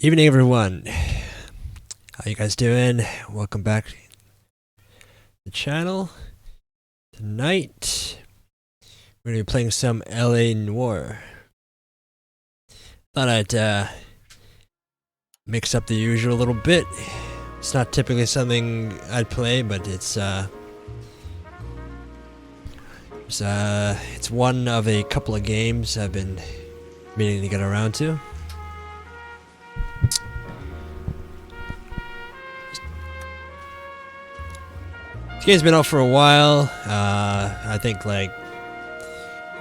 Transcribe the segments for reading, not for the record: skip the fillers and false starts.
Evening, everyone. How you guys doing? Welcome back to the channel. Tonight, we're gonna be playing some LA Noire. Thought I'd mix up the usual a little bit. It's not typically something I'd play, but it's one of a couple of games I've been meaning to get around to. This game's been out for a while. I think like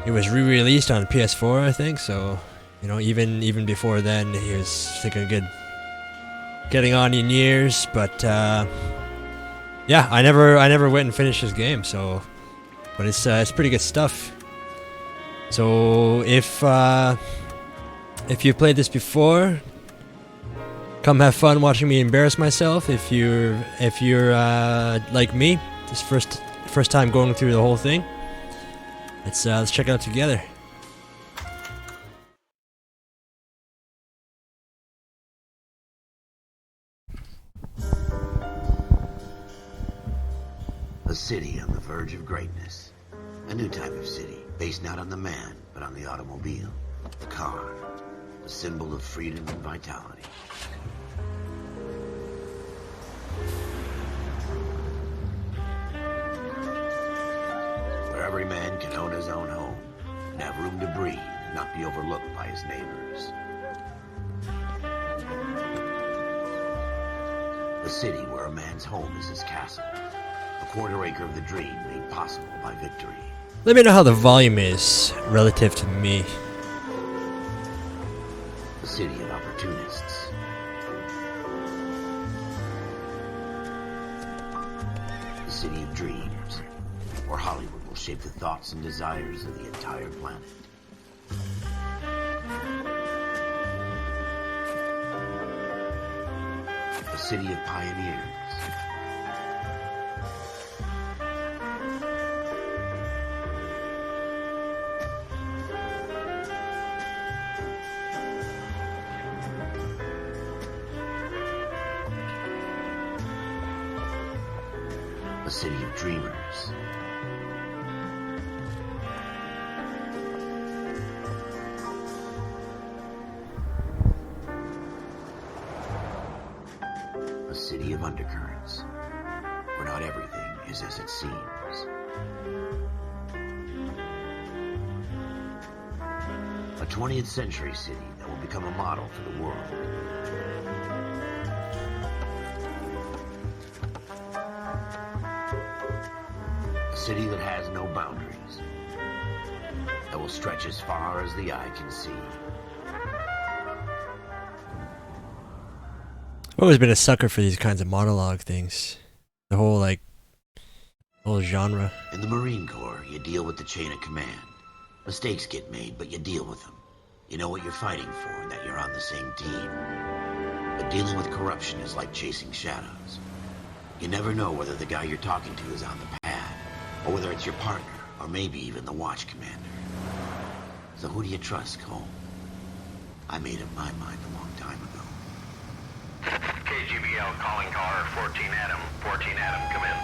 it was re-released on PS4, I think. So, you know, even before then, he was thinking good, getting on in years. But yeah, I never went and finished this game. So, but it's pretty good stuff. So if you've played this before, come have fun watching me embarrass myself. If you're like me, this first time going through the whole thing, let's check it out together. A city on the verge of greatness. A new type of city, based not on the man, but on the automobile, the car, the symbol of freedom and vitality. Where every man can own his own home and have room to breathe and not be overlooked by his neighbors. A city where a man's home is his castle. A quarter acre of the dream made possible by victory. Let me know how the volume is relative to me. A city of opportunists. A city of dreams, where Hollywood will shape the thoughts and desires of the entire planet. A city of pioneers. A city of dreamers. A city of undercurrents, where not everything is as it seems. A 20th century city that will become a model for the world. A city that has no boundaries, that will stretch as far as the eye can see. I've always been a sucker for these kinds of monologue things. The whole genre. In the Marine Corps, you deal with the chain of command. Mistakes get made, but you deal with them. You know what you're fighting for and that you're on the same team. But dealing with corruption is like chasing shadows. You never know whether the guy you're talking to is on the pad, or whether it's your partner, or maybe even the watch commander. So who do you trust, Cole? I made up my mind a long time ago. KGPL calling caller 14 Adam. 14 Adam, come in.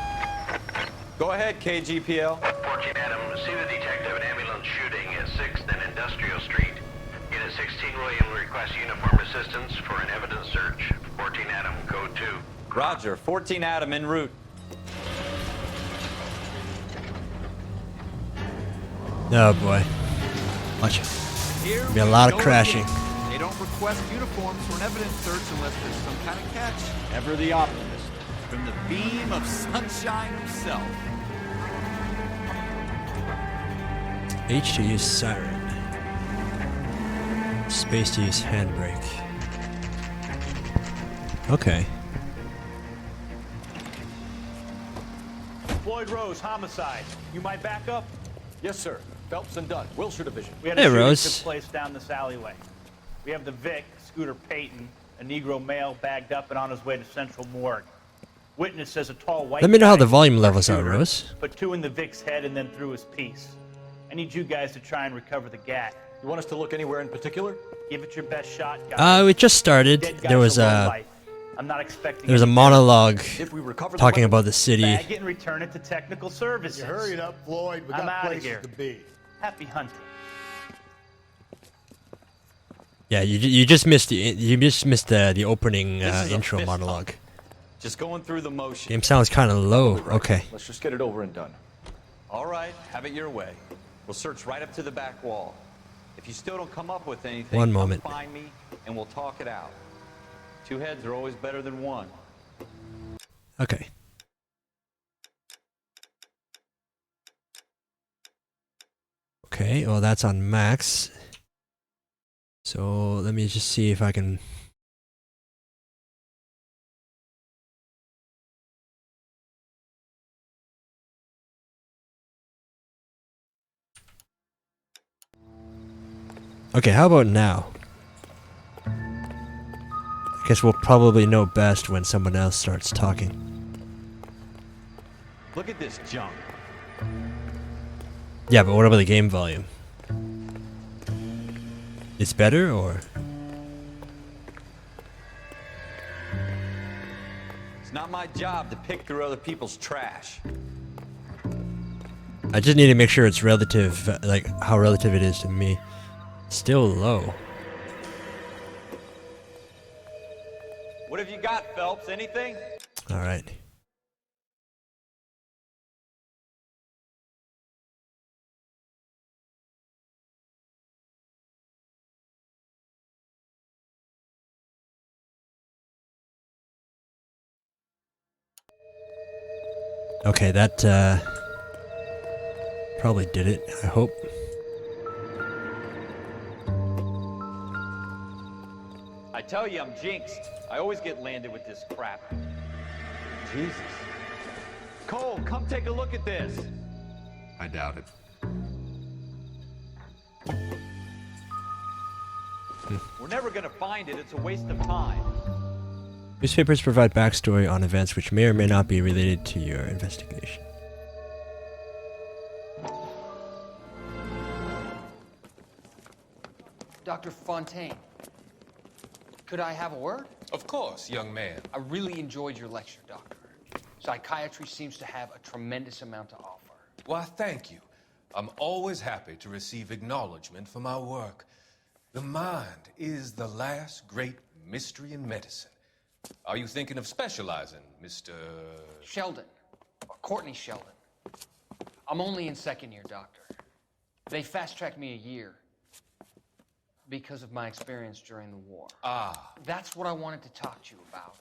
Go ahead, KGPL. 14 Adam, see the detective an ambulance shooting at 6th and Industrial Street. Unit 16 William requests uniform assistance for an evidence search. 14 Adam, code 2. Roger, 14 Adam en route. Oh boy. Watch it. There'll be a lot of crashing. They don't request uniforms for an evidence search unless there's some kind of catch. Ever the optimist. From the beam of sunshine himself. H to use siren. Space to use handbrake. Okay. Floyd Rose, homicide. You might back up? Yes, sir. Phelps and Dunn, Wilshire Division. We had Hey, a shooting Rose. took place down this alleyway. We have the Vic, Scooter Payton, a Negro male bagged up and on his way to Central Morgue. Witness says a tall white Let me know how guy the volume shot levels are, Scooter, Rose. Put 2 in the Vic's head and then threw his piece. I need you guys to try and recover the gat. You want us to look anywhere in particular? Give it your best shot, guys. We just started. Dead guys There was are low a life. I'm not expecting. there was a any monologue If we recover talking about the city. bag it and return it to technical services. You hurry it up, Floyd. We I'm got outta places here. to be. Happy hunting. Yeah, you just missed the opening This is a intro fist monologue. pump. Just going through the motion. Game sounds kind of low. Okay. Let's just get it over and done. All right, have it your way. We'll search right up to the back wall. If you still don't come up with anything, One come moment. find me and we'll talk it out. Two heads are always better than one. Okay. Okay, well that's on max. So let me just see if I can. Okay, how about now? I guess we'll probably know best when someone else starts talking. Look at this junk. Yeah, but what about the game volume? It's better, or? It's not my job to pick through other people's trash. I just need to make sure it's relative, like how relative it is to me. Still low. What have you got, Phelps? Anything? Alright. Okay, that probably did it, I hope. I tell you, I'm jinxed. I always get landed with this crap. Jesus. Cole, come take a look at this. I doubt it. We're never gonna find it. It's a waste of time. Newspapers provide backstory on events which may or may not be related to your investigation. Dr. Fontaine, could I have a word? Of course, young man. I really enjoyed your lecture, Doctor. Psychiatry seems to have a tremendous amount to offer. Why, thank you. I'm always happy to receive acknowledgement for my work. The mind is the last great mystery in medicine. Are you thinking of specializing, Mr. Sheldon, or Courtney Sheldon. I'm only in second year, Doctor. They fast-tracked me a year because of my experience during the war. Ah, That's what I wanted to talk to you about.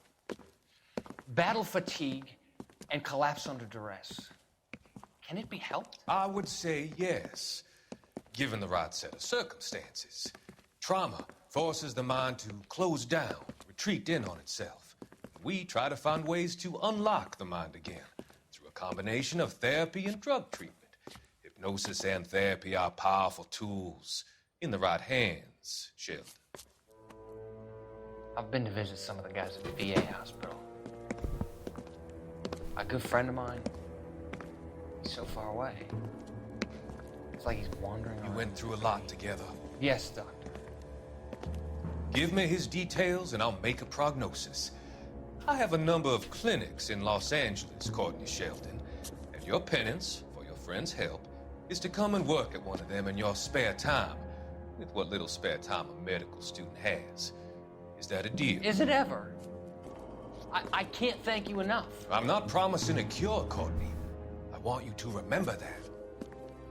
Battle fatigue and collapse under duress. Can it be helped? I would say yes, given the right set of circumstances. Trauma forces the mind to close down, retreat in on itself. We try to find ways to unlock the mind again through a combination of therapy and drug treatment. Hypnosis and therapy are powerful tools in the right hands, Sheldon. I've been to visit some of the guys at the VA hospital. A good friend of mine, he's so far away. It's like he's wandering You around. went through a lot together. Yes, Doctor. Give me his details and I'll make a prognosis. I have a number of clinics in Los Angeles, Courtney Sheldon, and your penance, for your friend's help, is to come and work at one of them in your spare time, with what little spare time a medical student has. Is that a deal? Is it ever? I can't thank you enough. I'm not promising a cure, Courtney. I want you to remember that.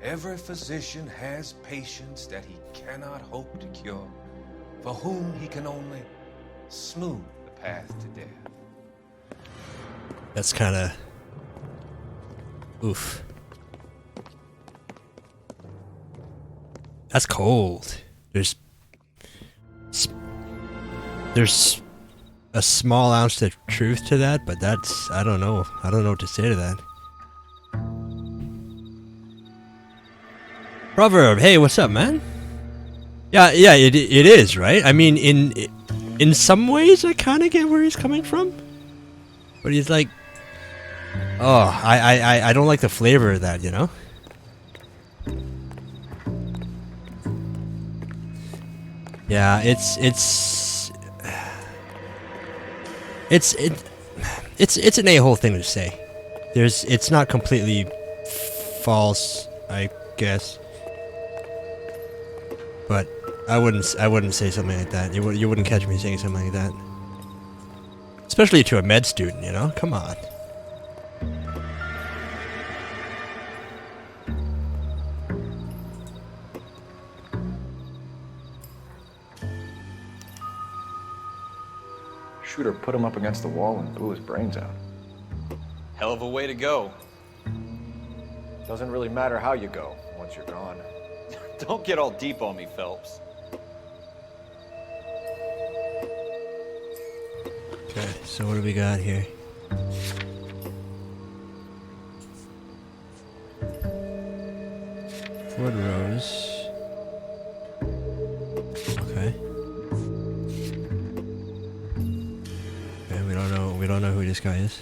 Every physician has patients that he cannot hope to cure, for whom he can only smooth the path to death. That's kind of... Oof. That's cold. There's a small ounce of truth to that, but that's... I don't know. I don't know what to say to that. Proverb, hey, what's up, man? Yeah, it is, right? I mean, in some ways, I kind of get where he's coming from. But he's like... Oh, I don't like the flavor of that, you know? Yeah, it's an a-hole thing to say. It's not completely false, I guess. But I wouldn't say something like that. You wouldn't catch me saying something like that. Especially to a med student, you know? Come on. Shooter put him up against the wall and blew his brains out. Hell of a way to go. Doesn't really matter how you go once you're gone. Don't get all deep on me, Phelps. Okay, so what do we got here? Ford Rose. Okay. Okay, we don't know who this guy is.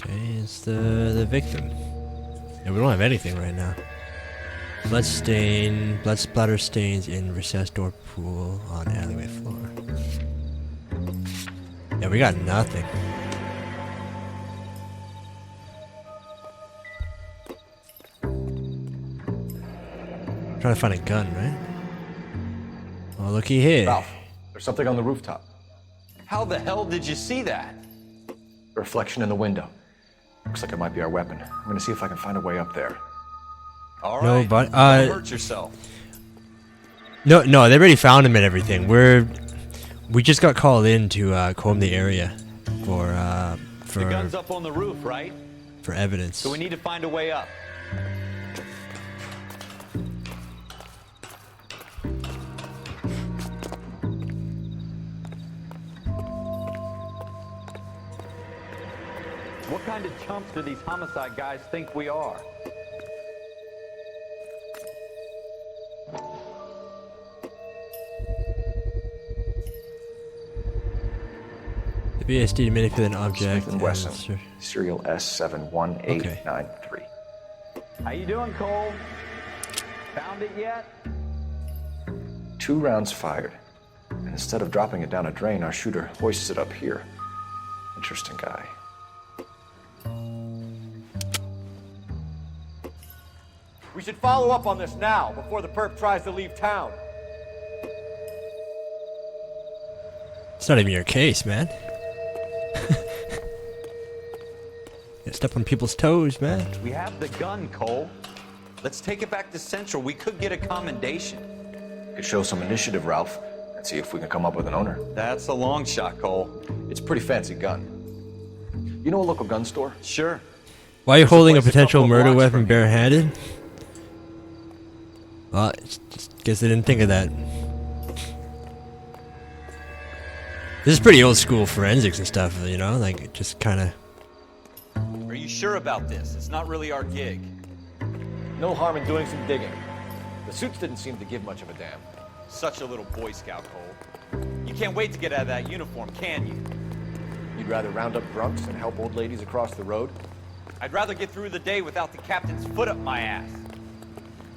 Okay, it's the victim. Yeah, we don't have anything right now. Blood splatter stains in recessed door pool on alleyway floor. Yeah, we got nothing. Trying to find a gun, right? Oh, looky here. Ralph, there's something on the rooftop. How the hell did you see that? A reflection in the window. Looks like it might be our weapon. I'm gonna see if I can find a way up there. All No, right. but Don't hurt yourself. no, they already found him and everything. We just got called in to comb the area The gun's up on the roof, right? for evidence. So we need to find a way up. What kind of chumps do these homicide guys think we are? The BSD to manipulate an object. Smith & Wesson, Sure. serial S71893. How you doing, Cole? Found it yet? 2 rounds fired. And instead of dropping it down a drain, our shooter hoists it up here. Interesting guy. We should follow up on this now, before the perp tries to leave town. It's not even your case, man. You step on people's toes, man. We have the gun, Cole. Let's take it back to Central. We could get a commendation. Could show some initiative, Ralph, and see if we can come up with an owner. That's a long shot, Cole. It's a pretty fancy gun. You know a local gun store? Sure. Why are you There's a holding a place a potential couple murder blocks weapon from here. barehanded? Well, guess I didn't think of that. This is pretty old school forensics and stuff, you know? Like, it just kind of... Are you sure about this? It's not really our gig. No harm in doing some digging. The suits didn't seem to give much of a damn. Such a little Boy Scout, Cole. You can't wait to get out of that uniform, can you? You'd rather round up drunks and help old ladies across the road? I'd rather get through the day without the captain's foot up my ass.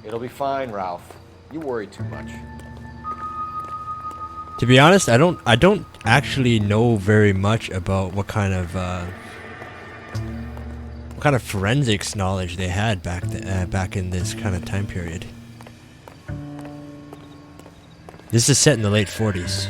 It'll be fine, Ralph. You worry too much. To be honest, I don't actually know very much about what kind of forensics knowledge they had back in this kind of time period. This is set in the late 40s.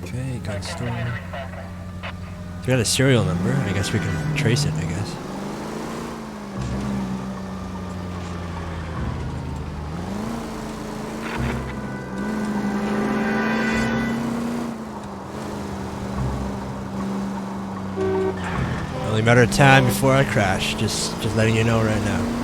Okay, gun store. If we got a serial number, I guess we can trace it, I guess. Only a matter of time before I crash. Just letting you know right now.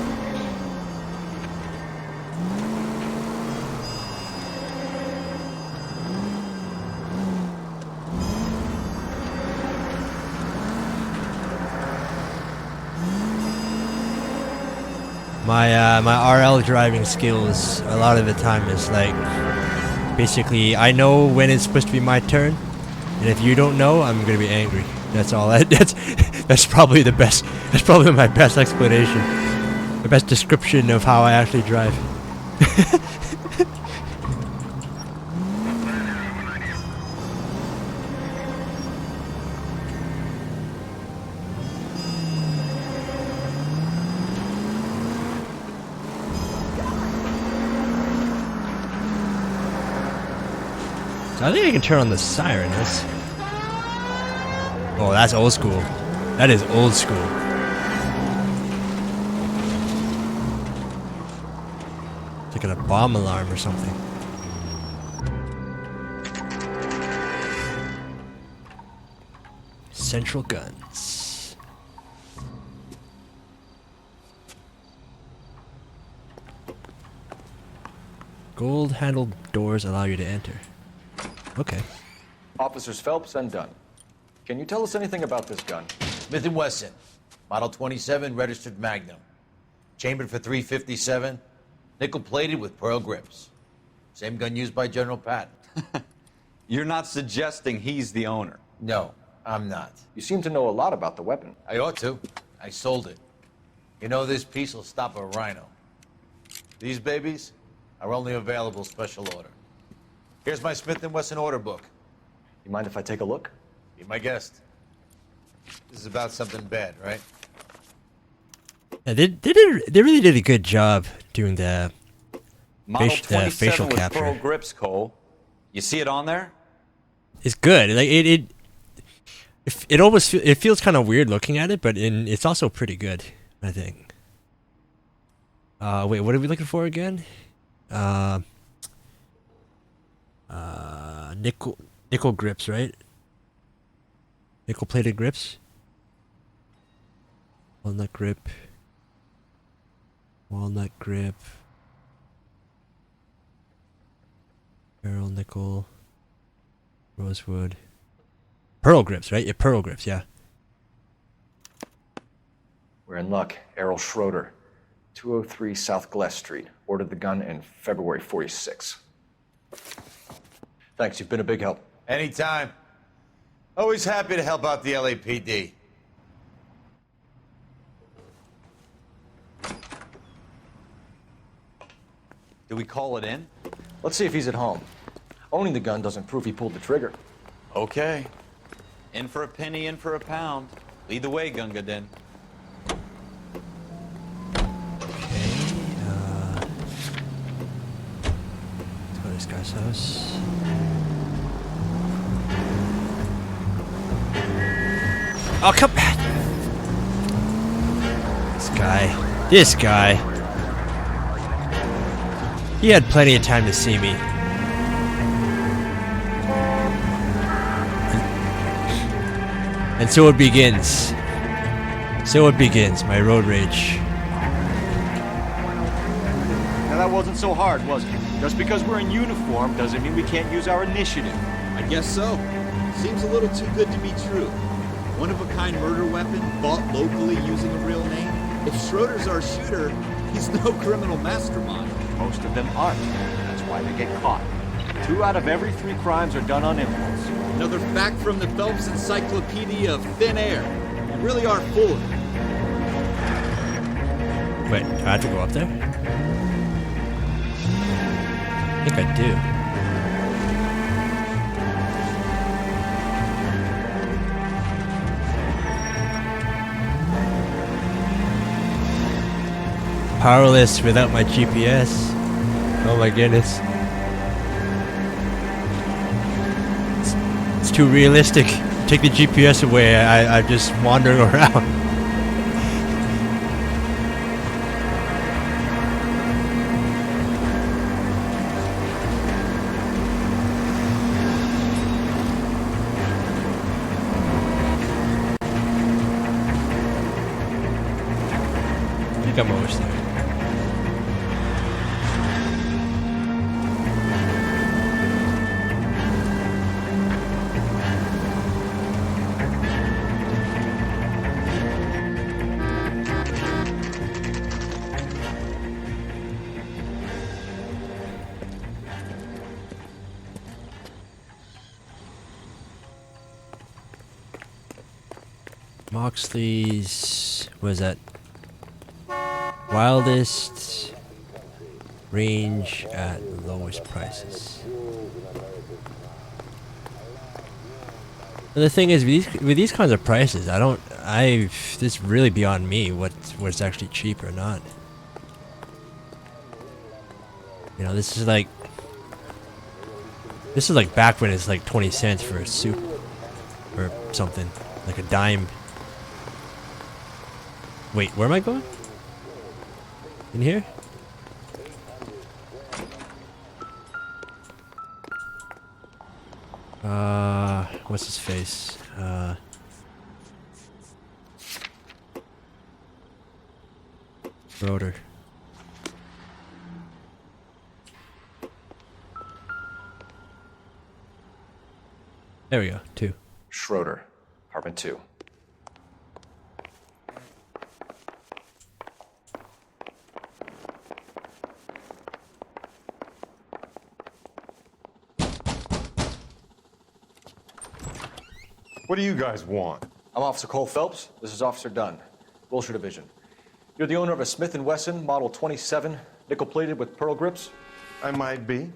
my RL driving skills a lot of the time is like basically I know when it's supposed to be my turn, and if you don't know, I'm gonna be angry. That's all. That's probably the best. That's probably my best explanation, the best description of how I actually drive. So I think I can turn on the siren. Oh, that's old school. That is old school. It's like a bomb alarm or something. Central Guns. Gold-handled doors allow you to enter. Okay. Officers Phelps and Dunn. Can you tell us anything about this gun? Smith & Wesson, Model 27, registered Magnum. Chambered for .357, nickel-plated with pearl grips. Same gun used by General Patton. You're not suggesting he's the owner? No, I'm not. You seem to know a lot about the weapon. I ought to. I sold it. You know, this piece will stop a rhino. These babies are only available special order. Here's my Smith & Wesson order book. You mind if I take a look? Be my guest. This is about something bad, right? Yeah, they really did a good job doing the Model facial 27 with capture. pearl grips, Cole. You see it on there? It's good. Like it almost it feels kind of weird looking at it, but it's also pretty good, I think. Wait, what are we looking for again? Nickel grips, right? Nickel plated grips. Walnut grip. Walnut grip. Pearl nickel. Rosewood. Pearl grips, right? Yeah, pearl grips, yeah. We're in luck. Errol Schroeder, 203 South Glass Street. Ordered the gun in February '46. Thanks, you've been a big help. Anytime. Always happy to help out the LAPD. Do we call it in? Let's see if he's at home. Owning the gun doesn't prove he pulled the trigger. Okay. In for a penny, in for a pound. Lead the way, Gunga Din. Let's go to this guy's house. Oh, come back! This guy. He had plenty of time to see me. And so it begins. My road rage. Now that wasn't so hard, was it? Just because we're in uniform doesn't mean we can't use our initiative. I guess so. Seems a little too good to be true. One-of-a-kind murder weapon bought locally using a real name. If Schroeder's our shooter, he's no criminal mastermind. Most of them aren't. That's why they get caught. 2 out of every 3 crimes are done on impulse. Another fact from the Phelps Encyclopedia of Thin Air. You really are full of it. Wait, do I have to go up there? I think I do. Powerless without my GPS. Oh my goodness. It's too realistic. Take the GPS away, I'm just wandering around. I think I'm almost there. Moxley's was that wildest range at lowest prices. And the thing is, with these kinds of prices, this is really beyond me what's actually cheap or not. You know, this is like back when it's like 20 cents for a soup or something, like a dime. Wait, where am I going? In here? What's his face? Schroeder. There we go, 2. Schroeder, apartment 2. What do you guys want? I'm Officer Cole Phelps. This is Officer Dunn, Wilshire Division. You're the owner of a Smith & Wesson Model 27, nickel-plated with pearl grips? I might be.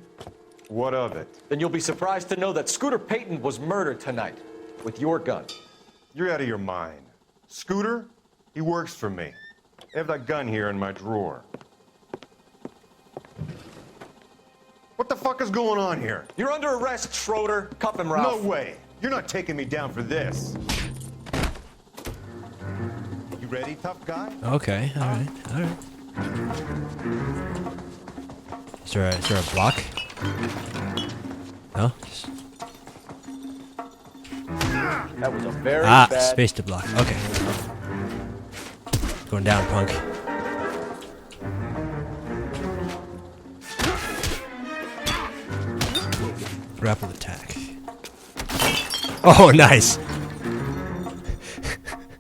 What of it? Then you'll be surprised to know that Scooter Payton was murdered tonight with your gun. You're out of your mind. Scooter? He works for me. I have that gun here in my drawer. What the fuck is going on here? You're under arrest, Schroeder. Cuff him, Ralph. No way. You're not taking me down for this. You ready, tough guy? Okay, alright. Is there a block? No? Just... That was a very bad... space to block. Okay. Going down, punk. Grapple attack. Oh, nice.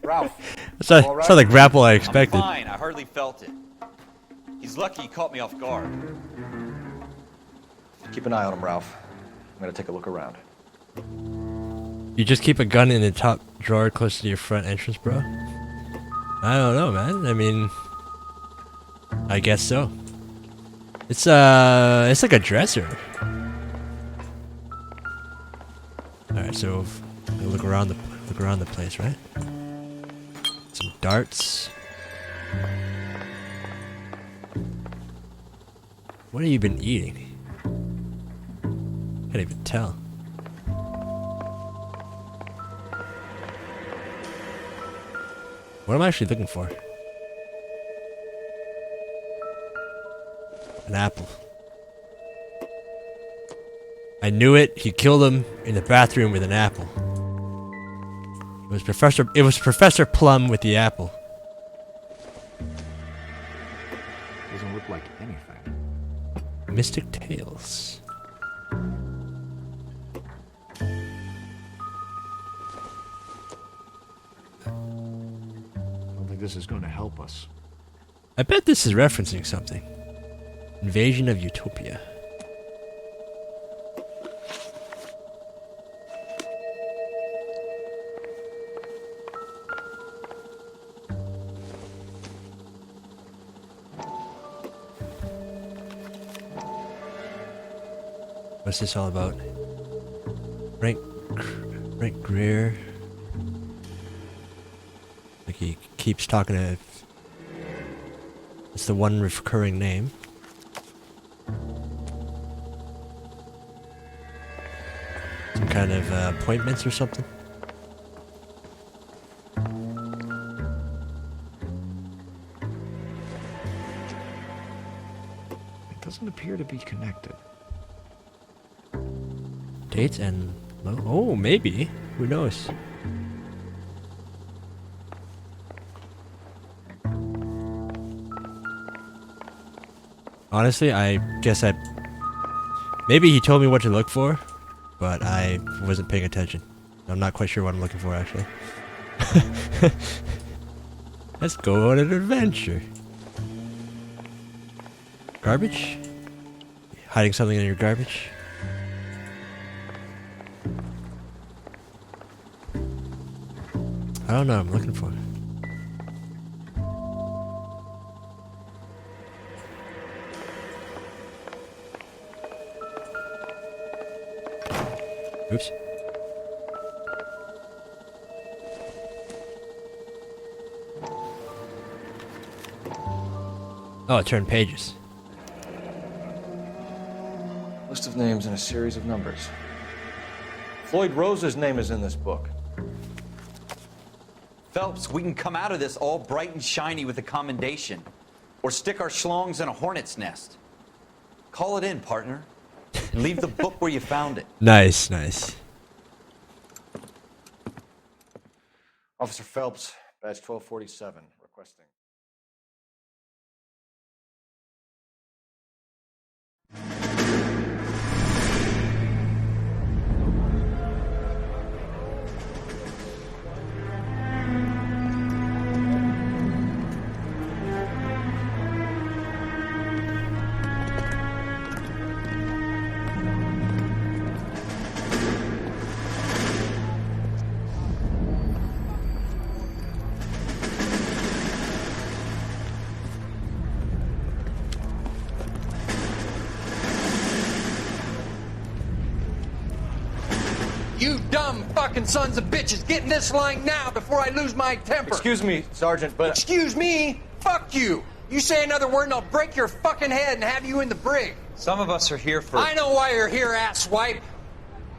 Ralph. It's not the grapple I expected. I'm fine. I hardly felt it. He's lucky he caught me off guard. Keep an eye on him, Ralph. I'm gonna take a look around. You just keep a gun in the top drawer close to your front entrance, bro? I don't know, man. I mean, I guess so. It's like a dresser. Alright, so we'll look around the place, right? Some darts. What have you been eating? Can't even tell. What am I actually looking for? An apple. I knew it. He killed him in the bathroom with an apple. It was Professor Plum with the apple. Doesn't look like anything. Mystic Tales. I don't think this is going to help us. I bet this is referencing something. Invasion of Utopia. What's this all about? Frank Greer. Like he keeps talking to... It's the one recurring name. Some kind of appointments or something? It doesn't appear to be connected. Dates and... Oh, maybe. Who knows? Honestly, I guess maybe he told me what to look for, but I wasn't paying attention. I'm not quite sure what I'm looking for, actually. Let's go on an adventure. Garbage? Hiding something in your garbage? I don't know what I'm looking for. Oops. Oh, it turned pages. List of names and a series of numbers. Floyd Rose's name is in this book. Phelps, we can come out of this all bright and shiny with a commendation. Or stick our schlongs in a hornet's nest. Call it in, partner. And leave the book where you found it. Nice, nice. Officer Phelps, badge 1247, requesting. You dumb fucking sons of bitches, get in this line now before I lose my temper. Excuse me, Sergeant, but... Excuse me? Fuck you. You say another word and I'll break your fucking head and have you in the brig. Some of us are here for... I know why you're here, asswipe.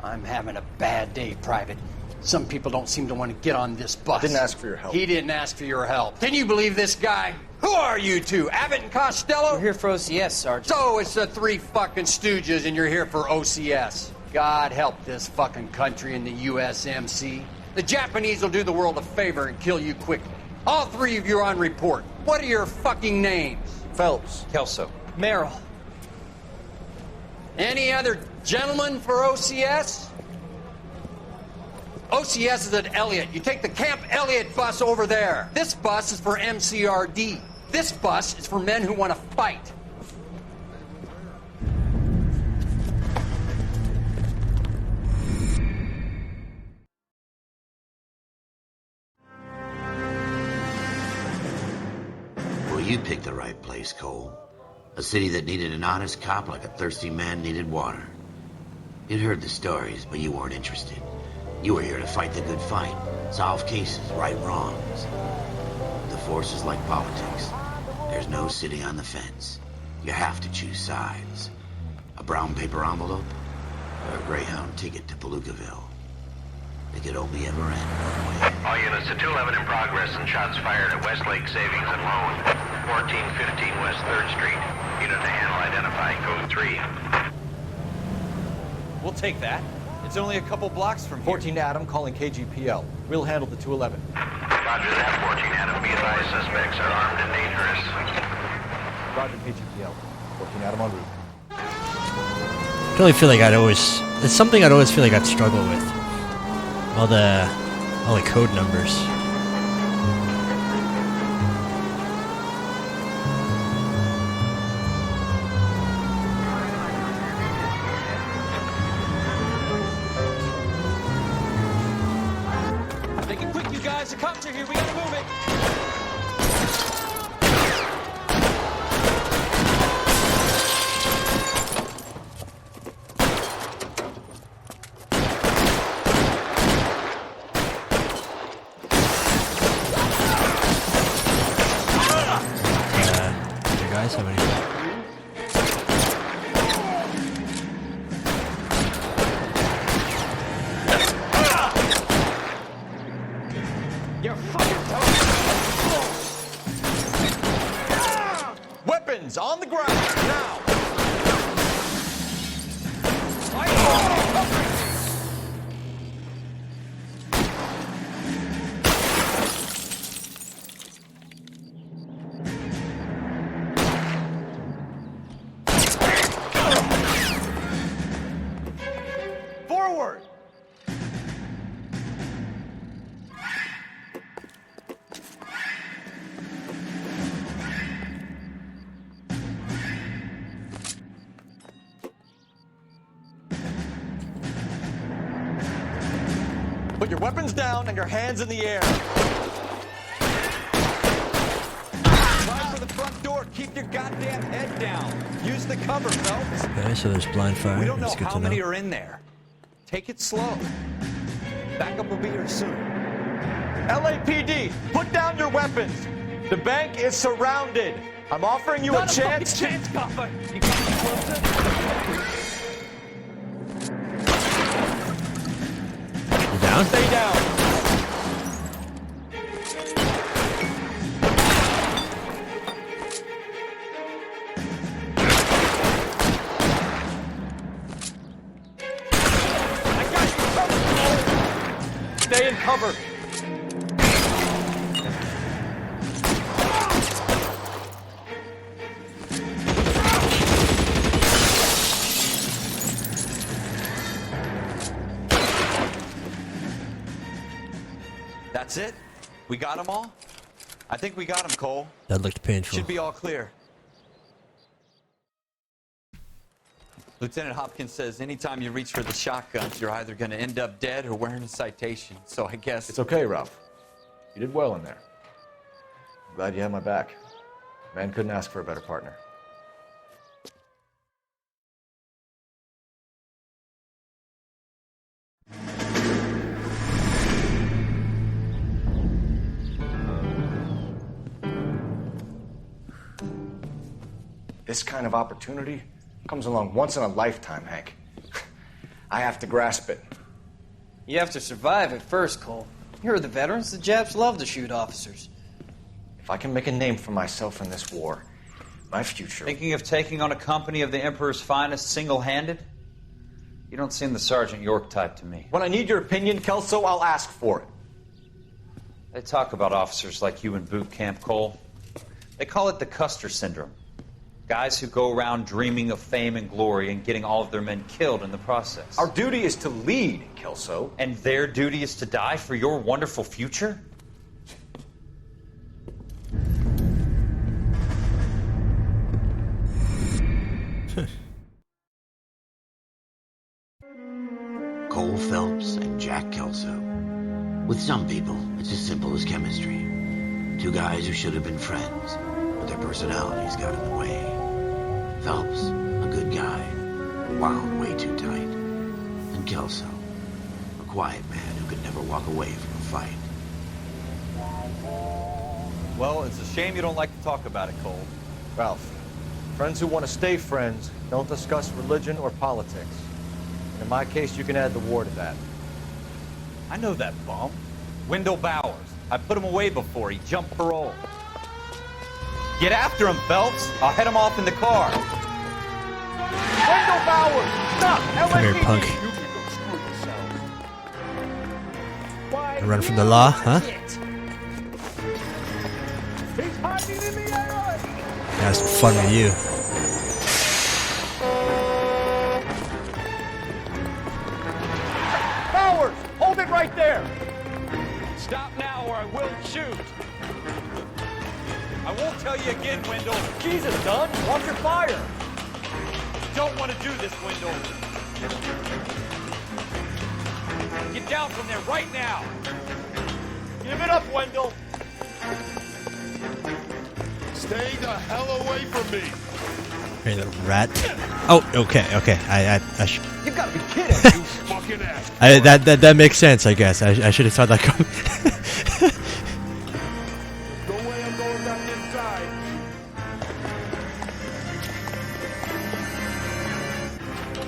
I'm having a bad day, Private. Some people don't seem to want to get on this bus. Didn't ask for your help. He didn't ask for your help. Can you believe this guy? Who are you two? Abbott and Costello? We're here for OCS, Sergeant. So it's the three fucking stooges and you're here for OCS. God help this fucking country and the USMC. The Japanese will do the world a favor and kill you quickly. All three of you are on report. What are your fucking names? Phelps. Kelso. Merrill. Any other gentlemen for OCS? OCS is at Elliott. You take the Camp Elliott bus over there. This bus is for MCRD. This bus is for men who want to fight. Well, you picked the right place, Cole. A city that needed an honest cop like a thirsty man needed water. You'd heard the stories, but you weren't interested. You were here to fight the good fight, solve cases, right wrongs. The force is like politics. There's no sitting on the fence. You have to choose sides. A brown paper envelope, or a Greyhound ticket to Palookaville. It could only ever end one way. All units to 211 in progress and shots fired at Westlake Savings and Loan, 1415 West 3rd Street. Unit to handle identify, code 3. We'll take that. It's only a couple blocks from here. 14 Adam calling KGPL. We'll handle the 211. Roger that, 14 Adam. Be advised, suspects are armed and dangerous. Roger KGPL. 14 Adam en route. I really feel like it's something I'd always feel like I'd struggle with. All the code numbers. Make it quick, you guys. The cops are here. We gotta move it. You guys have any? You're fucking Put your weapons down and your hands in the air. Try for the front door. Keep your goddamn head down. Use the cover, Phelps. Okay, so there's blind fire. We don't know That's good how to many know. are in there. Take it slow. Backup will be here soon. LAPD, put down your weapons. The bank is surrounded. I'm offering you a chance to... chance, copper. You got me closer? You down? Stay down. I got you covered. Stay in cover. That's it? We got them all? I think we got them, Cole. That looked painful. Should be all clear. Lieutenant Hopkins says anytime you reach for the shotguns, you're either going to end up dead or wearing a citation. So I guess... It's okay, Ralph. You did well in there. I'm glad you had my back. Man couldn't ask for a better partner. This kind of opportunity comes along once in a lifetime, Hank. I have to grasp it. You have to survive it first, Cole. Here are the veterans. The Japs love to shoot officers. If I can make a name for myself in this war, my future... Thinking of taking on a company of the Emperor's finest single-handed? You don't seem the Sergeant York type to me. When I need your opinion, Kelso, I'll ask for it. They talk about officers like you in boot camp, Cole. They call it the Custer Syndrome. Guys who go around dreaming of fame and glory and getting all of their men killed in the process. Our duty is to lead, Kelso. And their duty is to die for your wonderful future? Cole Phelps and Jack Kelso. With some people, it's as simple as chemistry. Two guys who should have been friends, but their personalities got in the way. Phelps, a good guy, wound way too tight. And Kelso, a quiet man who could never walk away from a fight. Well, it's a shame you don't like to talk about it, Cole. Ralph, friends who want to stay friends don't discuss religion or politics. And in my case, you can add the war to that. I know that bum. Wendell Bowers. I put him away before. He jumped parole. Get after him, Phelps. I'll head him off in the car. Wendell Bowers! Stop! Come here, LAPD! punk. You can go screw yourselves. Run from the law, huh? He's hiding in the alley! Have some fun with you. Bowers! Hold it right there! Stop now or I will shoot. I won't tell you again, Wendell. Jesus, Dunn! Watch your fire! Don't want to do this, Wendell. Get down from there right now. Give it up, Wendell! Stay the hell away from me! Hey, little rat. Oh, okay. You gotta be kidding! You fucking ass! That makes sense, I guess. I should have thought that coming. No way I'm going back inside!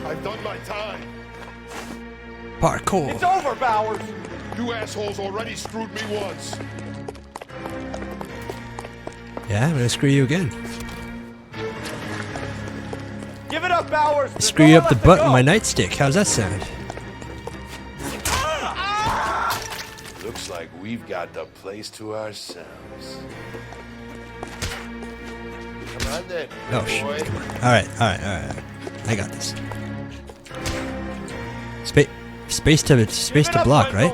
I've done my time! Parkour. It's over, Bowers! You assholes already screwed me once! Yeah, I'm gonna screw you again. Give it up, Bowers! Screw you up the butt with my nightstick. How's that sound? Looks like we've got the place to ourselves. Come on then, Oh, boy. shit. Come on. Alright. I got this. Space to block, right?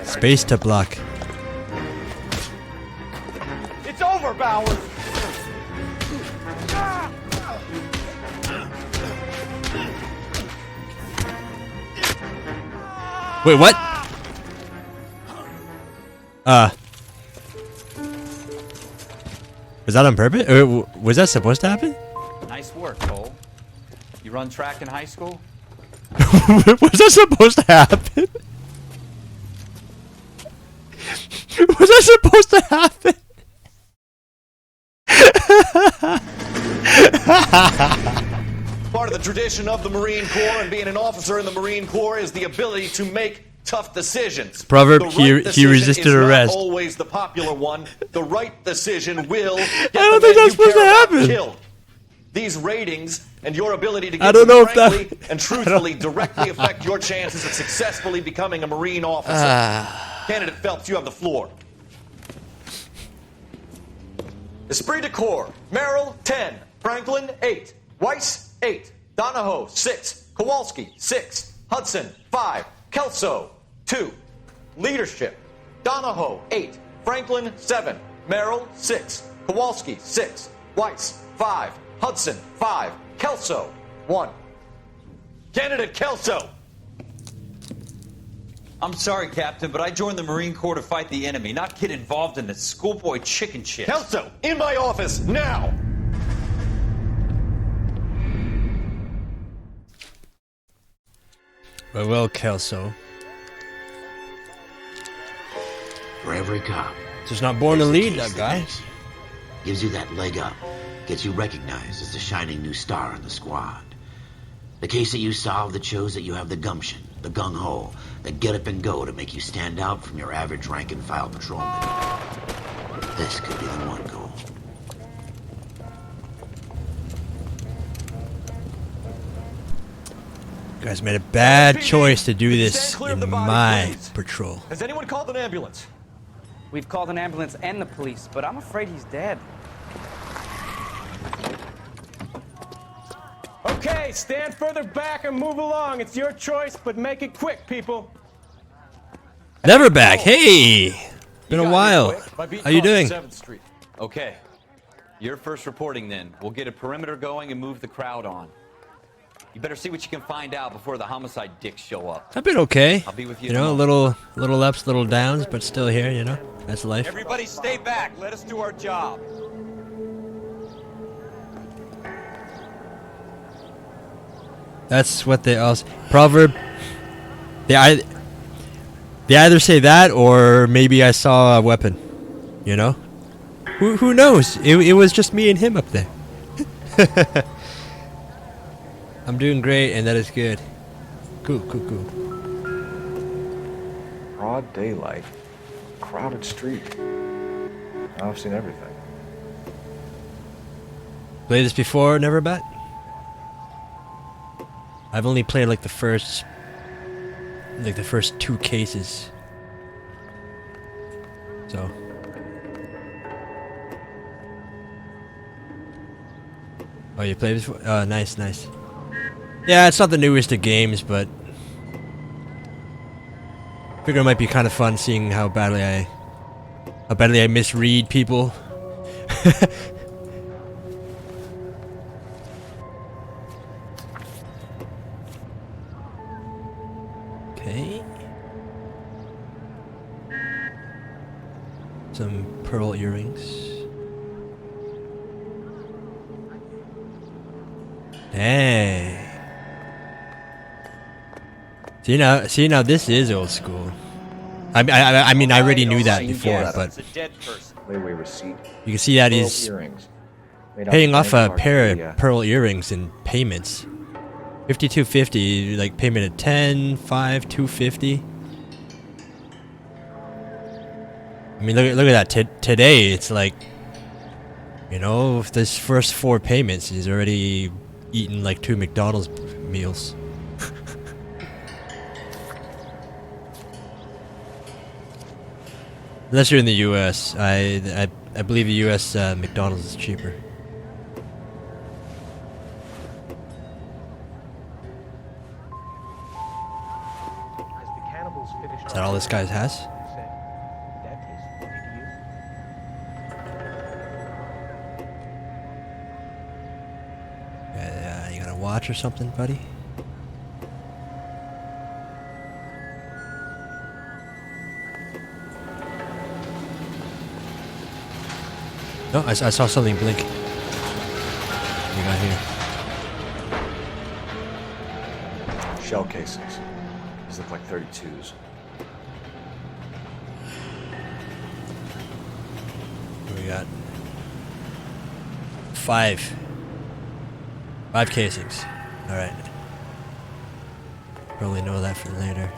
Space to block. It's over, Bowers! Wait, what? Was that on purpose? Or was that supposed to happen? Nice work, Cole. You run track in high school? Was that supposed to happen? Was that supposed to happen? Part of the tradition of the Marine Corps and being an officer in the Marine Corps is the ability to make tough decisions. Proverb, The he decision resisted is arrest. Not always the popular one. The right decision will get I don't the think men that's you supposed to care about happen. killed. These ratings and your ability to I give don't them know if that- frankly and truthfully directly affect your chances of successfully becoming a Marine officer. Candidate Phelps, you have the floor. Esprit de Corps, Merrill 10, Franklin 8, Weiss 8, Donahoe 6, Kowalski 6, Hudson 5, Kelso 2. Leadership, Donahoe 8, Franklin 7, Merrill 6, Kowalski 6, Weiss 5, Hudson 5, Kelso 1. Candidate Kelso. I'm sorry, Captain, but I joined the Marine Corps to fight the enemy, not get involved in this schoolboy chicken shit. Kelso, in my office now. Well, Kelso. For every cop. Just not born to there's a lead, case that guy. makes you. Gives you that leg up. Gets you recognized as the shining new star in the squad. The case that you solved that shows that you have the gumption, the gung-ho, the get up and go to make you stand out from your average rank and file patrolman. This could be the one, Cole. You guys made a bad choice to do this in my patrol. Has anyone called an ambulance? We've called an ambulance and the police, but I'm afraid he's dead. Okay, stand further back and move along. It's your choice, but make it quick, people. Never back. Hey, been a while. How you doing? 7th Street. Okay. You're first reporting then. We'll get a perimeter going and move the crowd on. You better see what you can find out before the homicide dicks show up. I've been okay. I'll be with you. You know, little ups, little downs, but still here. You know, that's life. Everybody stay back. Let us do our job. That's what they also proverb. They either say that or maybe I saw a weapon. You know, who knows? It was just me and him up there. I'm doing great, and that is good. Cool. Broad daylight, crowded street. Now I've seen everything. Played this before, Never Bet? I've only played like the first 2 cases. So. Oh, you played before? Oh, nice. Yeah, it's not the newest of games, but I figure it might be kind of fun seeing how badly I misread people. Okay. Some pearl earrings. Dang. See now, this is old school. I mean, I already knew that before, but Layaway receipt. you can see that Pearl he's earrings. Made out paying of off a Vanguard pair Korea. of pearl earrings in payments. $52.50, like payment of 10, 5, 250. I mean, look at that. Today, it's like, you know, if this first 4 payments, he's already eaten like 2 McDonald's meals. Unless you're in the U.S., I believe the U.S. McDonald's is cheaper. Is that all this guy has? You got a watch or something, buddy? No, I saw something blink. What we got here? Shell casings. These look like 32s. What we got? 5. 5 casings. Alright. Probably know that for later.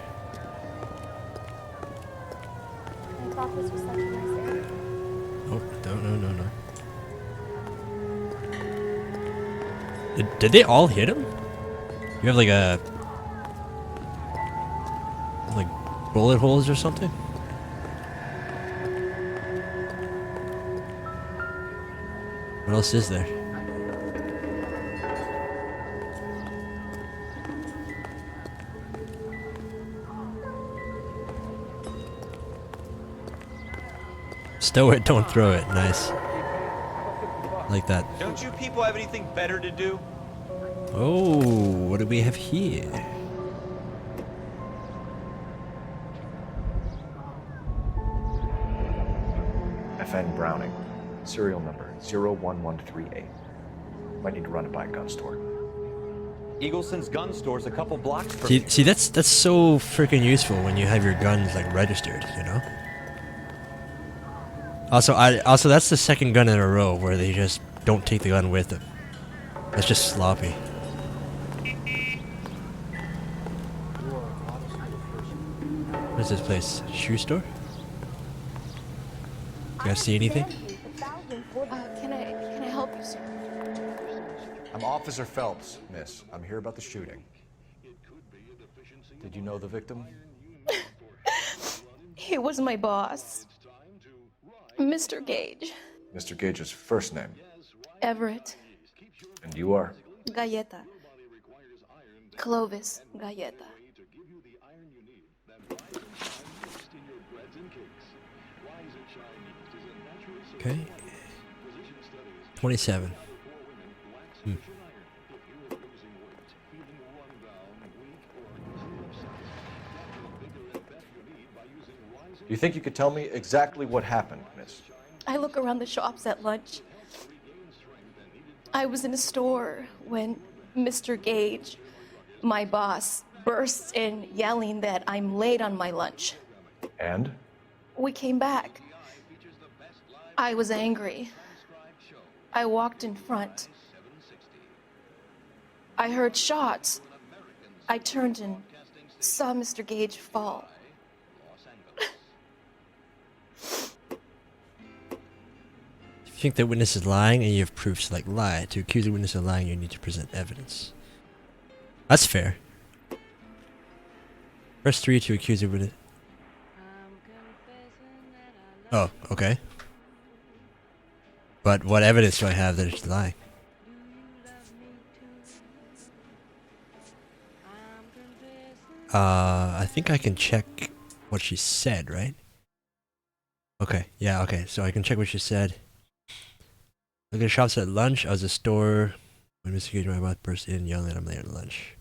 Oh, no. Did they all hit him? You have like a... like bullet holes or something? What else is there? Stow it, don't throw it. Nice. Like that. Don't you people have anything better to do? Oh, what do we have here? FN Browning. Serial number 01138. Might need to run it by a gun store. Eagleson's gun store's a couple blocks from See, that's so freaking useful when you have your guns like registered, you know. Also, that's the second gun in a row where they just don't take the gun with them. That's just sloppy. What's this place? Shoe store? You guys see anything? Can I help you, sir? I'm Officer Phelps, miss. I'm here about the shooting. Did you know the victim? He was my boss, Mr. Gage. Mr. Gage's first name. Everett. And you are? Galleta. Clovis Galleta. Okay. 27. Do you think you could tell me exactly what happened, miss? I look around the shops at lunch. I was in a store when Mr. Gage, my boss, bursts in yelling that I'm late on my lunch. And? We came back. I was angry. I walked in front. I heard shots. I turned and saw Mr. Gage fall. If you think the witness is lying and you have proofs like lie, to accuse the witness of lying, you need to present evidence. That's fair. Press 3 to accuse the witness. Oh, okay. But what evidence do I have that it's lying? I think I can check what she said, right? Okay, yeah, okay, so I can check what she said. Look at the shops at lunch. I was at the store when Mr. Gage, my boss, burst in yelling that I'm late on lunch.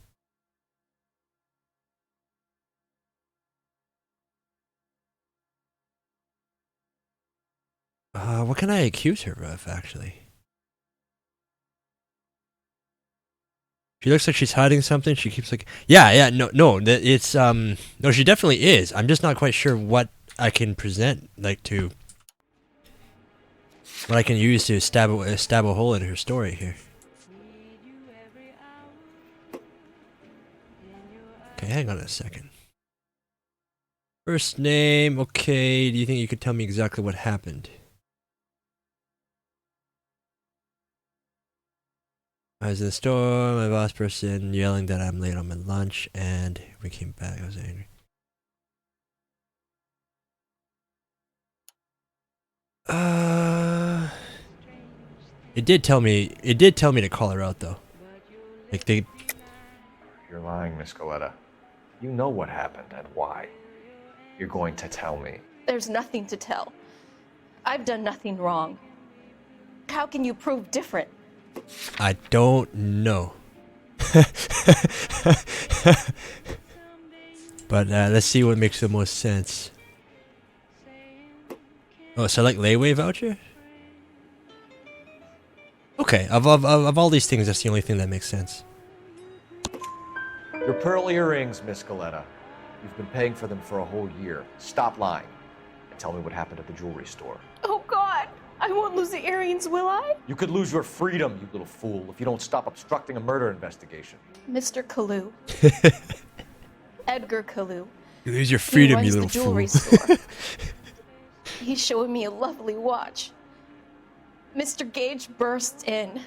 What can I accuse her of, actually? She looks like she's hiding something. She keeps like, no, it's, no, she definitely is. I'm just not quite sure what I can present, like, to, what I can use to stab a hole in her story here. Okay, hang on a second. First name, okay, do you think you could tell me exactly what happened? I was in the store, my boss person yelling that I'm late on my lunch, and we came back, I was angry. It did tell me to call her out though. Like they... You're lying, Miss Galleta. You know what happened and why. You're going to tell me. There's nothing to tell. I've done nothing wrong. How can you prove different? I don't know. But let's see what makes the most sense. Oh, select layaway voucher? Okay, of all these things, that's the only thing that makes sense. Your pearl earrings, Miss Galetta. You've been paying for them for a whole year. Stop lying and tell me what happened at the jewelry store. Oh, God. I won't lose the earrings, will I? You could lose your freedom, you little fool, if you don't stop obstructing a murder investigation. Mr. Kalu. Edgar Kalu. You lose your freedom, he you runs little the jewelry fool. store. He's showing me a lovely watch. Mr. Gage bursts in.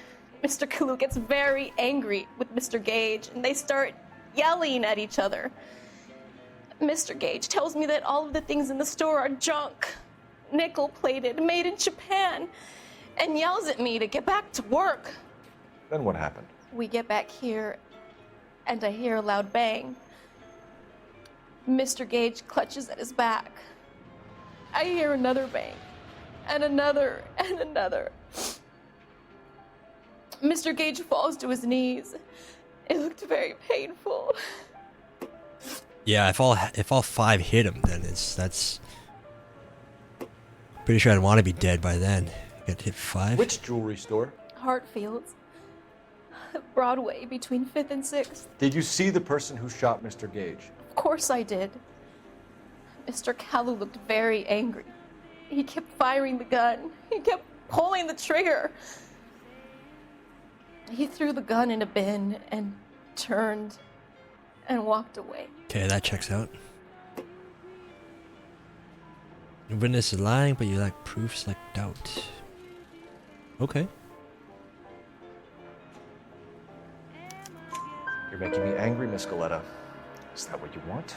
Mr. Kalu gets very angry with Mr. Gage, and they start yelling at each other. Mr. Gage tells me that all of the things in the store are junk, nickel-plated, made in Japan, and yells at me to get back to work. Then what happened? We get back here, and I hear a loud bang. Mr. Gage clutches at his back. I hear another bang, and another, and another. Mr. Gage falls to his knees. It looked very painful. Yeah, if all 5 hit him, then that's pretty sure I'd want to be dead by then. Get hit 5. Which jewelry store? Hartfield's. Broadway, between 5th and 6th. Did you see the person who shot Mr. Gage? Of course I did. Mr. Kalu looked very angry. He kept firing the gun. He kept pulling the trigger. He threw the gun in a bin and turned and walked away. Okay, that checks out. The witness is lying, but you lack proofs like doubt. Okay. You're making me angry, Miss Galetta. Is that what you want?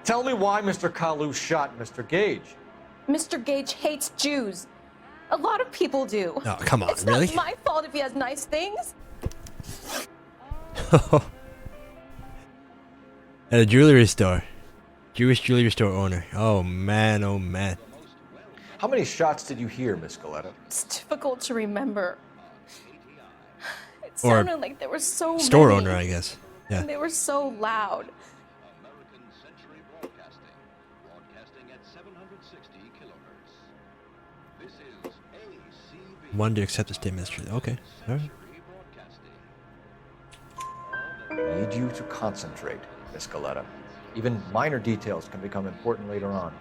Tell me why Mr. Kalu shot Mr. Gage. Mr. Gage hates Jews. A lot of people do. Oh, come on, it's really? It's not my fault if he has nice things. At a jewelry store. Jewish jewelry store owner. Oh man, oh man. How many shots did you hear, Miss Galetta? It's difficult to remember. It Or sounded like there were so store many. owner, I guess. Yeah. And they were so loud. One to accept the statement as true. Okay. All right. I need you to concentrate, Miss Galetta. Even minor details can become important later on.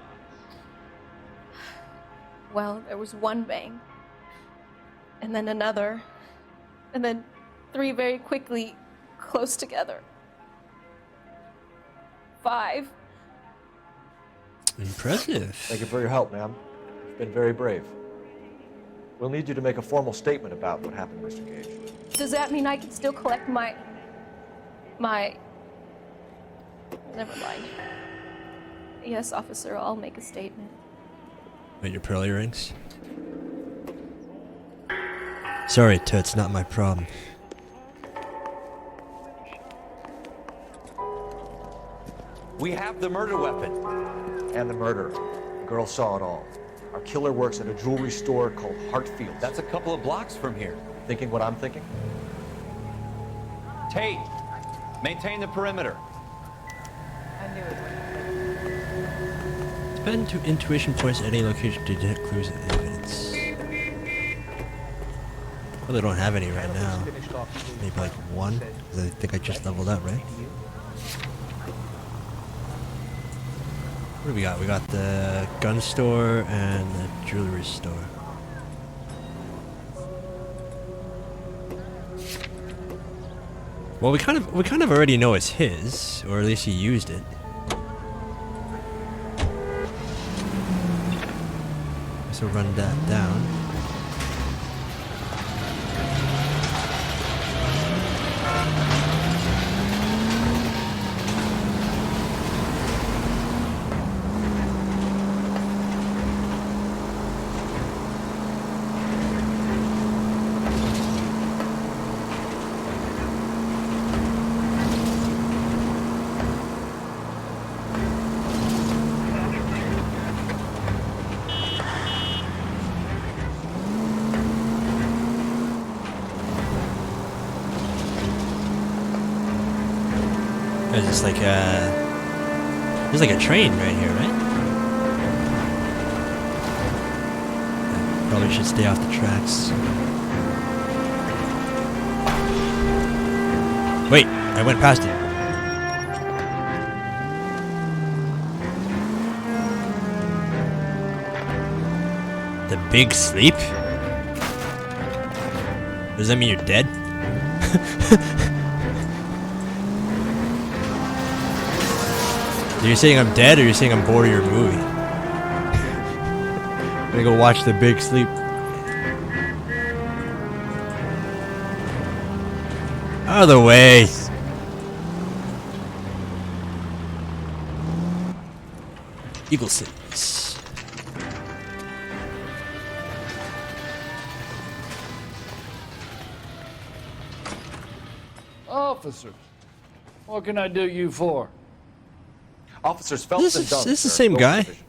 Well, there was one bang. And then another. And then 3 very quickly, close together. 5. Impressive. Thank you for your help, ma'am. You've been very brave. We'll need you to make a formal statement about what happened to Mr. Gage. Does that mean I can still collect my... Never mind. Yes, officer, I'll make a statement. Wait, your pearl earrings? Sorry, Toots, not my problem. We have the murder weapon. And the murderer. The girl saw it all. Our killer works at a jewelry store called Hartfield. That's a couple of blocks from here. Thinking what I'm thinking? Tate, maintain the perimeter. Spend to intuition points at any location to detect clues and evidence. Well, they don't have any right now. Maybe like 1, because I think I just leveled up, right? What do we got? We got the gun store and the jewelry store. Well, we kind of already know it's his, or at least he used it. So run that down. There's like a train right here, right? Probably should stay off the tracks. Wait, I went past it. The big sleep? Does that mean you're dead? Are you saying I'm dead, or are you saying I'm bored of your movie? I'm gonna go watch The Big Sleep. Out of the way. Eagle Cities. Officers, what can I do you for? Officers Phelps This and is Dunn. the sir, same Rose guy. Division.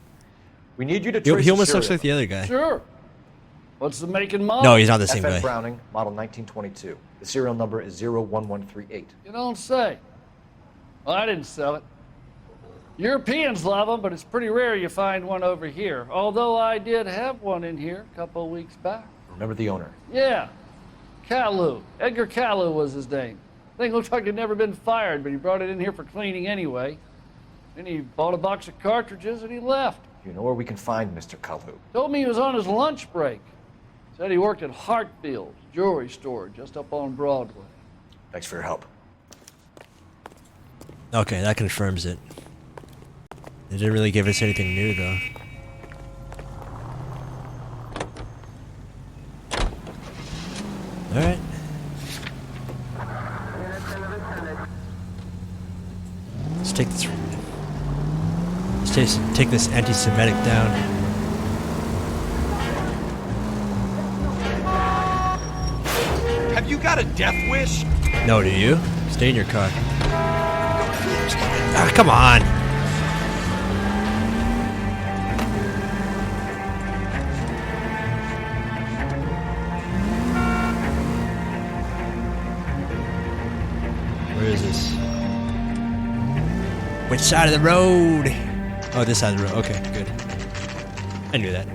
We need you to trace He the almost looks serial like the other guy. Sure. What's the make and model? No, he's not the same FN guy. Browning, model 1922. The serial number is 01138. You don't say. Well, I didn't sell it. Europeans love them, but it's pretty rare you find one over here. Although I did have one in here a couple of weeks back. Remember the owner. Yeah. Kalu. Edgar Kalu was his name. Thing looked like he'd never been fired, but he brought it in here for cleaning anyway. Then he bought a box of cartridges and he left. You know where we can find Mr. Kalu. Told me he was on his lunch break. Said he worked at Hartfield's jewelry store just up on Broadway. Thanks for your help. Okay, that confirms it. They didn't really give us anything new, though. Alright. Let's take this. Let's take this anti-Semitic down. Have you got a death wish? No, do you? Stay in your car. Ah, come on! Where is this? Which side of the road? Oh, this side of the road. Okay, good. I knew that.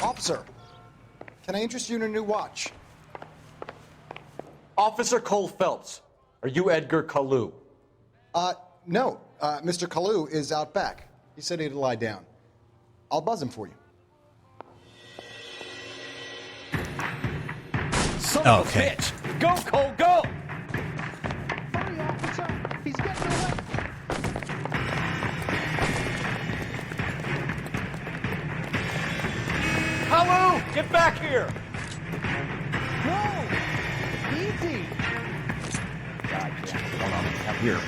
Officer, can I interest you in a new watch? Officer Cole Phelps, are you Edgar Kalu? No. Mr. Kalu is out back. He said he'd lie down. I'll buzz him for you. Son of a Okay. bitch! Go, Cole, go! Hurry, officer! He's getting away! Kalu, get back here! No! Easy! I'm here.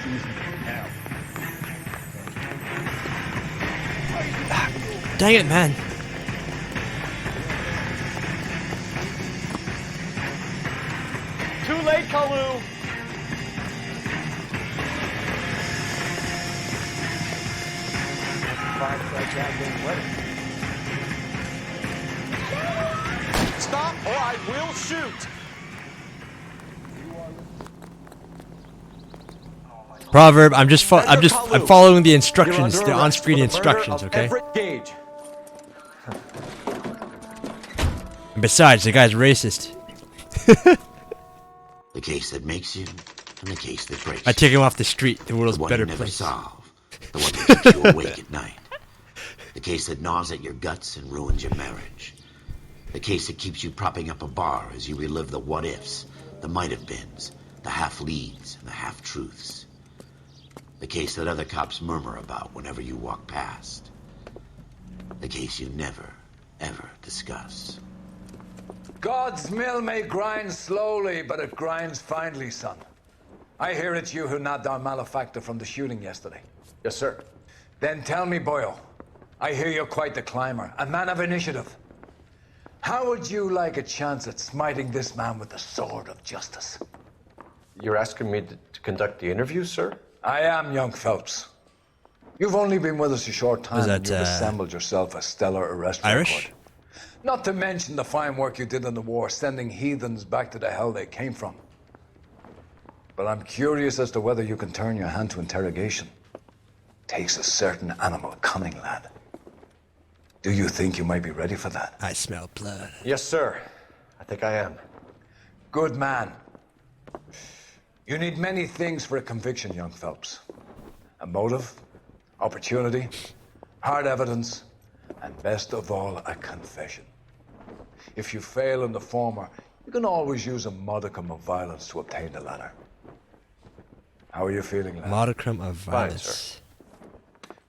Dang it, man. Too late, Kalu! Stop or I will shoot! Proverb. I'm following the instructions, the on-screen instructions. Okay. Everett Gage. And besides, the guy's racist. The case that makes you, and the case that breaks I take him off the street. The world's the one better you never place. solve. The one that keeps you awake at night. The case that gnaws at your guts and ruins your marriage. The case that keeps you propping up a bar as you relive the what-ifs, the might-have-beens, the half-leads, and the half-truths. The case that other cops murmur about whenever you walk past. The case you never, ever discuss. God's mill may grind slowly, but it grinds finely, son. I hear it's you who nabbed our malefactor from the shooting yesterday. Yes, sir. Then tell me, Boyle. I hear you're quite the climber, a man of initiative. How would you like a chance at smiting this man with the sword of justice? You're asking me to conduct the interview, sir? I am, young Phelps. You've only been with us a short time, Was and that, you've assembled yourself a stellar arrest Irish? record. Not to mention the fine work you did in the war, sending heathens back to the hell they came from. But I'm curious as to whether you can turn your hand to interrogation. Takes a certain animal cunning, lad. Do you think you might be ready for that? I smell blood. Yes, sir. I think I am. Good man. You need many things for a conviction, young Phelps. A motive, opportunity, hard evidence, and best of all, a confession. If you fail in the former, you can always use a modicum of violence to obtain the latter. How are you feeling, lad? Modicum of Fine, violence. sir.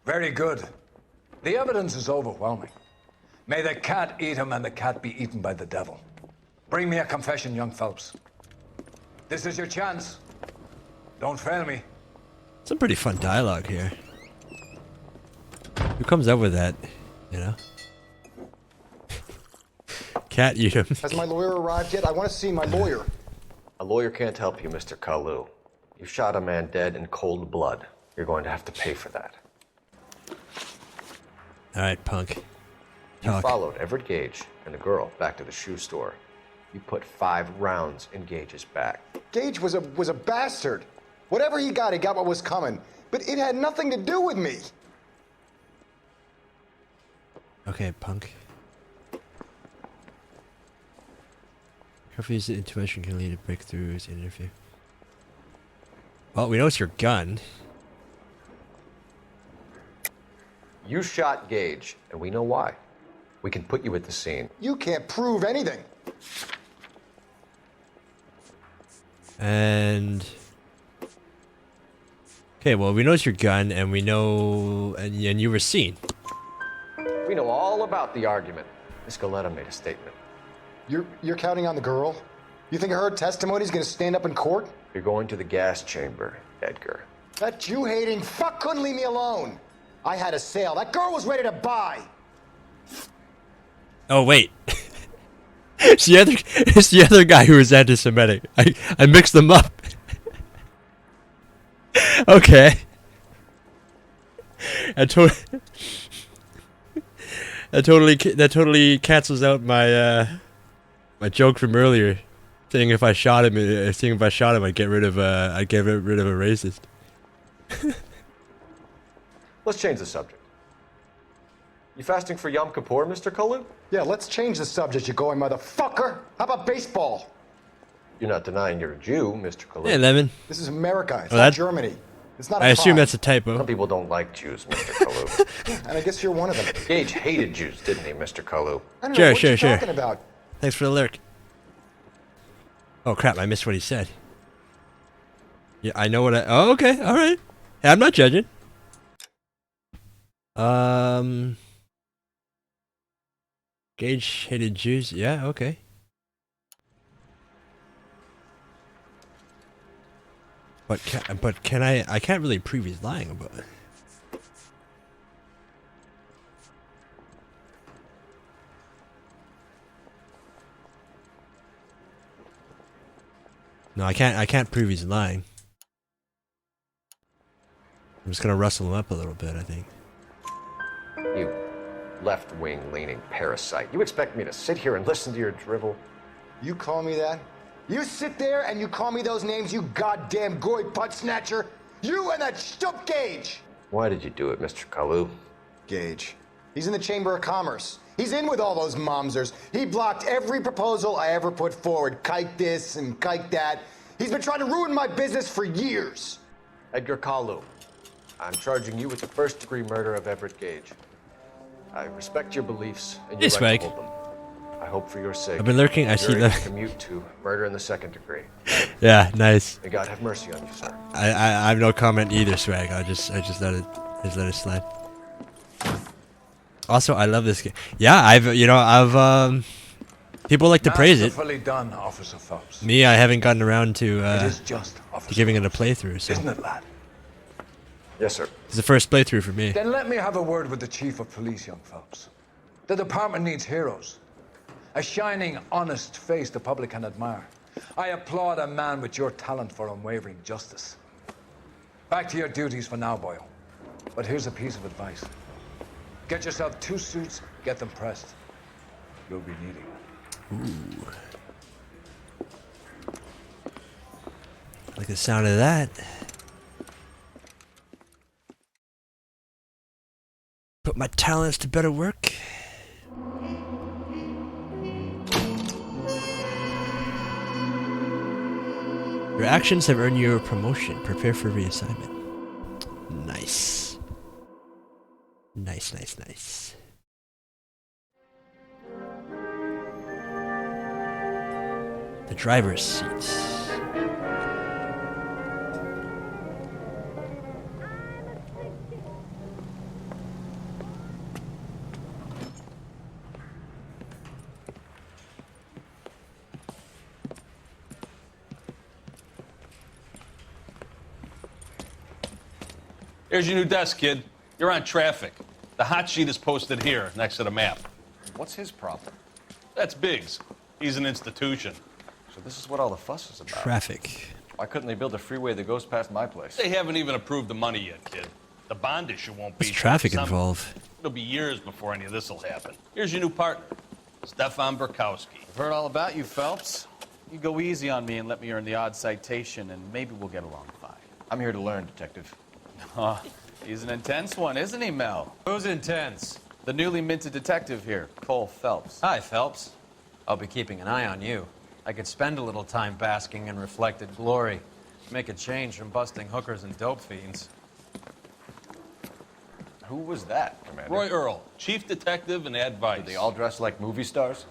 Very good. The evidence is overwhelming. May the cat eat him and the cat be eaten by the devil. Bring me a confession, young Phelps. This is your chance. Don't fail me. Some pretty fun dialogue here. Who comes up with that, you know? Cat eat him. Has my lawyer arrived yet? I want to see my lawyer. A lawyer can't help you, Mr. Kalu. You shot a man dead in cold blood. You're going to have to pay for that. Alright, punk. You Talk. followed Everett Gage and the girl back to the shoe store. You put 5 rounds in Gage's back. Gage was a bastard. Whatever he got what was coming. But it had nothing to do with me. Okay, punk. Curfew's intuition can lead to breakthroughs in interview. Well, we know it's your gun. You shot Gage, and we know why. We can put you at the scene. You can't prove anything. And okay, well, we know it's your gun, and we know, and you were seen. We know all about the argument. Miss Galetta made a statement. You're counting on the girl? You think her testimony's gonna stand up in court? You're going to the gas chamber, Edgar. That Jew-hating fuck couldn't leave me alone. I had a sale. That girl was ready to buy. Oh wait, it's the other guy who was anti-Semitic. I mixed them up. Okay. That totally cancels out my my joke from earlier, saying if I shot him, I'd get rid of a racist. Let's change the subject. You fasting for Yom Kippur, Mr. Kalu? Yeah, let's change the subject, you going motherfucker. How about baseball? You're not denying you're a Jew, Mr. Kalu. Hey, Lemon. This is America. It's Oh, not that- Germany. It's not a I assume crime. that's a typo. Some people don't like Jews, Mr. Kalu. And I guess you're one of them. Gage hated Jews, didn't he, Mr. Kalu? I don't know Sure, what sure, you're sure. talking about. Thanks for the lyric. Oh crap! I missed what he said. Yeah, I know what I. Oh, okay, all right. Hey, I'm not judging. Gage hated Jews. Yeah, okay. But can I? I can't really prove he's lying about it. No, I can't prove he's lying. I'm just gonna rustle him up a little bit, I think. You left-wing leaning parasite. You expect me to sit here and listen to your drivel? You call me that? You sit there and you call me those names, you goddamn goy butt snatcher? You and that shtup Gage! Why did you do it, Mr. Kalu? Gage. He's in the Chamber of Commerce. He's in with all those momsers. He blocked every proposal I ever put forward. Kike this and kike that. He's been trying to ruin my business for years. Edgar Kalu, I'm charging you with the first-degree murder of Everett Gage. I respect your beliefs and your Hey, right to Spike. hold them. I hope for your sake. I've been lurking, I you're see able them. to commute to murder in the second degree. Yeah, nice. May God have mercy on you, sir. I have no comment either, Swag. I just let it slide. Also, I love this game. Yeah, I've people like to praise it. Masterfully done, Officer Phelps. Me, I haven't gotten around to It is just, to Officer giving it a playthrough. So Isn't it, lad? Yes, sir. it's the first playthrough for me. Then let me have a word with the Chief of Police, young Phelps. The department needs heroes. A shining, honest face the public can admire. I applaud a man with your talent for unwavering justice. Back to your duties for now, Boyle. But here's a piece of advice. Get yourself 2 suits, get them pressed. you'll be needing. Ooh. Like the sound of that. Put my talents to better work. Your actions have earned you a promotion. Prepare for reassignment. Nice. Nice, nice, nice. The driver's seat. Here's your new desk, kid. You're on traffic. The hot sheet is posted here, next to the map. What's his problem? That's Biggs. He's an institution. So this is what all the fuss is about. Traffic. Why couldn't they build a freeway that goes past my place? They haven't even approved the money yet, kid. The bond issue won't be. What's traffic Some- involved? It'll be years before any of this will happen. Here's your new partner, Stefan Burkowski. I've heard all about you, Phelps. You go easy on me and let me earn the odd citation, and maybe we'll get along fine. I'm here to learn, Detective. Oh, he's an intense one, isn't he, Mel? Who's intense? The newly minted detective here, Cole Phelps. Hi, Phelps. I'll be keeping an eye on you. I could spend a little time basking in reflected glory. Make a change from busting hookers and dope fiends. Who was that, Commander? Roy Earl, chief detective and advice. Did they all dress like movie stars?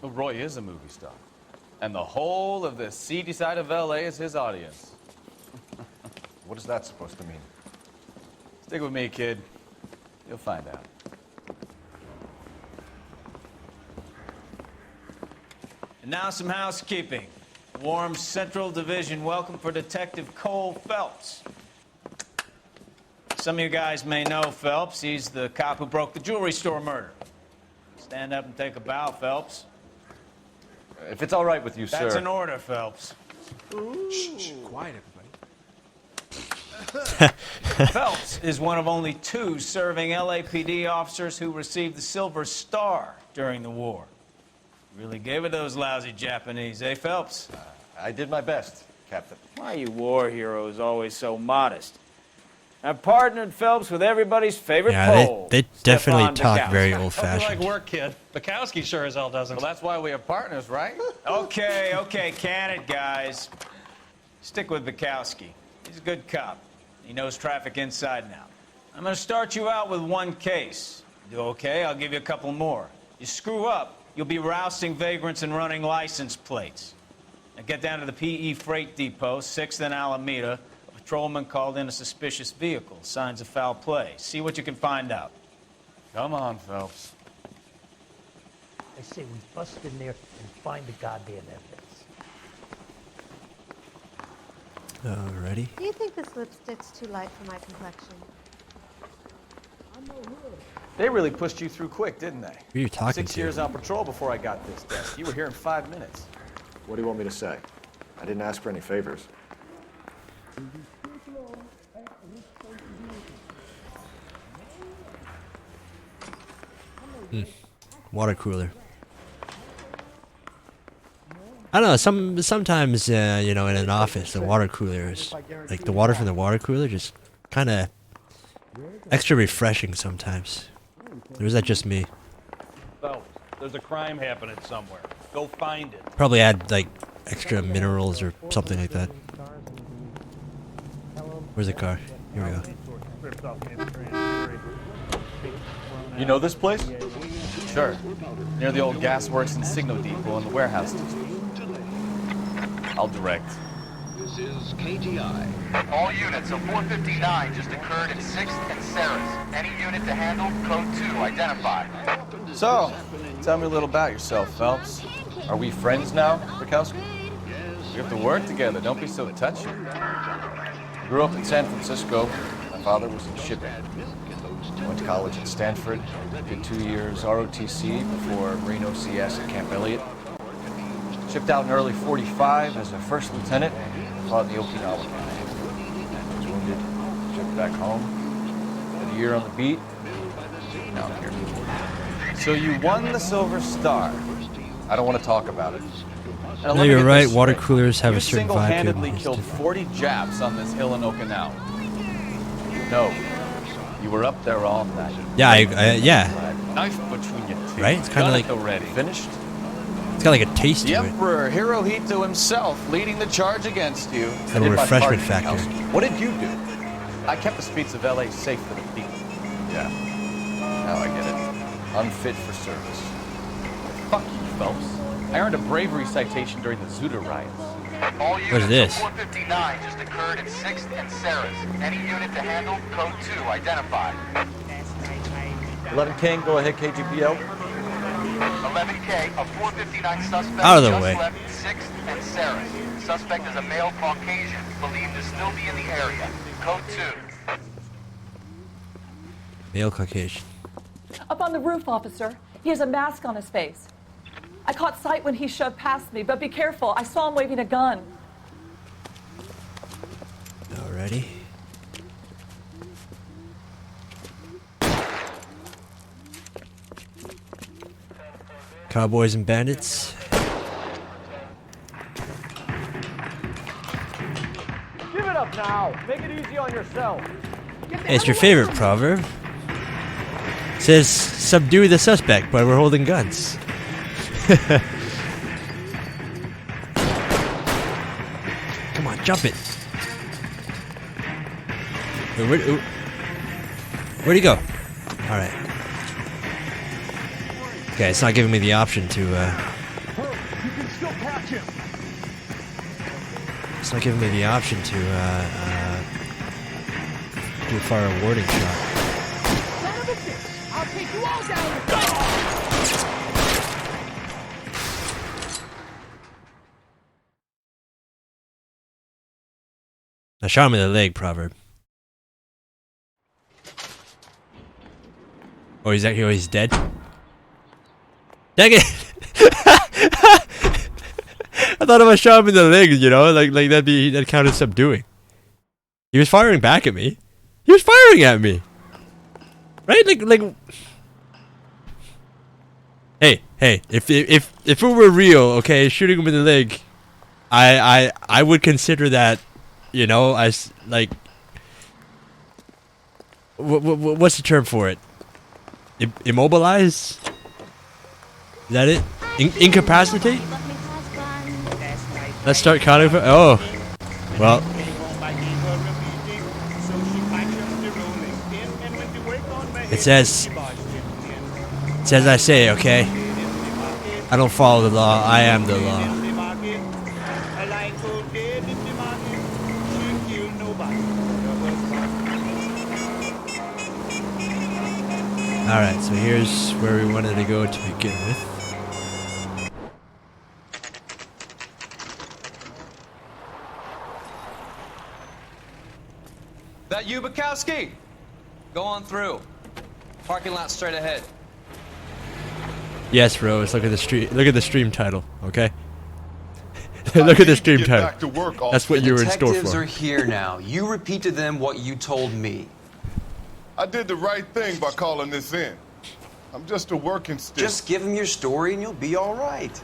Well, Roy is a movie star. And the whole of the seedy side of L.A. is his audience. What is that supposed to mean? Stick with me, kid. You'll find out. And now some housekeeping. Warm Central Division welcome for Detective Cole Phelps. Some of you guys may know Phelps. He's the cop who broke the jewelry store murder. Stand up and take a bow, Phelps. If it's all right with you, sir. That's an order, Phelps. Shh, quiet, everybody. Phelps is one of only 2 serving LAPD officers who received the Silver Star during the war. Really gave it those lousy Japanese, eh, Phelps? I did my best, Captain. Why are you war heroes always so modest? I've partnered Phelps with everybody's favorite Yeah, Pole. they definitely Stefan talk Bukowski. very Hope you old-fashioned. like work, kid. Bukowski sure as hell doesn't. Well, that's why we have partners, right? Okay, can it, guys. Stick with Bukowski. He's a good cop. He knows traffic inside and out. I'm going to start you out with 1 case. Do okay? I'll give you a couple more. You screw up, you'll be rousting vagrants and running license plates. Now get down to the PE Freight Depot, 6th and Alameda. A patrolman called in a suspicious vehicle. Signs of foul play. See what you can find out. Come on, Phelps. I say we bust in there and find the goddamn evidence. Alrighty. Do you think this lipstick's too light for my complexion? They really pushed you through quick, didn't they? Who are you talking 6 to? years on patrol before I got this desk. You were here in 5 minutes. What do you want me to say? I didn't ask for any favors. Water cooler. I don't know. Sometimes you know, in an office, the water cooler is like the water from the water cooler, just kind of extra refreshing sometimes. Or is that just me? Phelps, there's a crime happening somewhere. Go find it. Probably add like extra minerals or something like that. Where's the car? Here we go. You know this place? Sure. Near the old gasworks and signal depot in the warehouse district. I'll direct. This is KTI. All units of 459 just occurred in 6th and Sarah's. Any unit to handle, code 2, identified. So, tell me a little about yourself, Phelps. Are we friends now, Bukowski? We have to work together. Don't be so touchy. Grew up in San Francisco. My father was in shipping. Went to college at Stanford. Did 2 years ROTC before Marine OCS at Camp Elliott. Shipped out in early '45 as a first lieutenant. Fought in the Okinawa campaign. Was wounded. Shipped back home. Did a year on the beat. Now I'm here. So you won the Silver Star. I don't want to talk about it. Now, No, let me you're get right. this Water straight. coolers have You a certain vibe to single-handedly them. killed 40 Japs on this hill in Okinawa. No, you were up there all night. Yeah, yeah. Knife between your teeth. Right? It's kinda Done like- it already. Finished? It's got like a taste The to it. Emperor Hirohito himself leading the charge against you. Got a I did my refreshment part, factor. Kowski. What did you do? I kept the streets of LA safe for the people. Yeah. Now I get it. Unfit for service. Fuck you, Phelps. I earned a bravery citation during the Zuda riots. All What is units this? of 459 just occurred at 6th and Sarah's. Any unit to handle, code 2, identified. 11 King, go ahead, KGPL. 11K, a 459 suspect Out of the just way. left 6th and Sarah's. Suspect is a male Caucasian, believed to still be in the area. Code 2. Male Caucasian. Up on the roof, officer. He has a mask on his face. I caught sight when he shoved past me, but be careful. I saw him waving a gun. Alrighty. Cowboys and bandits. Give it up now. Make it easy on yourself. Hey, it's your favorite proverb. It says, subdue the suspect, but we're holding guns. Come on, jump it. Wait, where'd he go? Alright. Okay, it's not giving me the option to, You can still catch him. It's not giving me the option to, do fire a warding shot. Son of a bitch! I'll take you all down. I shot him in the leg, proverb. Oh, he's dead? Dang it! I thought if I shot him in the leg, you know, like that'd count as subduing. He was firing back at me. He was firing at me. Right? Like Hey, if it were real, okay, shooting him in the leg, I would consider that, you know, as like what's the term for it? Immobilize? Is that it? Incapacitate? Let's start counting for. Oh, well. It says I say, okay? I don't follow the law, I am the law. Alright, so here's where we wanted to go to begin with. That you, Bukowski? Go on through. Parking lot straight ahead. Yes, Rose, look at the stream title, okay? Look at the stream title. back to work, That's what you were in store Detectives for. are here now. You repeat to them what you told me. I did the right thing by calling this in. I'm just a working stick. Just give them your story and you'll be all right.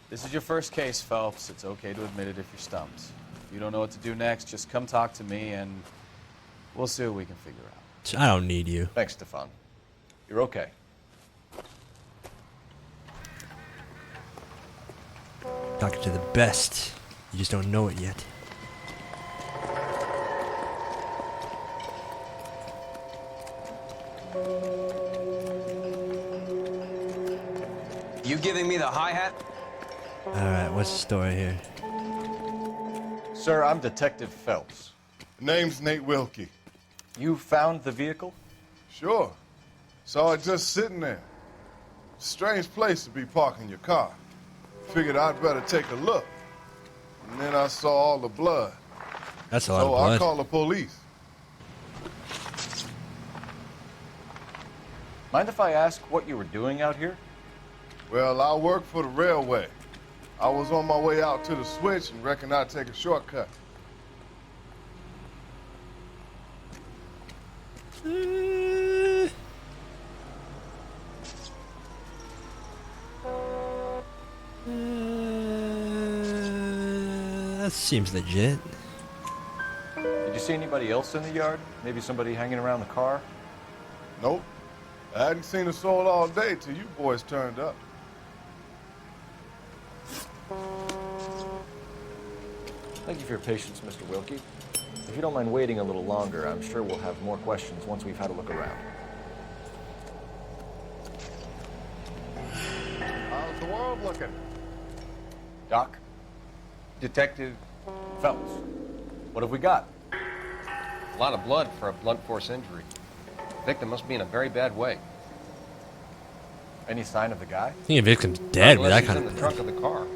This is your first case, Phelps. It's okay to admit it if you're stumped. If you don't know what to do next, just come talk to me and we'll see what we can figure out. I don't need you. Thanks, Stefan. You're okay. Talking to the best. You just don't know it yet. You giving me the hi-hat? Alright, what's the story here? Sir, I'm Detective Phelps. Name's Nate Wilkie. You found the vehicle? Sure. Saw it just sitting there. Strange place to be parking your car. Figured I'd better take a look. And then I saw all the blood. That's a lot of So blood. I called the police. Mind if I ask what you were doing out here? Well, I work for the railway. I was on my way out to the switch and reckoned I'd take a shortcut. That seems legit. Did you see anybody else in the yard? Maybe somebody hanging around the car? Nope. I hadn't seen a soul all day till you boys turned up. Thank you for your patience, Mr. Wilkie. If you don't mind waiting a little longer, I'm sure we'll have more questions once we've had a look around. How's the world looking? Doc? Detective Phelps, what have we got? a lot of blood for a blunt force injury. The victim must be in a very bad way. Any sign of the guy? I think a victim's dead with that Unless kind he's of in the trunk of the car.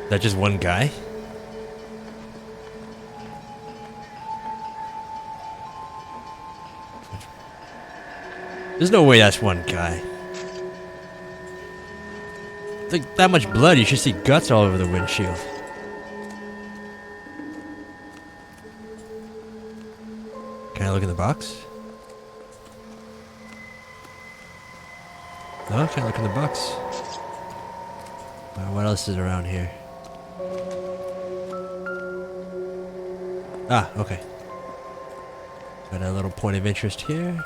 That just one guy? There's no way that's one guy. Like that much blood, you should see guts all over the windshield. Can I look in the box? No, I can't look in the box. What else is around here? Ah, okay. Got a little point of interest here.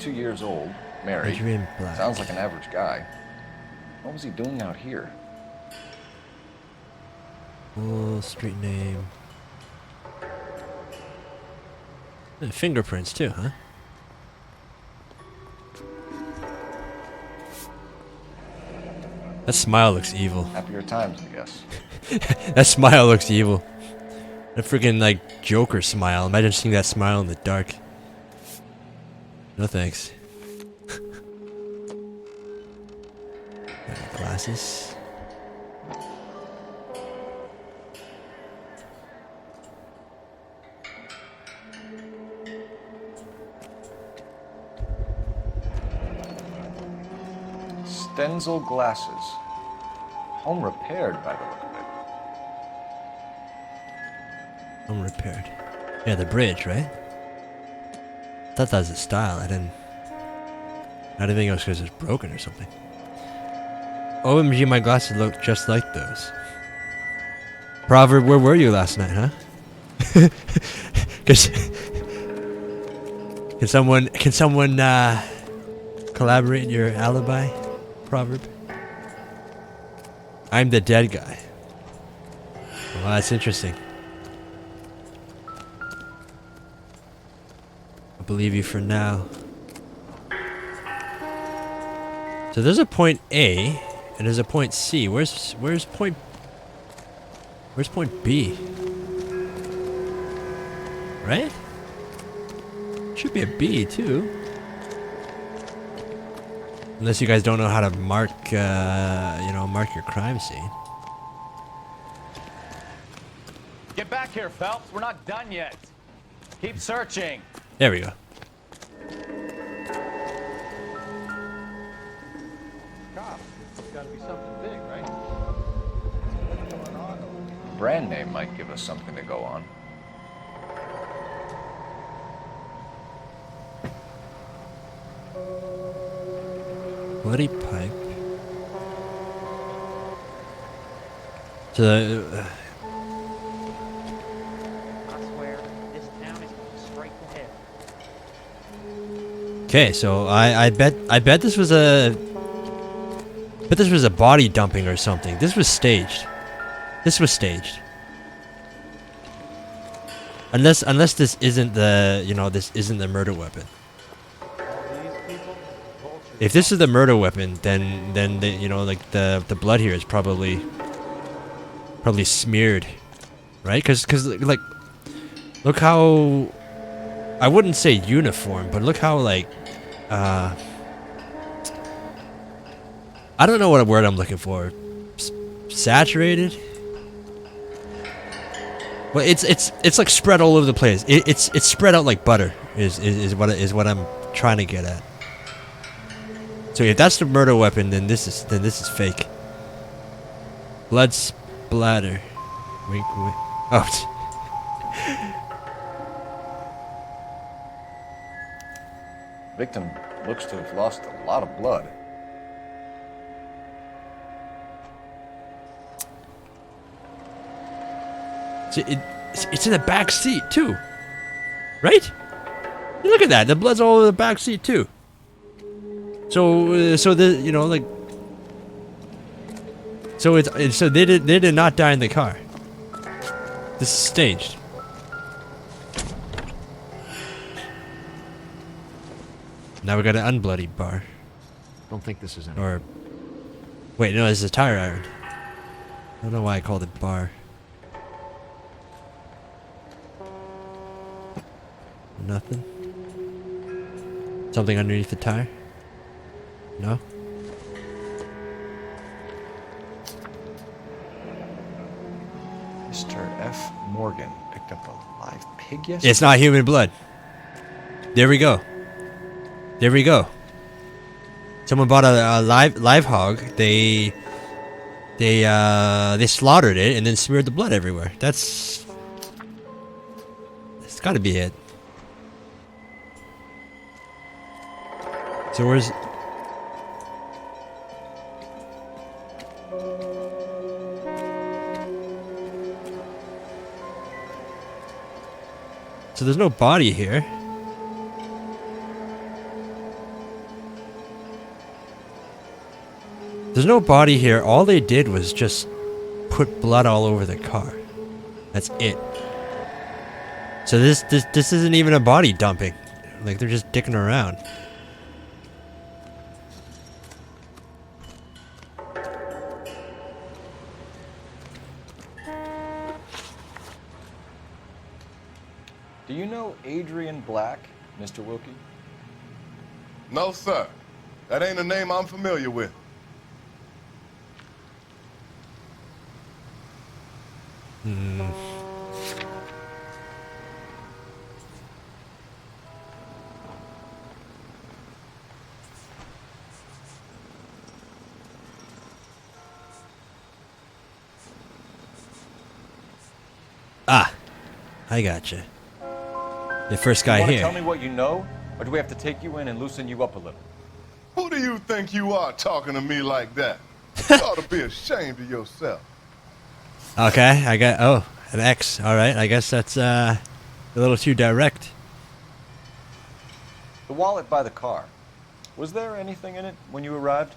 Years old, married. Adrian Black. Sounds like an average guy. What was he doing out here? Full street name. Fingerprints too, huh? That smile looks evil. Happier times, I guess. That smile looks evil. A freaking like Joker smile. Imagine seeing that smile in the dark. No thanks. Glasses. Stenzel glasses. Home repaired by the look of it. Home repaired. Yeah, the bridge, right? I thought that was a style. I didn't think it was because it's broken or something. OMG, my glasses look just like those. Proverb, where were you last night, huh? Can someone collaborate your alibi, Proverb? I'm the dead guy. Well, that's interesting. I believe you for now. So there's a point A and there's a point C. Where's point B? Right? Should be a B too. Unless you guys don't know how to mark mark your crime scene. Get back here, Phelps. We're not done yet. Keep searching. There we go. Cop, it's gotta be something big, right? Brand name might give us something to go on. Bloody pipe. So, okay, so I bet this was a body dumping or something. This was staged. This was staged. Unless this isn't the murder weapon. If this is the murder weapon, then the blood here is probably smeared, right? Because like, look how, I wouldn't say uniform, but look how like, I don't know what word I'm looking for. saturated. Well, it's like spread all over the place. It's spread out like butter. Is what I'm trying to get at. So if that's the murder weapon, then this is fake. Blood splatter. Wink, wink. Oh. Victim looks to have lost a lot of blood. So it's in the back seat too, right? Look at that. The blood's all over the back seat too. So the like. So so they did not die in the car. This is staged. Now we got an unbloodied bar. Don't think this is any. Or wait, no, this is a tire iron. I don't know why I called it bar. Nothing. Something underneath the tire? No? Mr. F. Morgan picked up a live pig yesterday? It's not human blood. There we go. There we go. Someone bought a live hog. They slaughtered it and then smeared the blood everywhere. It's got to be it. So where's... So there's no body here. There's no body here. All they did was just put blood all over the car. That's it. So this isn't even a body dumping. Like they're just dicking around. Do you know Adrian Black, Mr. Wilkie? No, sir. That ain't a name I'm familiar with. Ah, I gotcha. The first guy you wanna here. Tell me what you know, or do we have to take you in and loosen you up a little? Who do you think you are talking to me like that? You ought to be ashamed of yourself. Okay, I got an X. All right, I guess that's a little too direct. The wallet by the car. Was there anything in it when you arrived?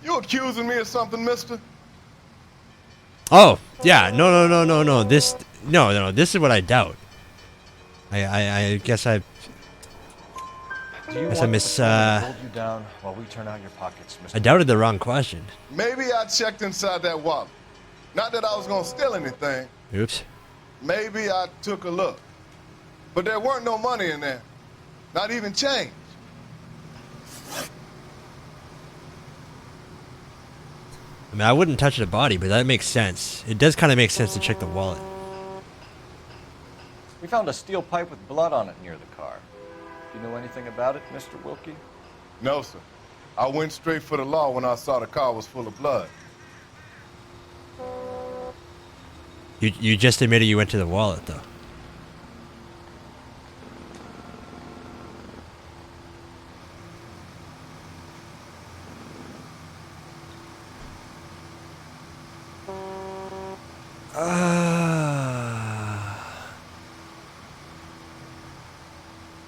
You accusing me of something, mister? Oh, yeah. No. This is what I doubt. I guess I. Do you guess want I miss. the patrol to hold you down while we turn out your pockets, Mr. I doubted the wrong question. Maybe I checked inside that wallet. Not that I was gonna steal anything. Oops. Maybe I took a look. But there weren't no money in there. Not even change. I mean, I wouldn't touch the body, but that makes sense. It does kind of make sense to check the wallet. We found a steel pipe with blood on it near the car. Do you know anything about it, Mr. Wilkie? No, sir. I went straight for the law when I saw the car was full of blood. You just admitted you went to the wallet, though.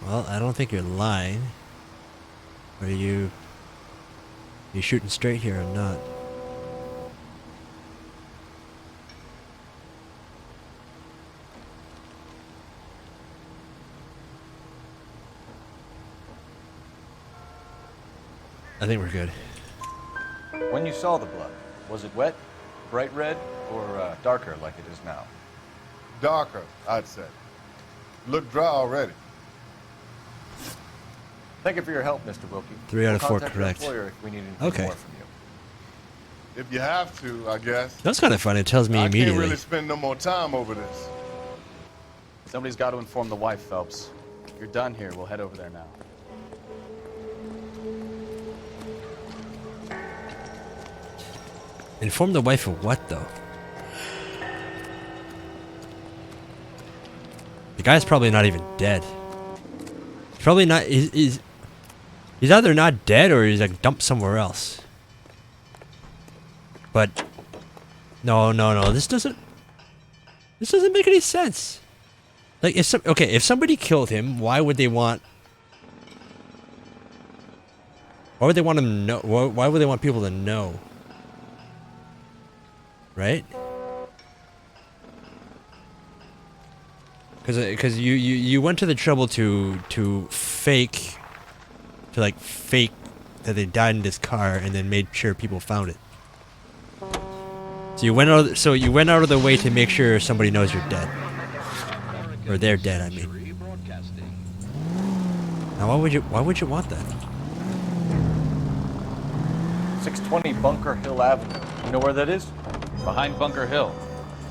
Well, I don't think you're lying. Are you shooting straight here or not? I think we're good. When you saw the blood, was it wet, bright red, or darker like it is now? Darker, I'd say. Looked dry already. Thank you for your help, Mr. Wilkie. 3 out of 4 We'll contact your correct. employer if we need anything Okay. more from you. If you have to, I guess. That's kind of fun. It tells me I immediately. can't really spend no more time over this. Somebody's got to inform the wife, Phelps. If you're done here, we'll head over there now. Inform the wife of what, though? The guy's probably not even dead. He's probably not. He's either not dead or he's like dumped somewhere else. But no. This doesn't make any sense. Like if somebody killed him, why would they want? Why would they want him to know? Why would they want people to know? Right? Because you went to the trouble to fake that they died in this car and then made sure people found it. So you went out of the way to make sure somebody knows you're dead, or they're dead. I mean. Now why would you want that? 620 Bunker Hill Avenue. You know where that is? Behind Bunker Hill,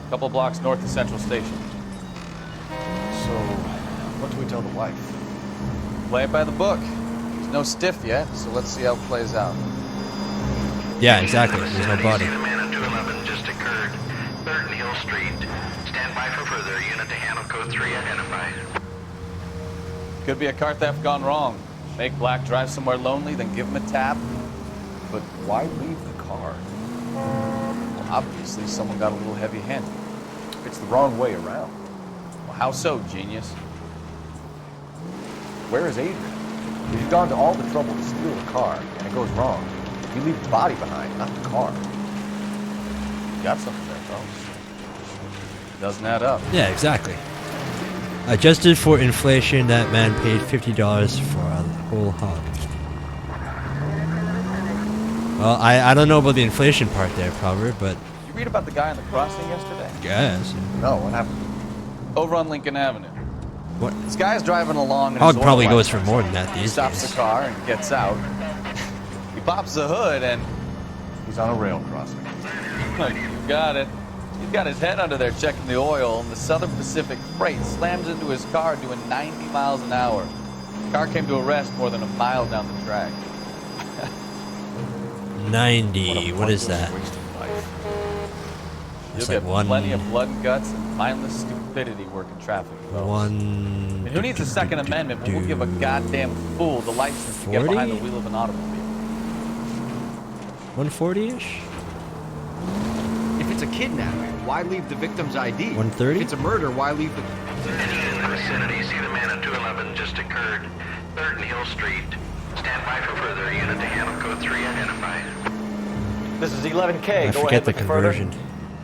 a couple blocks north of Central Station. So, what do we tell the wife? Play it by the book. There's no stiff yet, so let's see how it plays out. Yeah, exactly. There's no body. The man at 211 just occurred. Burton Hill Street. Stand by for further. Unit to handle code 3 identified. Could be a car theft gone wrong. Make Black drive somewhere lonely, then give him a tap. But why leave the car? Well, obviously someone got a little heavy-handed. It's the wrong way around. Well, how so, genius? Where is Adrian? If you've gone to all the trouble to steal the car, and it goes wrong, you leave the body behind, not the car. You got something there, folks. Doesn't add up. Yeah, exactly. Adjusted for inflation, that man paid $50 for a whole hog. Well, I don't know about the inflation part there, probably, but... You read about the guy on the crossing yesterday? Yes. No, what happened? Over on Lincoln Avenue. What? This guy's driving along and Hog probably goes for more than that He these stops days. the car and gets out. He pops the hood and he's on a rail crossing. You got it. He's got his head under there checking the oil, and the Southern Pacific Freight slams into his car doing 90 miles an hour. The car came to a rest more than a mile down the track. 90. What is that? You'll It's get like one. plenty of blood and guts and mindless stupidity working traffic. folks. One. And who needs a Second Amendment when we'll give a goddamn fool the license to get 40? behind the wheel of an automobile? 140-ish? If it's a kidnapping, why leave the victim's ID? 130? If it's a murder, why leave the... In the vicinity, see the man at 211 just occurred. Burton Hill Street. Stand by for further. Unit to handle code 3 identified. This is 11K. I Go forget ahead the with further. conversion.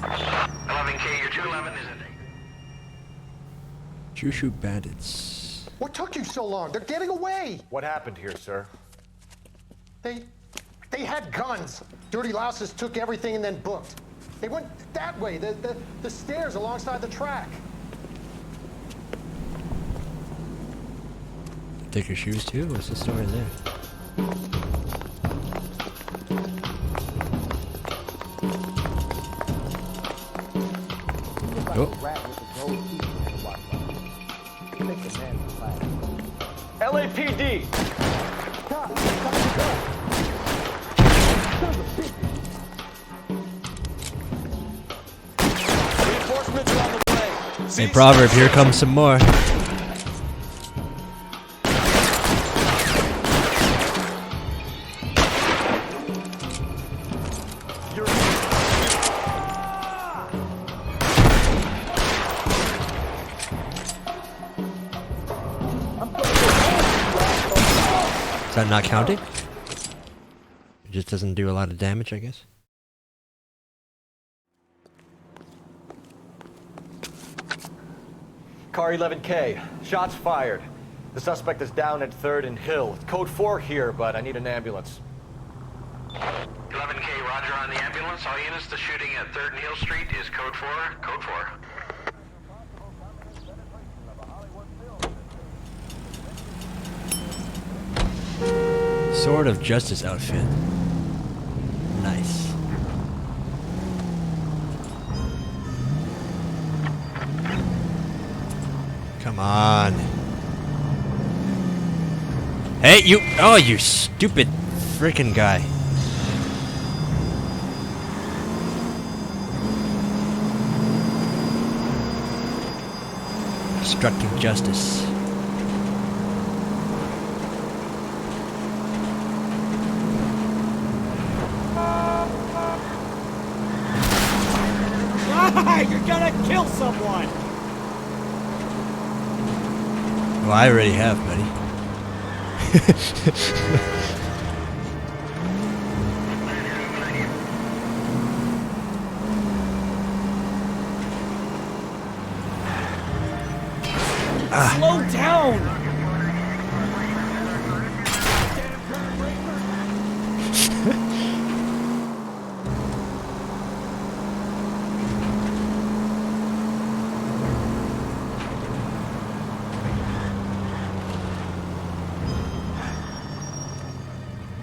11K, your 211 is in. Shoo bandits. What took you so long? They're getting away. What happened here, sir? They had guns. Dirty Louses took everything and then booked. They went that way, the stairs alongside the track. Take your shoes too? What's the story there? Oh. LAPD! Reinforcements are on the way. Hey, Proverb, here comes some more. Is that not counting? It just doesn't do a lot of damage, I guess. Car 11K. Shots fired. The suspect is down at 3rd and Hill. It's code 4 here, but I need an ambulance. 11K, roger on the ambulance. All units, the shooting at 3rd and Hill Street is code 4. Code 4. Sword of Justice outfit. Nice. Come on. Hey, you! Oh, you stupid freaking guy. Obstructing justice. You're gonna kill someone! Well, I already have, buddy. Slow down!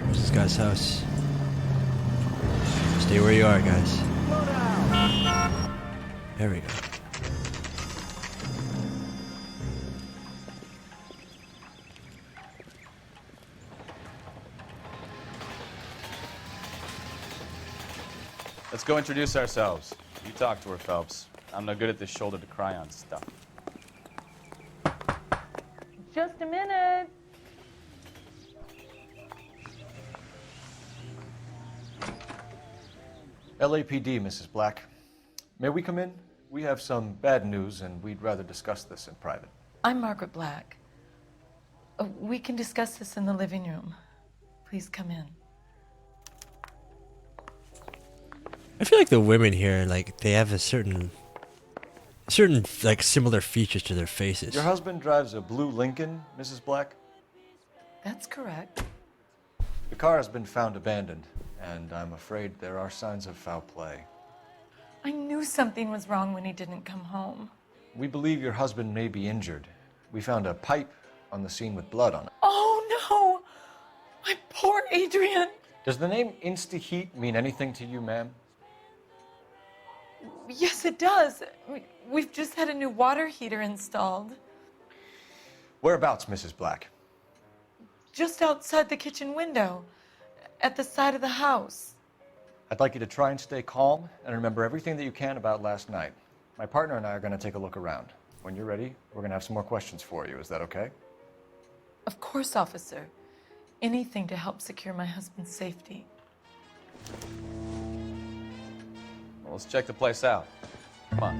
Where's this guy's house? Stay where you are, guys. There we go. Let's go introduce ourselves. You talk to her, Phelps. I'm no good at this shoulder to cry on stuff. Just a minute. LAPD, Mrs. Black. May we come in? We have some bad news, and we'd rather discuss this in private. I'm Margaret Black. We can discuss this in the living room. Please come in. I feel like the women here, like, they have a certain like similar features to their faces. Your husband drives a blue Lincoln, Mrs. Black? That's correct. The car has been found abandoned, and I'm afraid there are signs of foul play. I knew something was wrong when he didn't come home. We believe your husband may be injured. We found a pipe on the scene with blood on it. Oh no! My poor Adrian! Does the name InstaHeat mean anything to you, ma'am? Yes, it does. We've just had a new water heater installed. Whereabouts, Mrs. Black? Just outside the kitchen window, at the side of the house. I'd like you to try and stay calm and remember everything that you can about last night. My partner and I are going to take a look around. When you're ready, we're going to have some more questions for you. Is that okay? Of course, officer. Anything to help secure my husband's safety. Well, let's check the place out. Come on.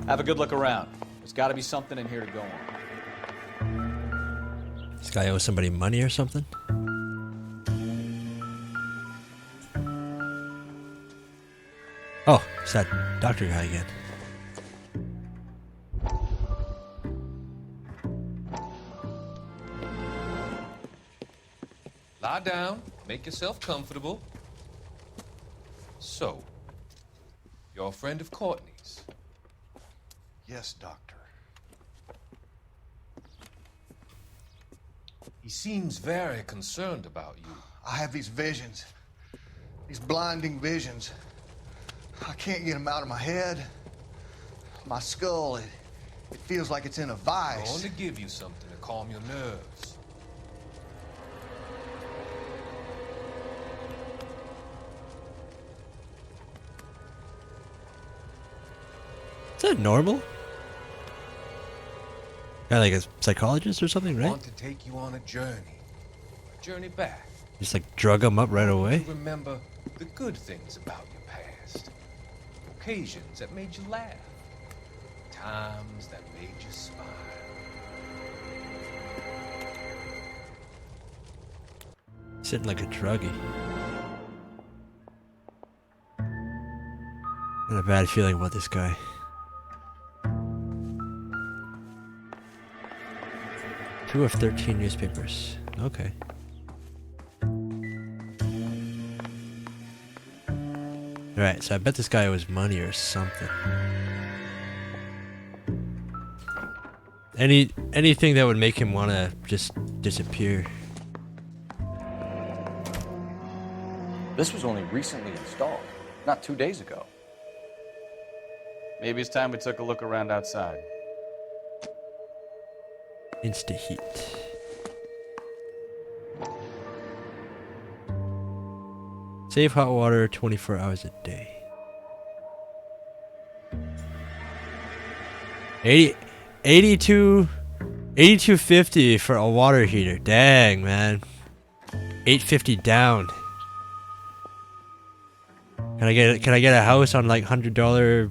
Have a good look around. There's got to be something in here to go on. This guy owes somebody money or something? Oh, it's that doctor guy again. Lie down, make yourself comfortable. So, you're a friend of Courtney's? Yes, Doctor. He seems very concerned about you. I have these visions, these blinding visions. I can't get them out of my head. My skull, it feels like it's in a vice. I want to give you something to calm your nerves. Is that normal? Guy like a psychologist or something, I right? want to take you on a journey back. Just like drug him up right away? Remember the good things about your past. Occasions that made you laugh. Times that made you smile. Sitting like a druggie. Got a bad feeling about this guy. Two of 13 newspapers. Okay. Alright, so I bet this guy owes money or something. Anything that would make him want to just disappear. This was only recently installed, not 2 days ago. Maybe it's time we took a look around outside. Insta heat. Save hot water 24 hours a day. 82.50 for a water heater. Dang, man. $8.50 down. Can I get a house on like $100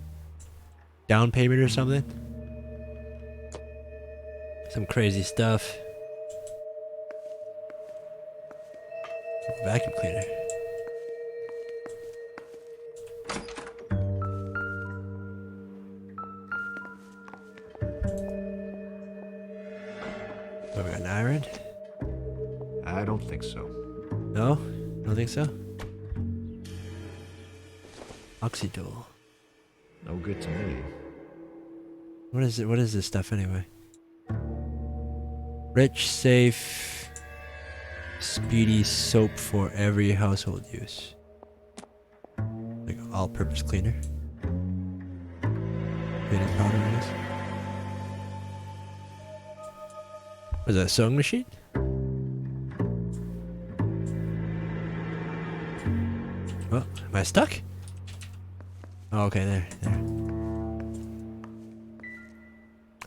down payment or something? Some crazy stuff. Vacuum cleaner. Oh, we got an iron? I don't think so. No? Don't think so? Oxydol. No good to me. What is it? What is this stuff anyway? Rich, safe, speedy soap for every household use. Like all-purpose cleaner. Cleaning powder, I guess. Was that a sewing machine? Oh, am I stuck? Oh, okay, there.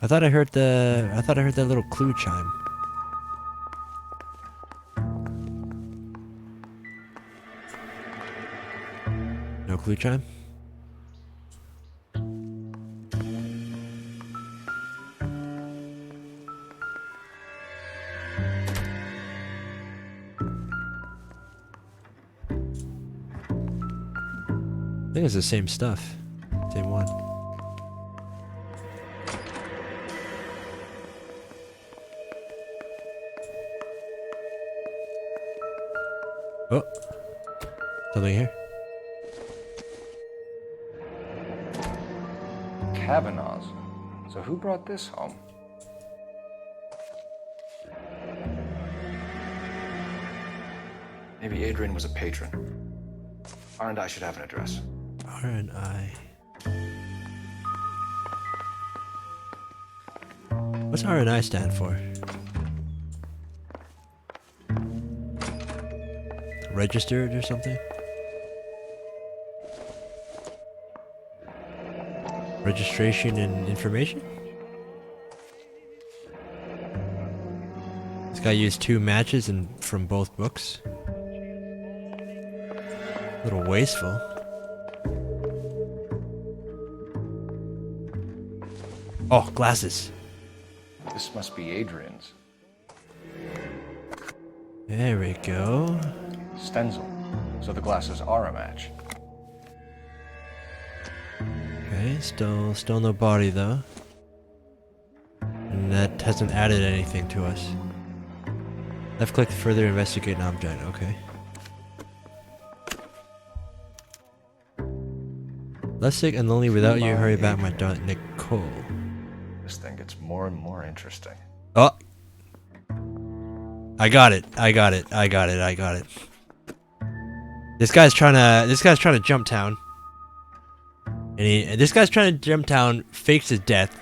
I thought I heard that little clue chime. No clue chime? I think it's the same stuff. Same one. Oh. Something here. Kavanaugh's. So who brought this home? Maybe Adrian was a patron. R&I should have an address. R&I. What's R&I stand for? Registered or something? Registration and information? This guy used 2 matches and from both books. A little wasteful. Oh, glasses. This must be Adrian's. There we go. Stenzel. So the glasses are a match. Okay, still no body though. And that hasn't added anything to us. Left click to further investigate an object, okay. Less sick and lonely without you, hurry back my daughter Nicole. This thing gets more and more interesting. Oh! I got it. This guy's trying to jump town. And this guy's trying to jump town, fakes his death,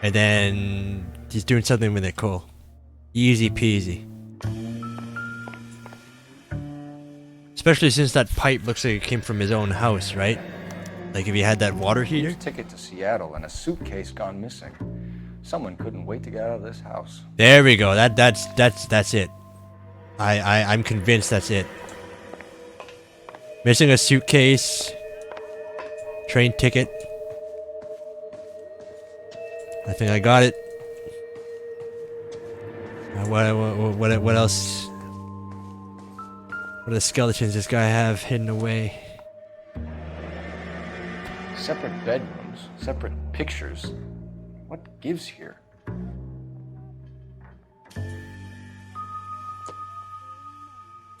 and then he's doing something with Nicole. Easy peasy. Especially since that pipe looks like it came from his own house, right? Like if he had that water heater. Huge ticket to Seattle and a suitcase gone missing. Someone couldn't wait to get out of this house. There we go. That's it. I'm convinced that's it. Missing a suitcase. Train ticket. I think I got it. What else? What other skeletons this guy have hidden away? Separate bedrooms, separate pictures. What gives here?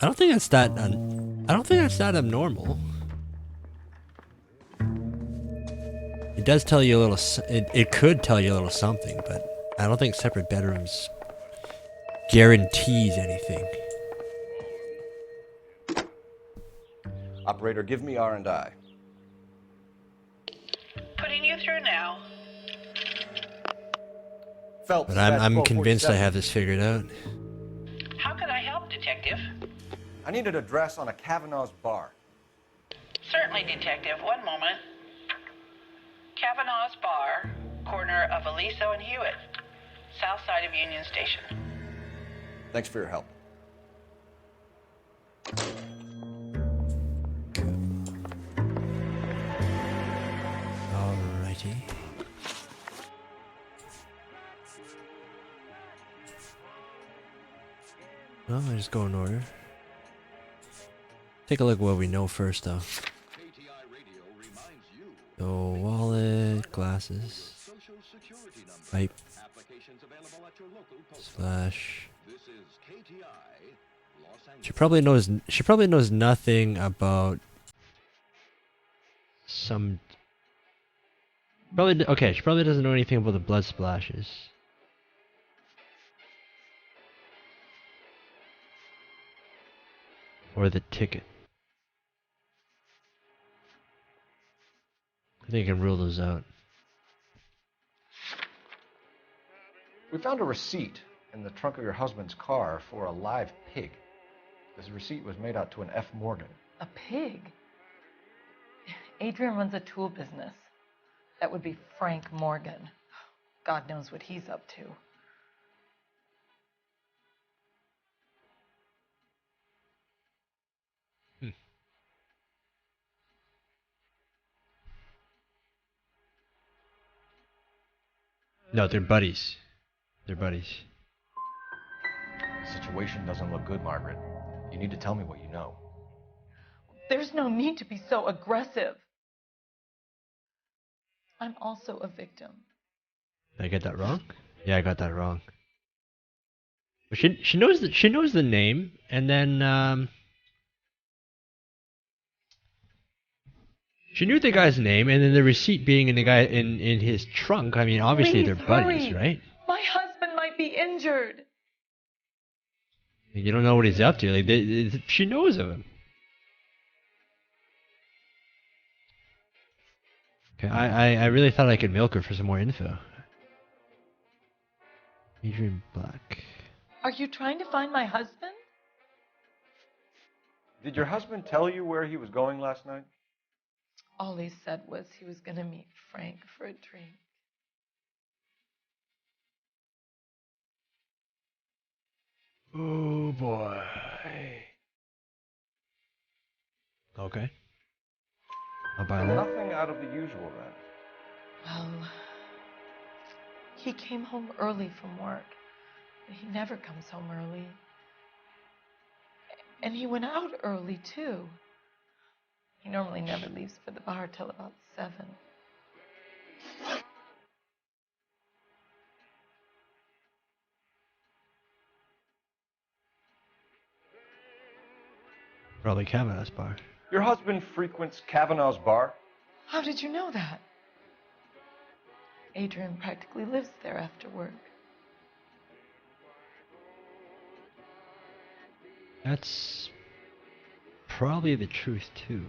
I don't think that's that abnormal. It does tell you a little. It could tell you a little something, but I don't think separate bedrooms guarantees anything. Operator, give me R&I. Putting Putting you through now. Phelps, But I'm convinced I have this figured out. How can I help, Detective? I need an address on a Kavanaugh's bar. Certainly, Detective. One moment. Kavanaugh's Bar, corner of Aliso and Hewitt, south side of Union Station. Thanks for your help. Alrighty. Well, I just go in order. Take a look at what we know first, though. So, wallet, glasses, pipe, slash. She probably knows nothing about some. Okay. She probably doesn't know anything about the blood splashes. Or the ticket. I think I can rule those out. We found a receipt in the trunk of your husband's car for a live pig. This receipt was made out to an F. Morgan. A pig? Adrian runs a tool business. That would be Frank Morgan. God knows what he's up to. No, they're buddies. They're buddies. The situation doesn't look good, Margaret. You need to tell me what you know. There's no need to be so aggressive. I'm also a victim. Did I get that wrong? Yeah, I got that wrong. But she knows the name, and then she knew the guy's name, and then the receipt being in the guy in his trunk. I mean, obviously they're buddies, hurry. right? My husband might be injured. You don't know what he's up to. Like she knows of him. Okay, I really thought I could milk her for some more info. Adrian Black. Are you trying to find my husband? Did your husband tell you where he was going last night? All he said was he was going to meet Frank for a drink. Oh boy. Okay. I'll buy that. Nothing out of the usual then. Well, he came home early from work. He never comes home early. And he went out early, too. He normally never leaves for the bar till about 7. Probably Kavanaugh's bar. Your husband frequents Kavanaugh's bar? How did you know that? Adrian practically lives there after work. That's probably the truth, too.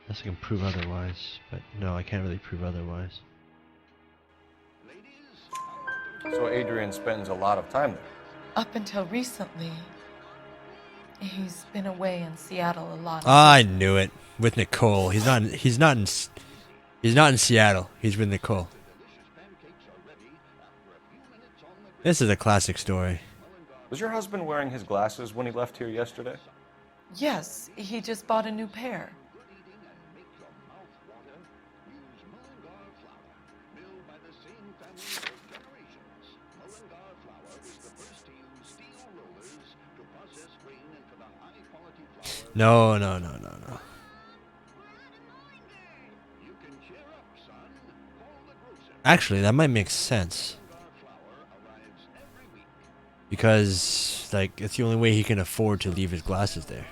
Unless I can prove otherwise. But no, I can't really prove otherwise. So Adrian spends a lot of time there? Up until recently, he's been away in Seattle a lot. I knew it. With Nicole. He's not in Seattle. He's with Nicole. This is a classic story. Was your husband wearing his glasses when he left here yesterday? Yes, he just bought a new pair. No. Actually, that might make sense. Because, like, it's the only way he can afford to leave his glasses there.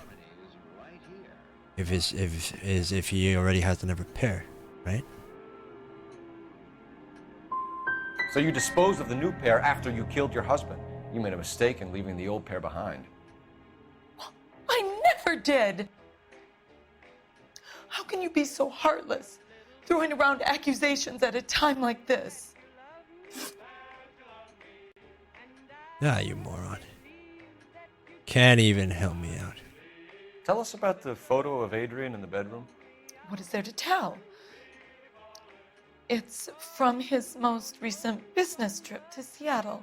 If he already has another pair, right? So you disposed of the new pair after you killed your husband. You made a mistake in leaving the old pair behind. I never did. How can you be so heartless, throwing around accusations at a time like this? Ah, you moron. Can't even help me out. Tell us about the photo of Adrian in the bedroom. What is there to tell? It's from his most recent business trip to Seattle.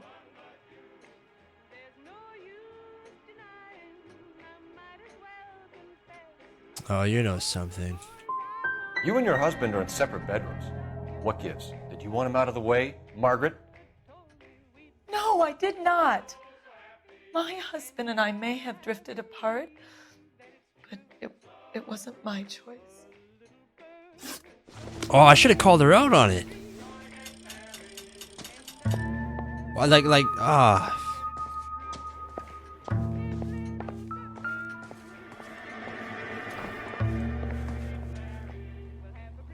Oh, you know something. You and your husband are in separate bedrooms. What gives? Did you want him out of the way, Margaret? No, I did not. My husband and I may have drifted apart, but it wasn't my choice. Oh, I should have called her out on it. Well, ah.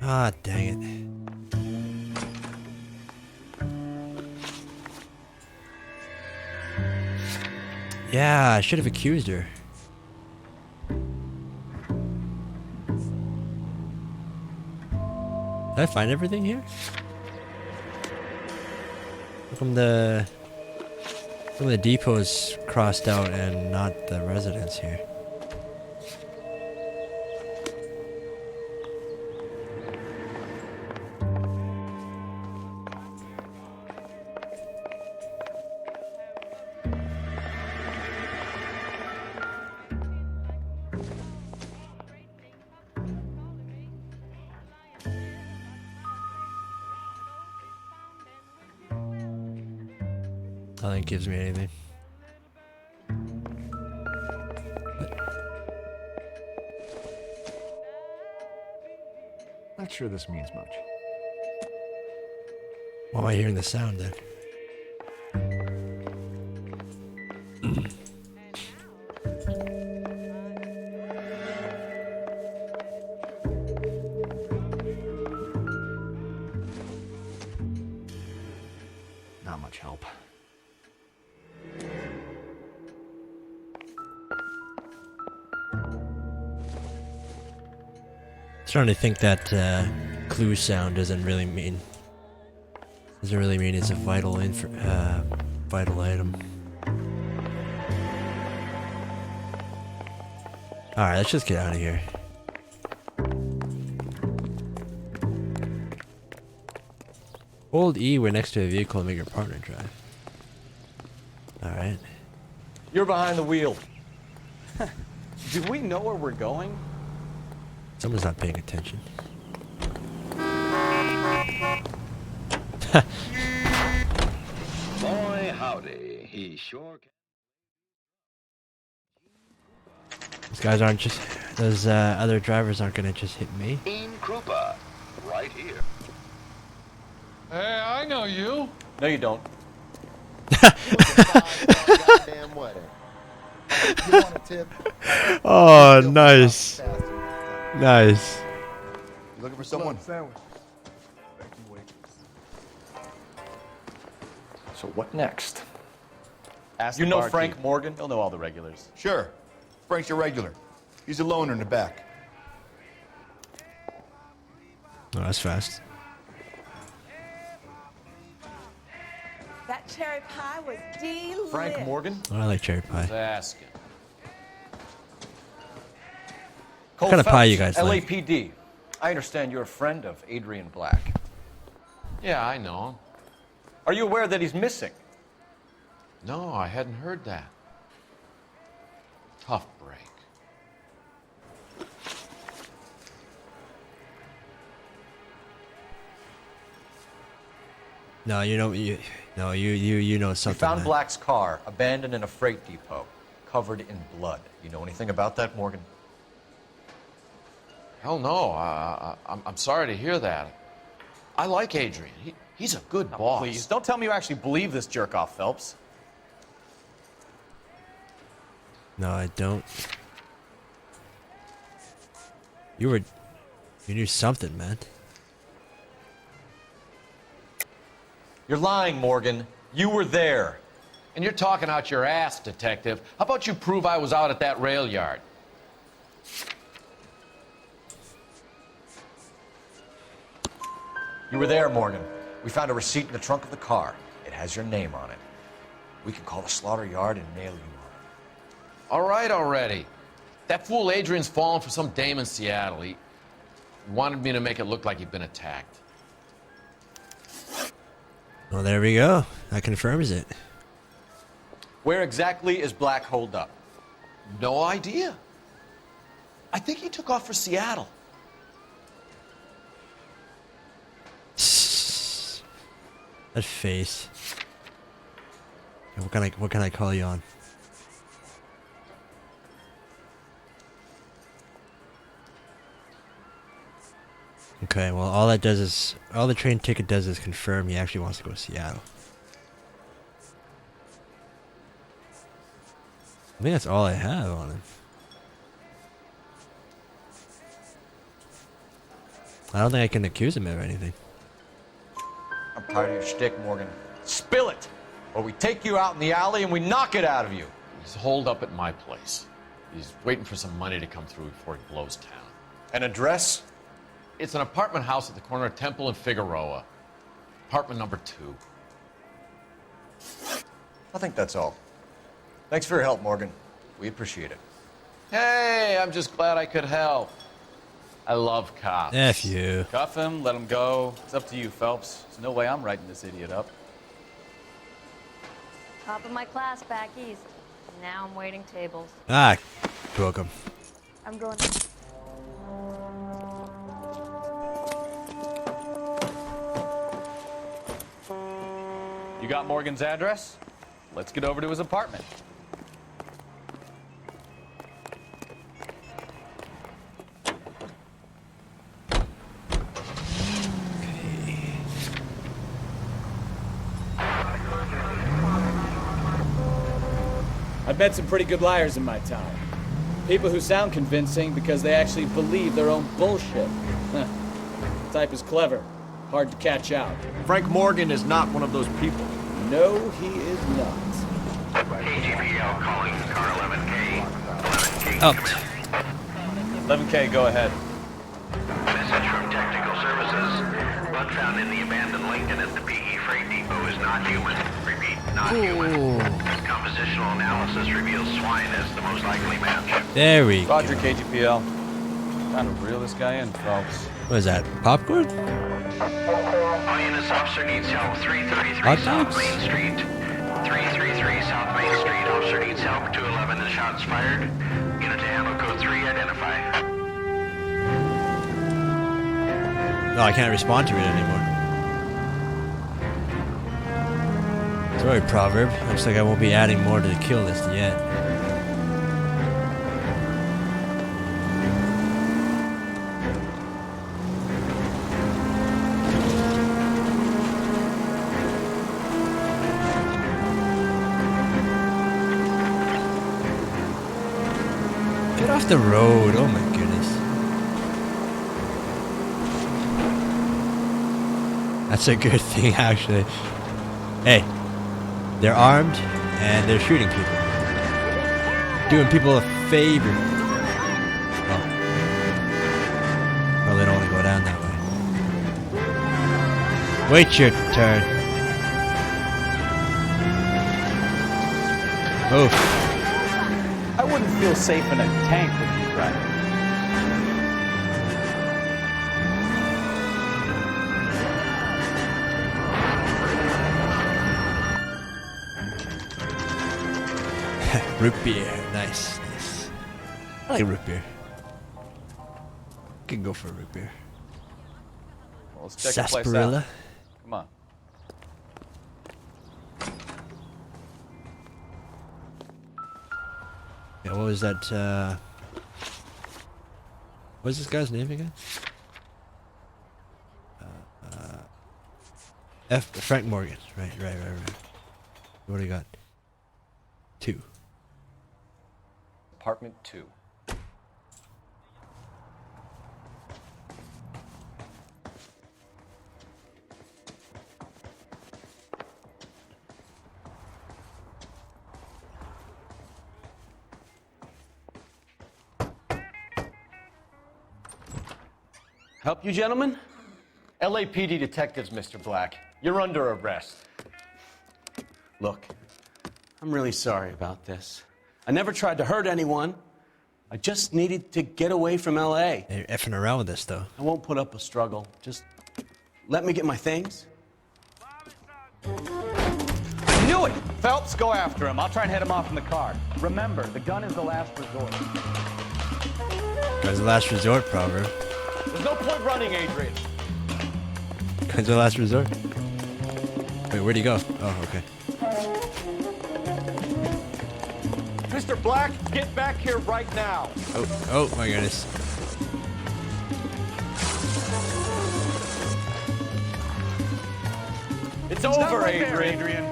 Ah, dang it. Yeah, I should have accused her. Did I find everything here? From the depot's crossed out and not the residence here. Nothing gives me anything. Not sure this means much. Why am I hearing the sound then? Not much help. Starting to think that clue sound doesn't really mean it's a vital vital item. All right, let's just get out of here. Hold E when next to a vehicle and make your partner drive. All right. You're behind the wheel. Do we know where we're going? Someone's not paying attention. Boy, howdy. He sure can. These guys aren't just... Those other drivers aren't gonna just hit me. Dean Krupa, right here. Hey, I know you. No, you don't. Goddamn wedding. You want a tip? Oh, nice. Nice. You looking for someone? Sandwich. So what next? Ask You the know barkeep. Frank Morgan? He'll know all the regulars. Sure. Frank's your regular. He's a loner in the back. Oh, that's fast. That cherry pie was delicious. Frank Morgan? Oh, I like cherry pie. Just asking. Cole kind of pie you Phelps, guys like? LAPD. I understand you're a friend of Adrian Black. Yeah, I know. Are you aware that he's missing? No, I hadn't heard that. Tough break. No, you know you know We something. found man. Black's car abandoned in a freight depot, covered in blood. You know anything about that, Morgan? Hell no. I'm sorry to hear that. I like Adrian. He's a good boss. Please, don't tell me you actually believe this jerk-off, Phelps. No, I don't. You knew something, man. You're lying, Morgan. You were there. And you're talking out your ass, detective. How about you prove I was out at that rail yard? You were there, Morgan. We found a receipt in the trunk of the car. It has your name on it. We can call the slaughter yard and nail you on All right already. That fool Adrian's fallen for some dame in Seattle. He wanted me to make it look like he'd been attacked. Well, there we go. That confirms it. Where exactly is Black holed up? No idea. I think he took off for Seattle. That face. What can I call you on? Okay, well all the train ticket does is confirm he actually wants to go to Seattle. I think that's all I have on him. I don't think I can accuse him of anything. I'm tired of your shtick, Morgan. Spill it! Or we take you out in the alley and we knock it out of you. He's holed up at my place. He's waiting for some money to come through before he blows town. An address? It's an apartment house at the corner of Temple and Figueroa. Apartment number 2. I think that's all. Thanks for your help, Morgan. We appreciate it. Hey, I'm just glad I could help. I love cops. F you. Cuff him, let him go. It's up to you, Phelps. There's no way I'm writing this idiot up. Top of my class back east. Now I'm waiting tables. Ah, broke him. I'm going. You got Morgan's address? Let's get over to his apartment. I've met some pretty good liars in my time. People who sound convincing because they actually believe their own bullshit. The type is clever, hard to catch out. Frank Morgan is not one of those people. No, he is not. KGPL calling car 11K. 11K. Up. 11K, go ahead. Message from Technical Services. Blood found in the abandoned Lincoln at the PE Freight Depot is not human. Repeat, not human. Compositional analysis reveals swine as the most likely match. There we go. Roger, KGPL. Trying to reel this guy in, Phelps. What is that? Popcorn? Unit officer needs help. 333 Hot South dogs? Main Street. 333 South Main Street. Officer needs help. 211 and shots fired. Unit to handle code 3. Identify. No, I can't respond to it anymore. Sorry, Proverb. Looks like I won't be adding more to the kill list yet. Get off the road. Oh my goodness. That's a good thing, actually. Hey, they're armed and they're shooting people. Doing people a favor. Oh. Well, they don't want to go down that way. Wait your turn. Oof. I wouldn't feel safe in a tank with you, right? Root beer. Nice, nice. I like root beer. Can go for a root beer. Well, let's check the place out. Sarsaparilla. Come on. Yeah, what was that, what's this guy's name again? Frank Morgan. Right. What do you got? 2. Apartment 2. Help you, gentlemen? LAPD detectives, Mr. Black. You're under arrest. Look, I'm really sorry about this. I never tried to hurt anyone. I just needed to get away from LA. They're effing around with this, though. I won't put up a struggle. Just let me get my things. I knew it! Phelps, go after him. I'll try and head him off in the car. Remember, the gun is the last resort. Gun's the last resort, proverb. There's no point running, Adrian. Gun's the last resort. Wait, where'd he go? Oh, okay. Mr. Black, get back here right now. Oh my goodness. It's over, Adrian.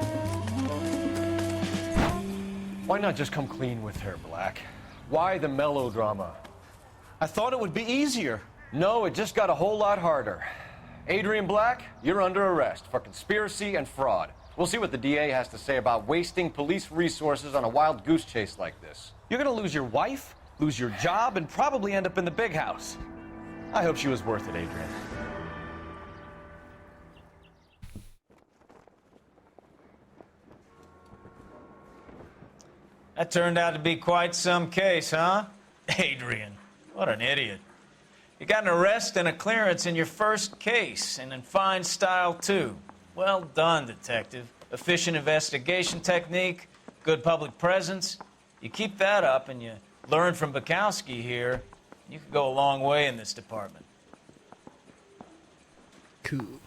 Why not just come clean with her, Black? Why the melodrama? I thought it would be easier. No, it just got a whole lot harder. Adrian Black, you're under arrest for conspiracy and fraud. We'll see what the DA has to say about wasting police resources on a wild goose chase like this. You're gonna lose your wife, lose your job, and probably end up in the big house. I hope she was worth it, Adrian. That turned out to be quite some case, huh? Adrian, what an idiot. You got an arrest and a clearance in your first case, and in fine style, too. Well done, detective. Efficient investigation technique, good public presence. You keep that up and you learn from Bukowski here, you could go a long way in this department. Cool.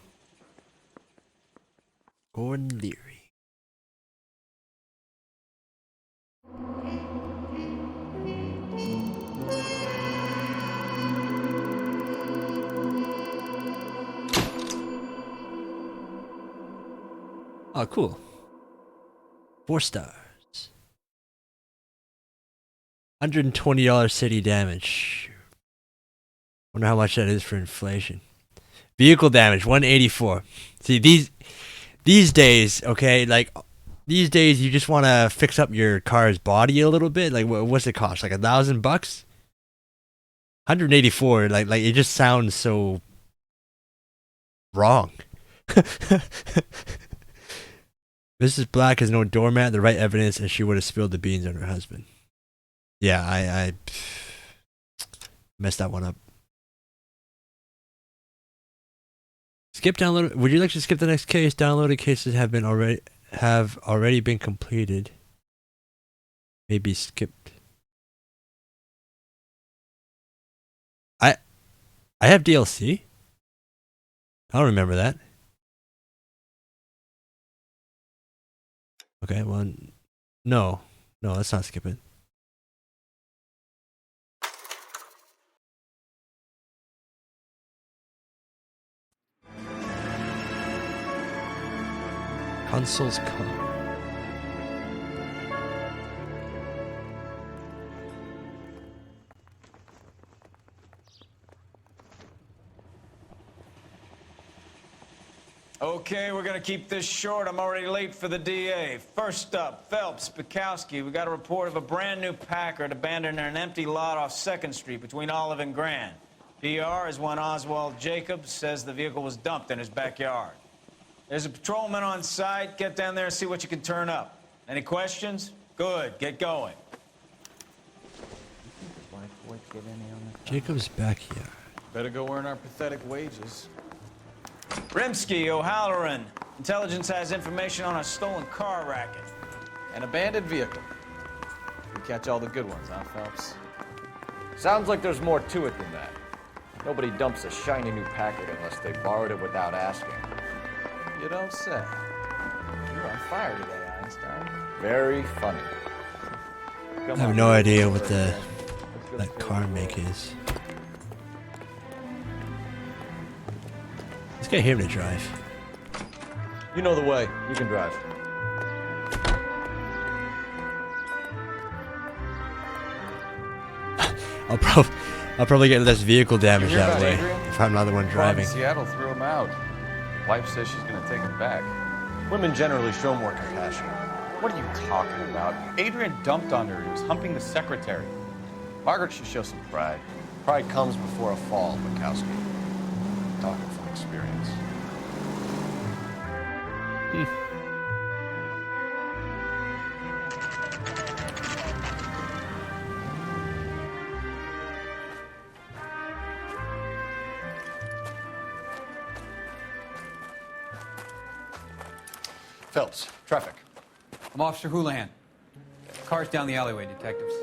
Gordon Leary. Oh, cool. 4 stars. $120 city damage. Wonder how much that is for inflation. Vehicle damage, 184. See, these days, okay, like, these days you just want to fix up your car's body a little bit. Like, what's it cost? Like $1,000? 184, like it just sounds so wrong. Mrs. Black has no doormat, the right evidence, and she would have spilled the beans on her husband. Yeah, I messed that one up. Skip download. Would you like to skip the next case? Downloaded cases have already been completed. Maybe skipped. I have DLC. I don't remember that. Okay, well, no, let's not skip it. Consul's car. Okay, we're gonna keep this short. I'm already late for the DA. First up, Phelps, Bukowski. We got a report of a brand new Packard abandoned in an empty lot off 2nd Street between Olive and Grand. PR is one Oswald Jacobs says the vehicle was dumped in his backyard. There's a patrolman on site. Get down there and see what you can turn up. Any questions? Good, get going. Jacob's backyard. Better go earn our pathetic wages. Rimsky, O'Halloran. Intelligence has information on a stolen car racket. An abandoned vehicle. We catch all the good ones, huh, Phelps? Sounds like there's more to it than that. Nobody dumps a shiny new Packard unless they borrowed it without asking. You don't say. You're on fire today, Einstein. Very funny. I have no idea what that car make is. Let's get him to drive. You know the way. You can drive. I'll probably get less vehicle damage that way if I'm not the one driving. Seattle threw him out. Wife says she's gonna take him back. Women generally show more compassion. What are you talking about? Adrian dumped on her. He was humping the secretary. Margaret should show some pride. Pride comes before a fall, Bukowski. talking from experience. Phelps, traffic. I'm Officer Houlihan. Car's down the alleyway, detectives.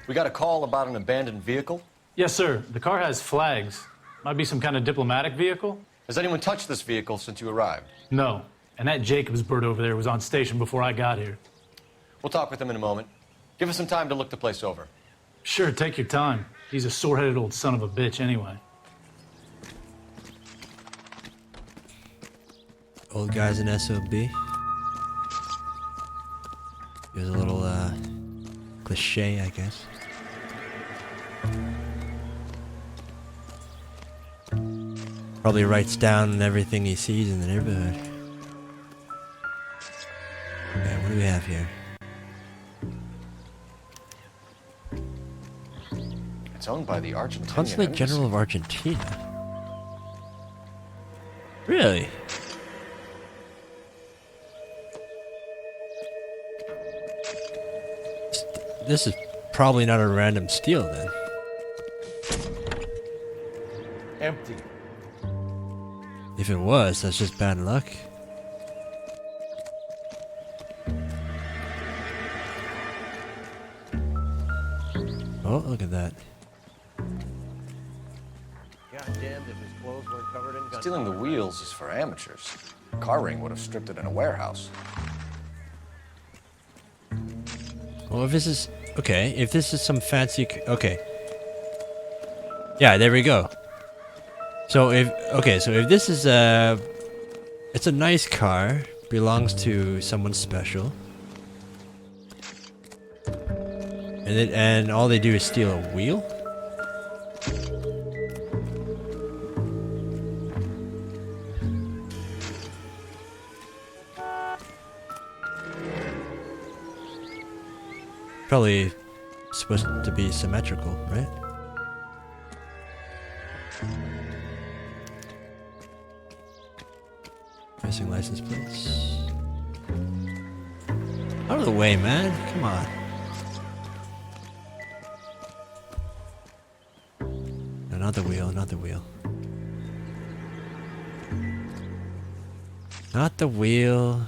We got a call about an abandoned vehicle. Yes, sir. The car has flags. Might be some kind of diplomatic vehicle. Has anyone touched this vehicle since you arrived? No. And that Jacobs bird over there was on station before I got here. We'll talk with him in a moment. Give us some time to look the place over. Sure, take your time. He's a sore-headed old son of a bitch anyway. Old guy's an SOB. It was a little cliche, I guess. Probably writes down everything he sees in the neighborhood. Yeah, what do we have here? It's owned by the Argentinian Consulate Embassy. General of Argentina. Really? This is probably not a random steal then. Empty. If it was, that's just bad luck. Oh, look at that. Goddamn, if his clothes weren't covered in gun. Stealing the wheels is for amateurs. A car ring would have stripped it in a warehouse. Well, if this is... Okay, if this is some fancy... Okay. Yeah, there we go. So if... Okay, so if this is a... It's a nice car. Belongs to someone special. And all they do is steal a wheel? Probably supposed to be symmetrical, right? Missing license plates. Out of the way, man. Come on. Not the wheel, not the wheel. Not the wheel.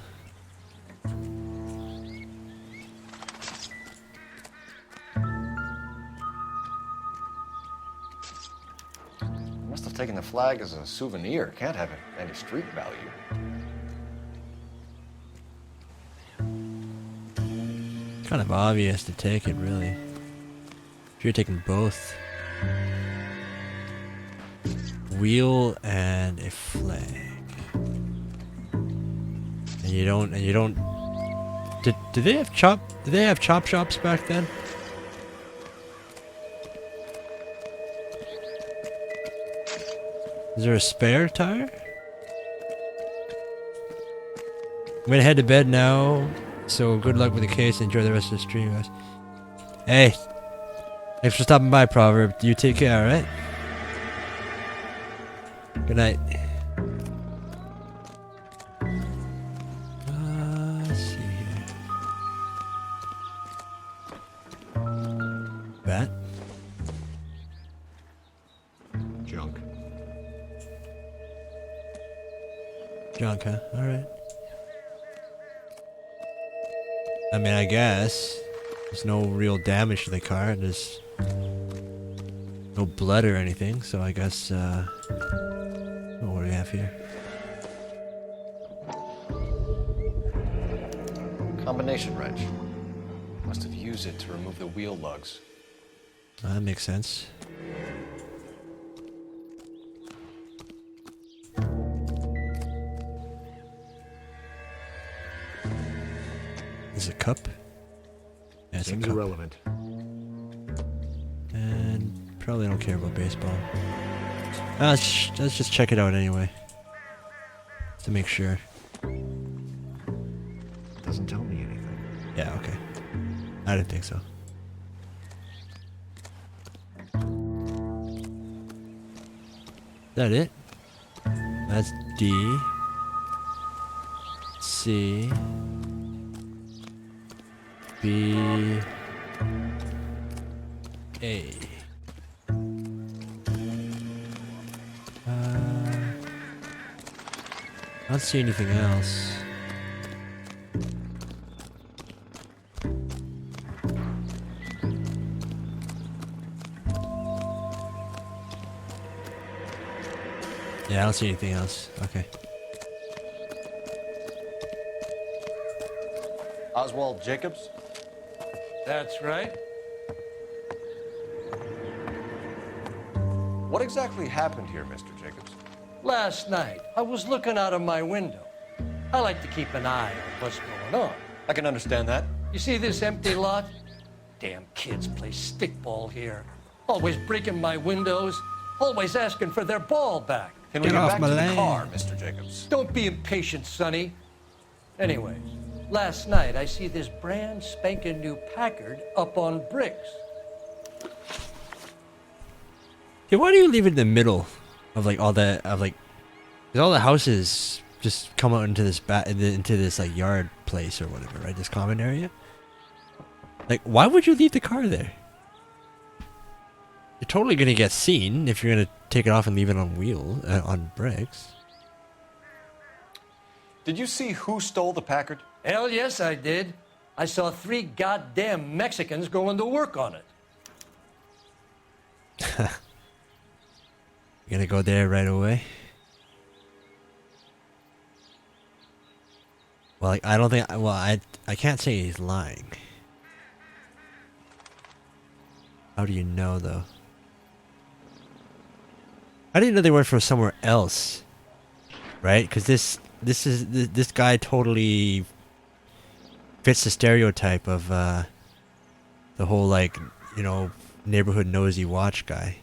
Must have taken the flag as a souvenir. Can't have any street value. Kind of obvious to take it, really. If you're taking both. Wheel and a flag. And you don't did they have chop shops back then? Is there a spare tire? I'm gonna head to bed now, so good luck with the case. Enjoy the rest of the stream, guys. Hey, thanks for stopping by, Proverb. You take care, alright? Good night. Let's see here. Bat? Junk. Junk, huh? Alright. I mean, I guess. There's no real damage to the car. There's no blood or anything, so I guess, what do we have here? Combination wrench. Must have used it to remove the wheel lugs. That makes sense. Is it a cup? Yeah, it's Seems a cup. irrelevant. And probably don't care about baseball. Let's just check it out anyway. To make sure. Doesn't tell me anything. Yeah, okay. I didn't think so. Is that it? That's D. C. B. A. I don't see anything else. Yeah, I don't see anything else. Okay. Oswald Jacobs? That's right. What exactly happened here, Mr. Jacobs? Last night, I was looking out of my window. I like to keep an eye on what's going on. I can understand that. You see this empty lot? Damn kids play stickball here. Always breaking my windows, always asking for their ball back. Can we get back to the car, Mr. Jacobs? Don't be impatient, Sonny. Anyways, last night I see this brand spanking new Packard up on bricks. Yeah, why do you leave it in the middle of like all that of like, 'cause all the houses just come out into this into this like yard place or whatever, right? This common area. Like, why would you leave the car there? You're totally gonna get seen if you're gonna take it off and leave it on wheel on bricks. Did you see who stole the Packard? Hell yes, I did. I saw 3 goddamn Mexicans going to work on it. You're gonna go there right away? Well, like, I don't think. Well, I can't say he's lying. How do you know, though? I didn't know they went from somewhere else, right? Because this guy totally fits the stereotype of the whole, like, you know, neighborhood nosy watch guy.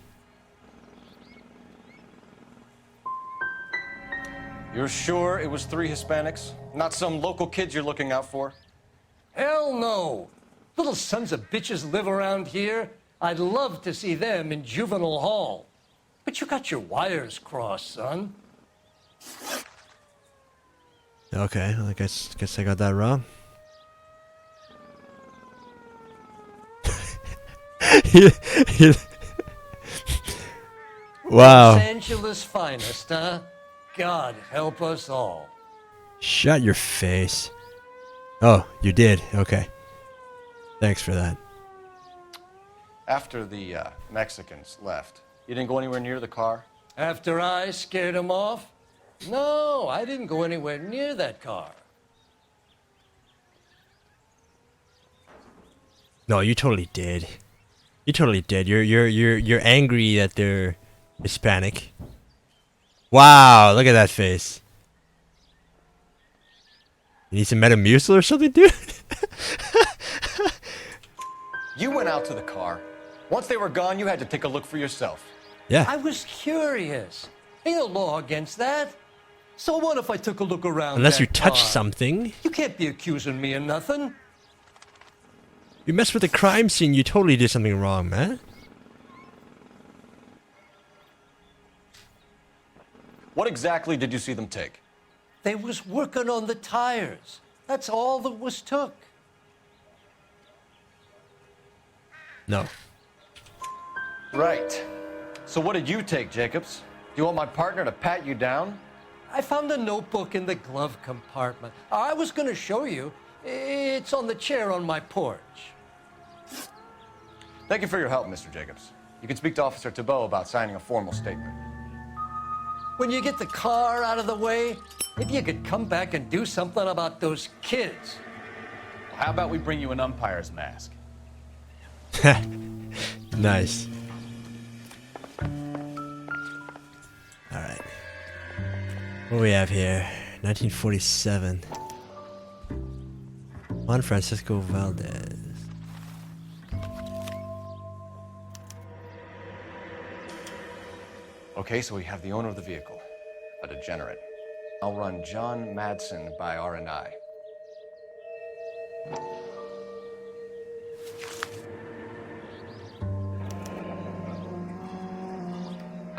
You're sure it was 3 Hispanics? Not some local kids you're looking out for? Hell no. Little sons of bitches live around here. I'd love to see them in juvenile hall. But you got your wires crossed, son. Okay, I guess I got that wrong. Wow. Los Angeles finest, huh? God help us all. Shut your face. Oh, you did. Okay. Thanks for that. After the Mexicans left, you didn't go anywhere near the car? After I scared them off? No, I didn't go anywhere near that car. No, you totally did. You totally did. You're angry that they're Hispanic. Wow, look at that face. You need some Metamucil or something, dude? You went out to the car. Once they were gone, you had to take a look for yourself. Yeah. I was curious. Ain't no law against that. So what if I took a look around? Unless you that touched car? something. You can't be accusing me of nothing. You messed with the crime scene, you totally did something wrong, man. What exactly did you see them take? They was working on the tires. That's all that was took. No. Right. So what did you take, Jacobs? Do you want my partner to pat you down? I found a notebook in the glove compartment. I was going to show you. It's on the chair on my porch. Thank you for your help, Mr. Jacobs. You can speak to Officer Thibault about signing a formal statement. When you get the car out of the way, maybe you could come back and do something about those kids. How about we bring you an umpire's mask? Nice. Alright. What do we have here? 1947. Juan Francisco Valdez. Okay, so we have the owner of the vehicle, a degenerate. I'll run John Madsen by R&I.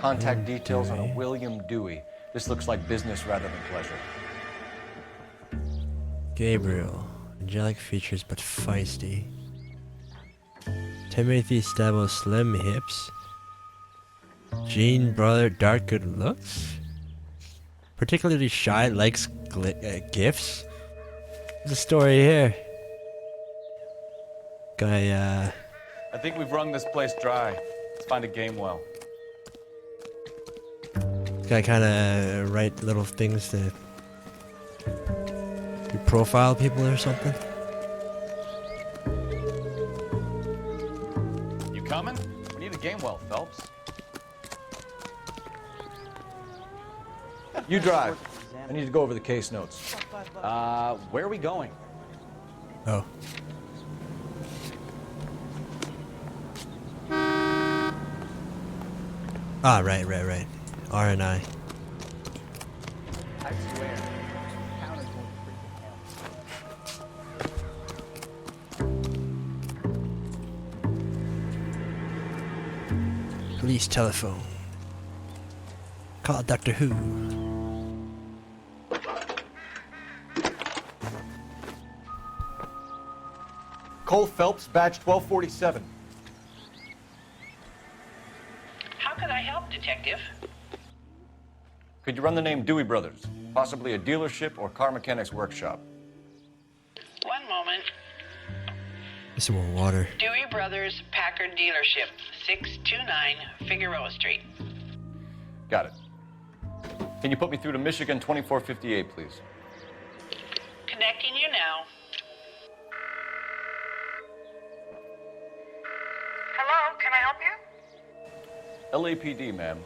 Contact details on a William Dewey. This looks like business rather than pleasure. Gabriel. Angelic features but feisty. Timothy Stabile, slim hips. Jean brother, dark good looks. Particularly shy, likes gifts. There's a story here. Guy, I think we've wrung this place dry. Let's find a game well. Guy kind of write little things to profile people or something. You coming? We need a game well, Phelps. You drive. I need to go over the case notes. Where are we going? Oh. Ah, right. R&I. I swear. Police telephone. Call Doctor Who. Cole Phelps, badge 1247. How could I help, Detective? Could you run the name Dewey Brothers? Possibly a dealership or car mechanics workshop. One moment. Some more water. Dewey Brothers Packard Dealership, 629 Figueroa Street. Got it. Can you put me through to Michigan 2458, please? Connecting you now. Hello, can I help you? LAPD, ma'am.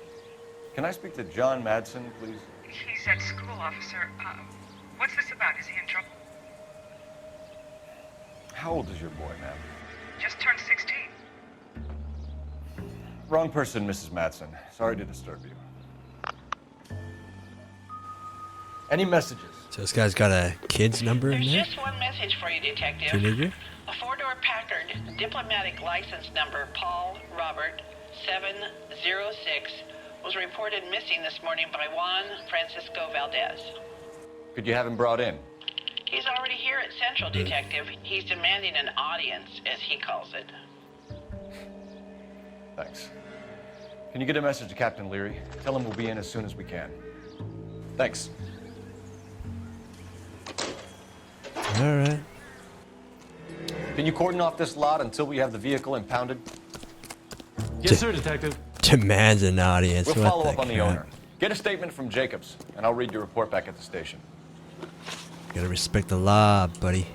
Can I speak to John Madsen, please? He's at school, officer. What's this about? Is he in trouble? How old is your boy, ma'am? Just turned 16. Wrong person, Mrs. Madsen. Sorry to disturb you. Any messages? So this guy's got a kid's number in There's there? just one message for you, Detective. Teenager? A four-door Packard, diplomatic license number Paul Robert 706, was reported missing this morning by Juan Francisco Valdez. Could you have him brought in? He's already here at Central, Detective. He's demanding an audience, as he calls it. Thanks. Can you get a message to Captain Leary? Tell him we'll be in as soon as we can. Thanks. Alright. Can you cordon off this lot until we have the vehicle impounded? Yes, sir, Detective. Demands an audience. We'll What follow the up on the crap? owner. Get a statement from Jacobs, and I'll read your report back at the station. Gotta respect the law, buddy.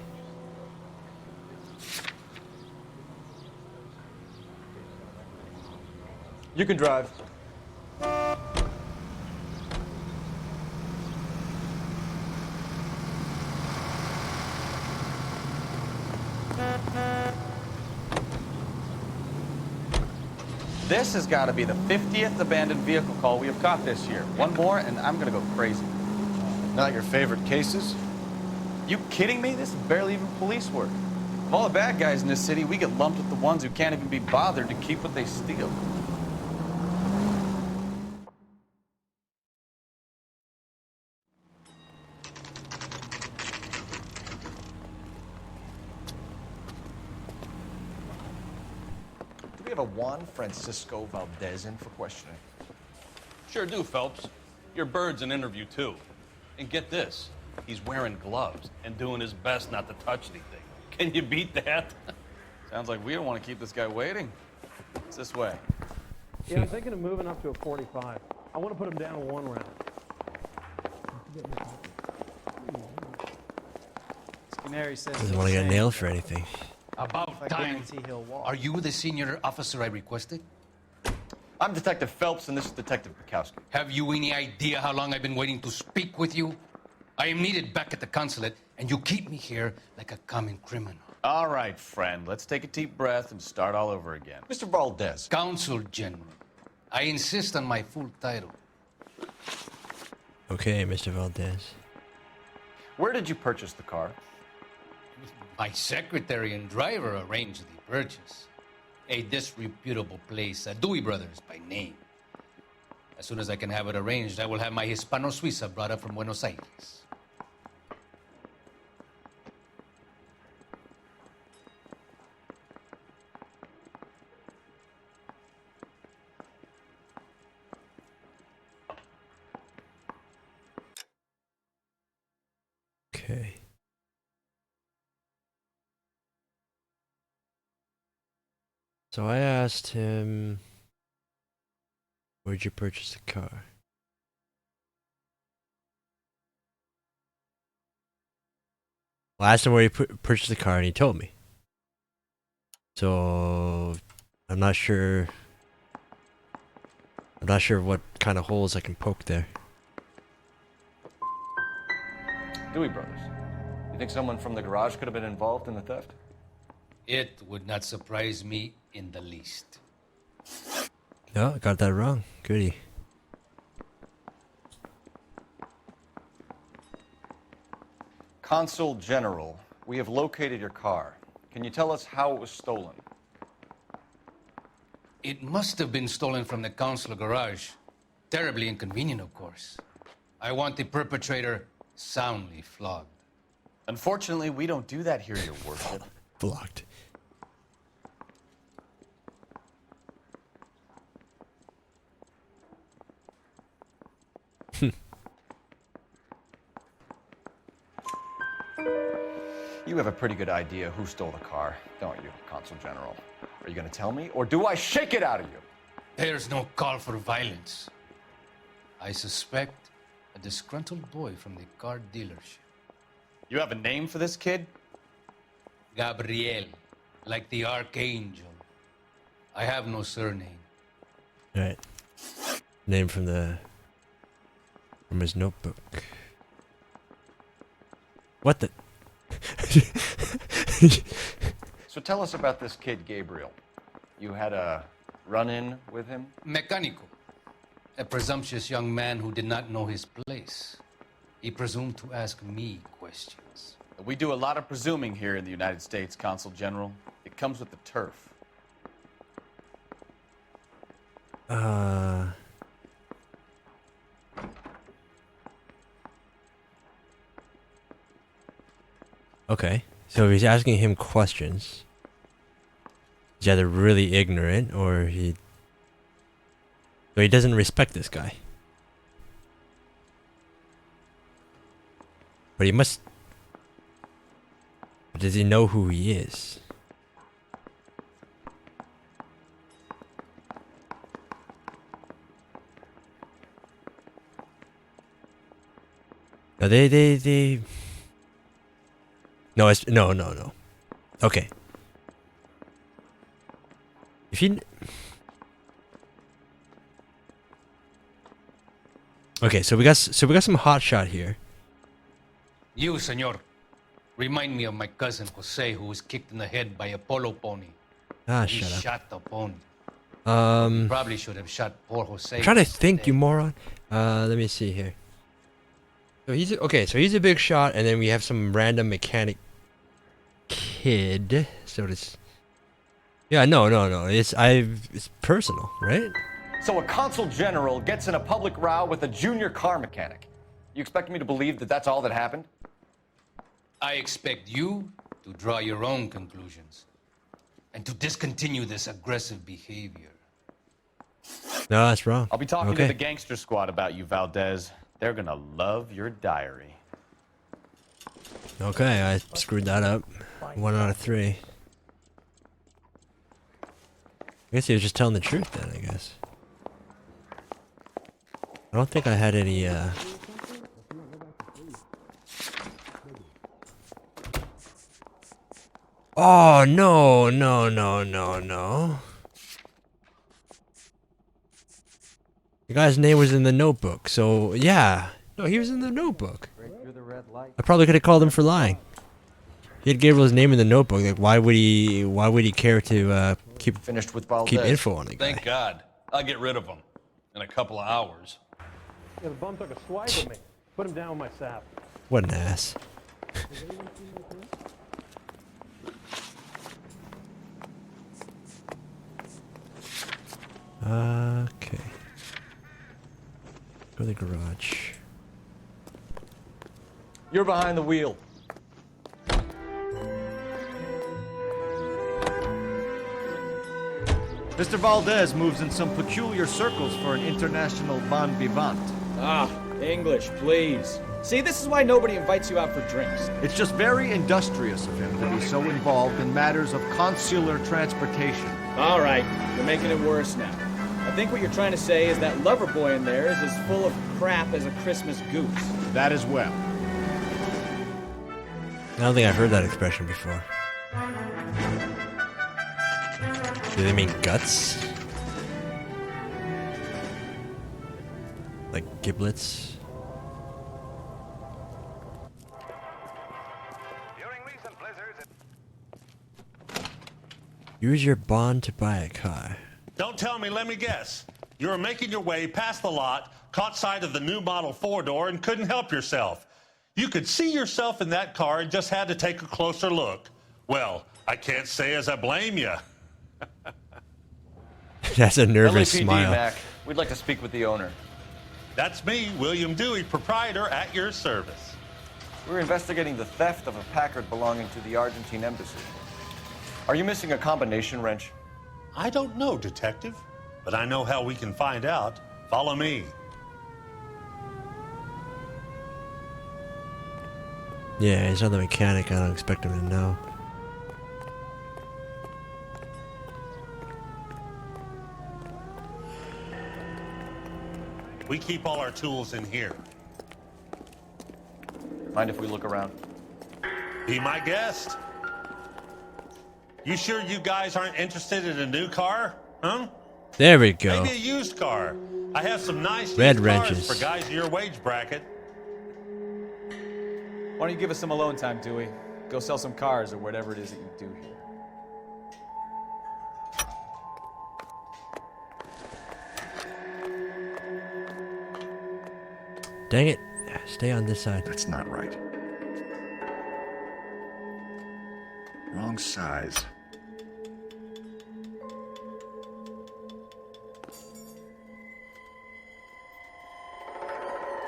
You can drive. This has got to be the 50th abandoned vehicle call we have caught this year. One more, and I'm going to go crazy. Not your favorite cases? You kidding me? This is barely even police work. Of all the bad guys in this city, we get lumped with the ones who can't even be bothered to keep what they steal. Do we have a Juan Francisco Valdez in for questioning? Sure do, Phelps. Your bird's an interview, too. And get this, he's wearing gloves and doing his best not to touch anything. Can you beat that? Sounds like we don't want to keep this guy waiting. It's this way. Yeah, I'm thinking of moving up to a 45. I want to put him down in one round. Canary says Doesn't want to get nailed for anything. About time. Are you the senior officer I requested? I'm Detective Phelps, and this is Detective Bukowski. Have you any idea how long I've been waiting to speak with you? I am needed back at the consulate, and you keep me here like a common criminal. All right, friend. Let's take a deep breath and start all over again. Mr. Valdez. Consul General. I insist on my full title. Okay, Mr. Valdez. Where did you purchase the car? My secretary and driver arranged the purchase. A disreputable place, Dewey Brothers by name. As soon as I can have it arranged, I will have my Hispano Suiza brought up from Buenos Aires. Okay. So I asked him, where'd you purchase the car? Well, I asked him where he purchased the car, and he told me. So I'm not sure. I'm not sure what kind of holes I can poke there. Dewey Brothers. You think someone from the garage could have been involved in the theft? It would not surprise me in the least. No, I got that wrong. Goody. Consul General, we have located your car. Can you tell us how it was stolen? It must have been stolen from the consular garage. Terribly inconvenient, of course. I want the perpetrator soundly flogged. Unfortunately, we don't do that here, Your Worship. Flogged. You have a pretty good idea who stole the car, don't you, Consul General? Are you going to tell me, or do I shake it out of you? There's no call for violence. I suspect a disgruntled boy from the car dealership. You have a name for this kid? Gabriel, like the archangel. I have no surname. Right. Name from his notebook. What the? So tell us about this kid, Gabriel. You had a run-in with him? Mecánico. A presumptuous young man who did not know his place. He presumed to ask me questions. We do a lot of presuming here in the United States, Consul General. It comes with the turf. Okay. So he's asking him questions. He's either really ignorant or he doesn't respect this guy. But he must. Does he know who he is? No, they. No, it's no. Okay. If you. Okay, so we got some hot shot here. You, senor, remind me of my cousin Jose, who was kicked in the head by a polo pony. Ah, He shut up. shot the pony. Um, Probably should have shot poor Jose. I'm trying to think, you moron. Let me see here. So he's a big shot, and then we have some random mechanic kid. So it's. Yeah, no. It's personal, right? So a Consul General gets in a public row with a junior car mechanic. You expect me to believe that that's all that happened? I expect you to draw your own conclusions and to discontinue this aggressive behavior. No, that's wrong. I'll be talking Okay. to the gangster squad about you, Valdez. They're gonna love your diary. Okay, I screwed that up. 1 out of 3. I guess he was just telling the truth then, I guess. I don't think I had any, Oh, no. The guy's name was in the notebook, so yeah. No, he was in the notebook. I probably could have called him for lying. He had Gabriel's name in the notebook. Like, why would he care to keep Finished with Valdez. keep info on the guy? Thank God. I'll get rid of him in a couple of hours. Yeah, the bum took a swipe at me. Put him down with my sap. What an ass. Okay. for the garage. You're behind the wheel. Mr. Valdez moves in some peculiar circles for an international bon vivant. Ah, English, please. See, this is why nobody invites you out for drinks. It's just very industrious of him to be so involved in matters of consular transportation. All right, you're making it worse now. I think what you're trying to say is that lover boy in there is as full of crap as a Christmas goose. That as well. I don't think I've heard that expression before. Do they mean guts? Like giblets? Use your bond to buy a car. Don't tell me, let me guess. You were making your way past the lot, caught sight of the new model 4-door, and couldn't help yourself. You could see yourself in that car and just had to take a closer look. Well, I can't say as I blame you. That's a nervous LAPD, smile. Mac. We'd like to speak with the owner. That's me, William Dewey, proprietor, at your service. We're investigating the theft of a Packard belonging to the Argentine embassy. Are you missing a combination wrench? I don't know, Detective, but I know how we can find out. Follow me. Yeah, he's not the mechanic. I don't expect him to know. We keep all our tools in here. Mind if we look around? Be my guest. You sure you guys aren't interested in a new car? Huh? There we go. Maybe a used car. I have some nice Red used wrenches. cars for guys in your wage bracket. Why don't you give us some alone time, Dewey? Go sell some cars or whatever it is that you do here. Dang it. Stay on this side. That's not right. Wrong size.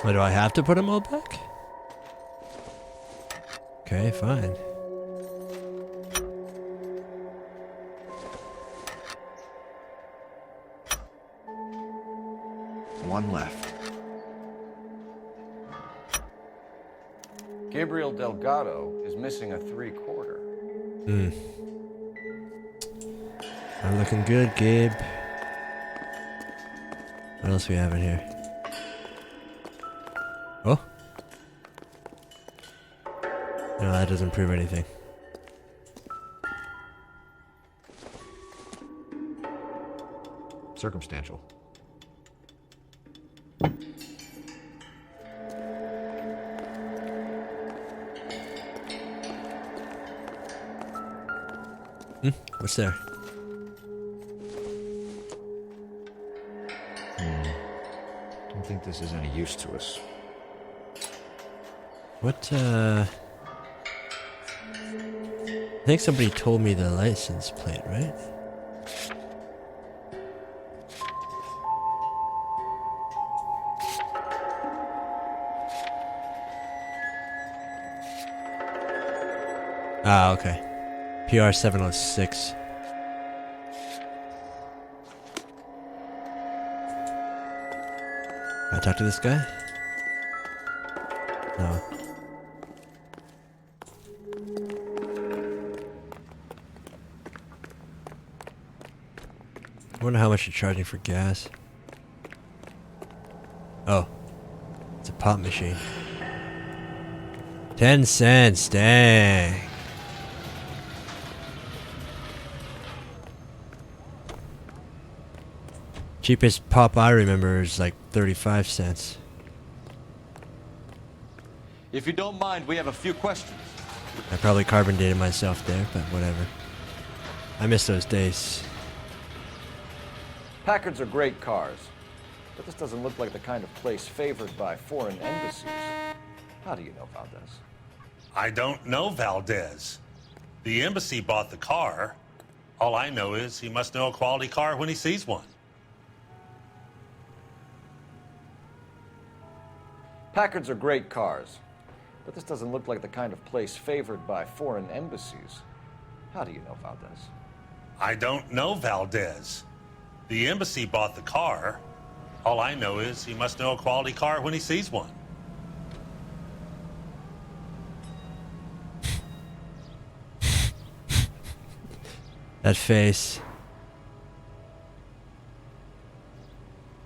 What, do I have to put them all back? Okay, fine. One left. Gabriel Delgado is missing a 3/4. Hmm. I'm looking good, Gabe. What else we have in here? Oh. No, that doesn't prove anything. Circumstantial. What's there? Don't think this is any use to us. What, I think somebody told me the license plate, right? Ah, okay. PR 706. Can I talk to this guy? No. I wonder how much you're charging for gas. Oh. It's a pop machine. 10 cents, dang. Cheapest pop I remember is like 35 cents. If you don't mind, we have a few questions. I probably carbon dated myself there, but whatever. I miss those days. Packards are great cars, but this doesn't look like the kind of place favored by foreign embassies. How do you know Valdez? I don't know Valdez. The embassy bought the car. All I know is he must know a quality car when he sees one. Packards are great cars, but this doesn't look like the kind of place favored by foreign embassies. How do you know Valdez? I don't know Valdez. The embassy bought the car. All I know is he must know a quality car when he sees one. That face.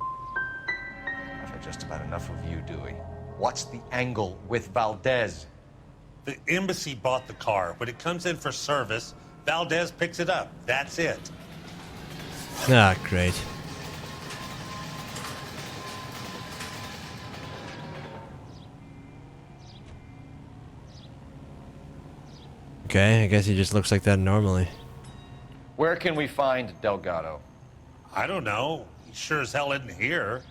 I've had just about enough of you, Dewey. What's the angle with Valdez? The embassy bought the car. When it comes in for service, Valdez picks it up. That's it. Ah, great. Okay, I guess he just looks like that normally. Where can we find Delgado? I don't know. He sure as hell isn't here.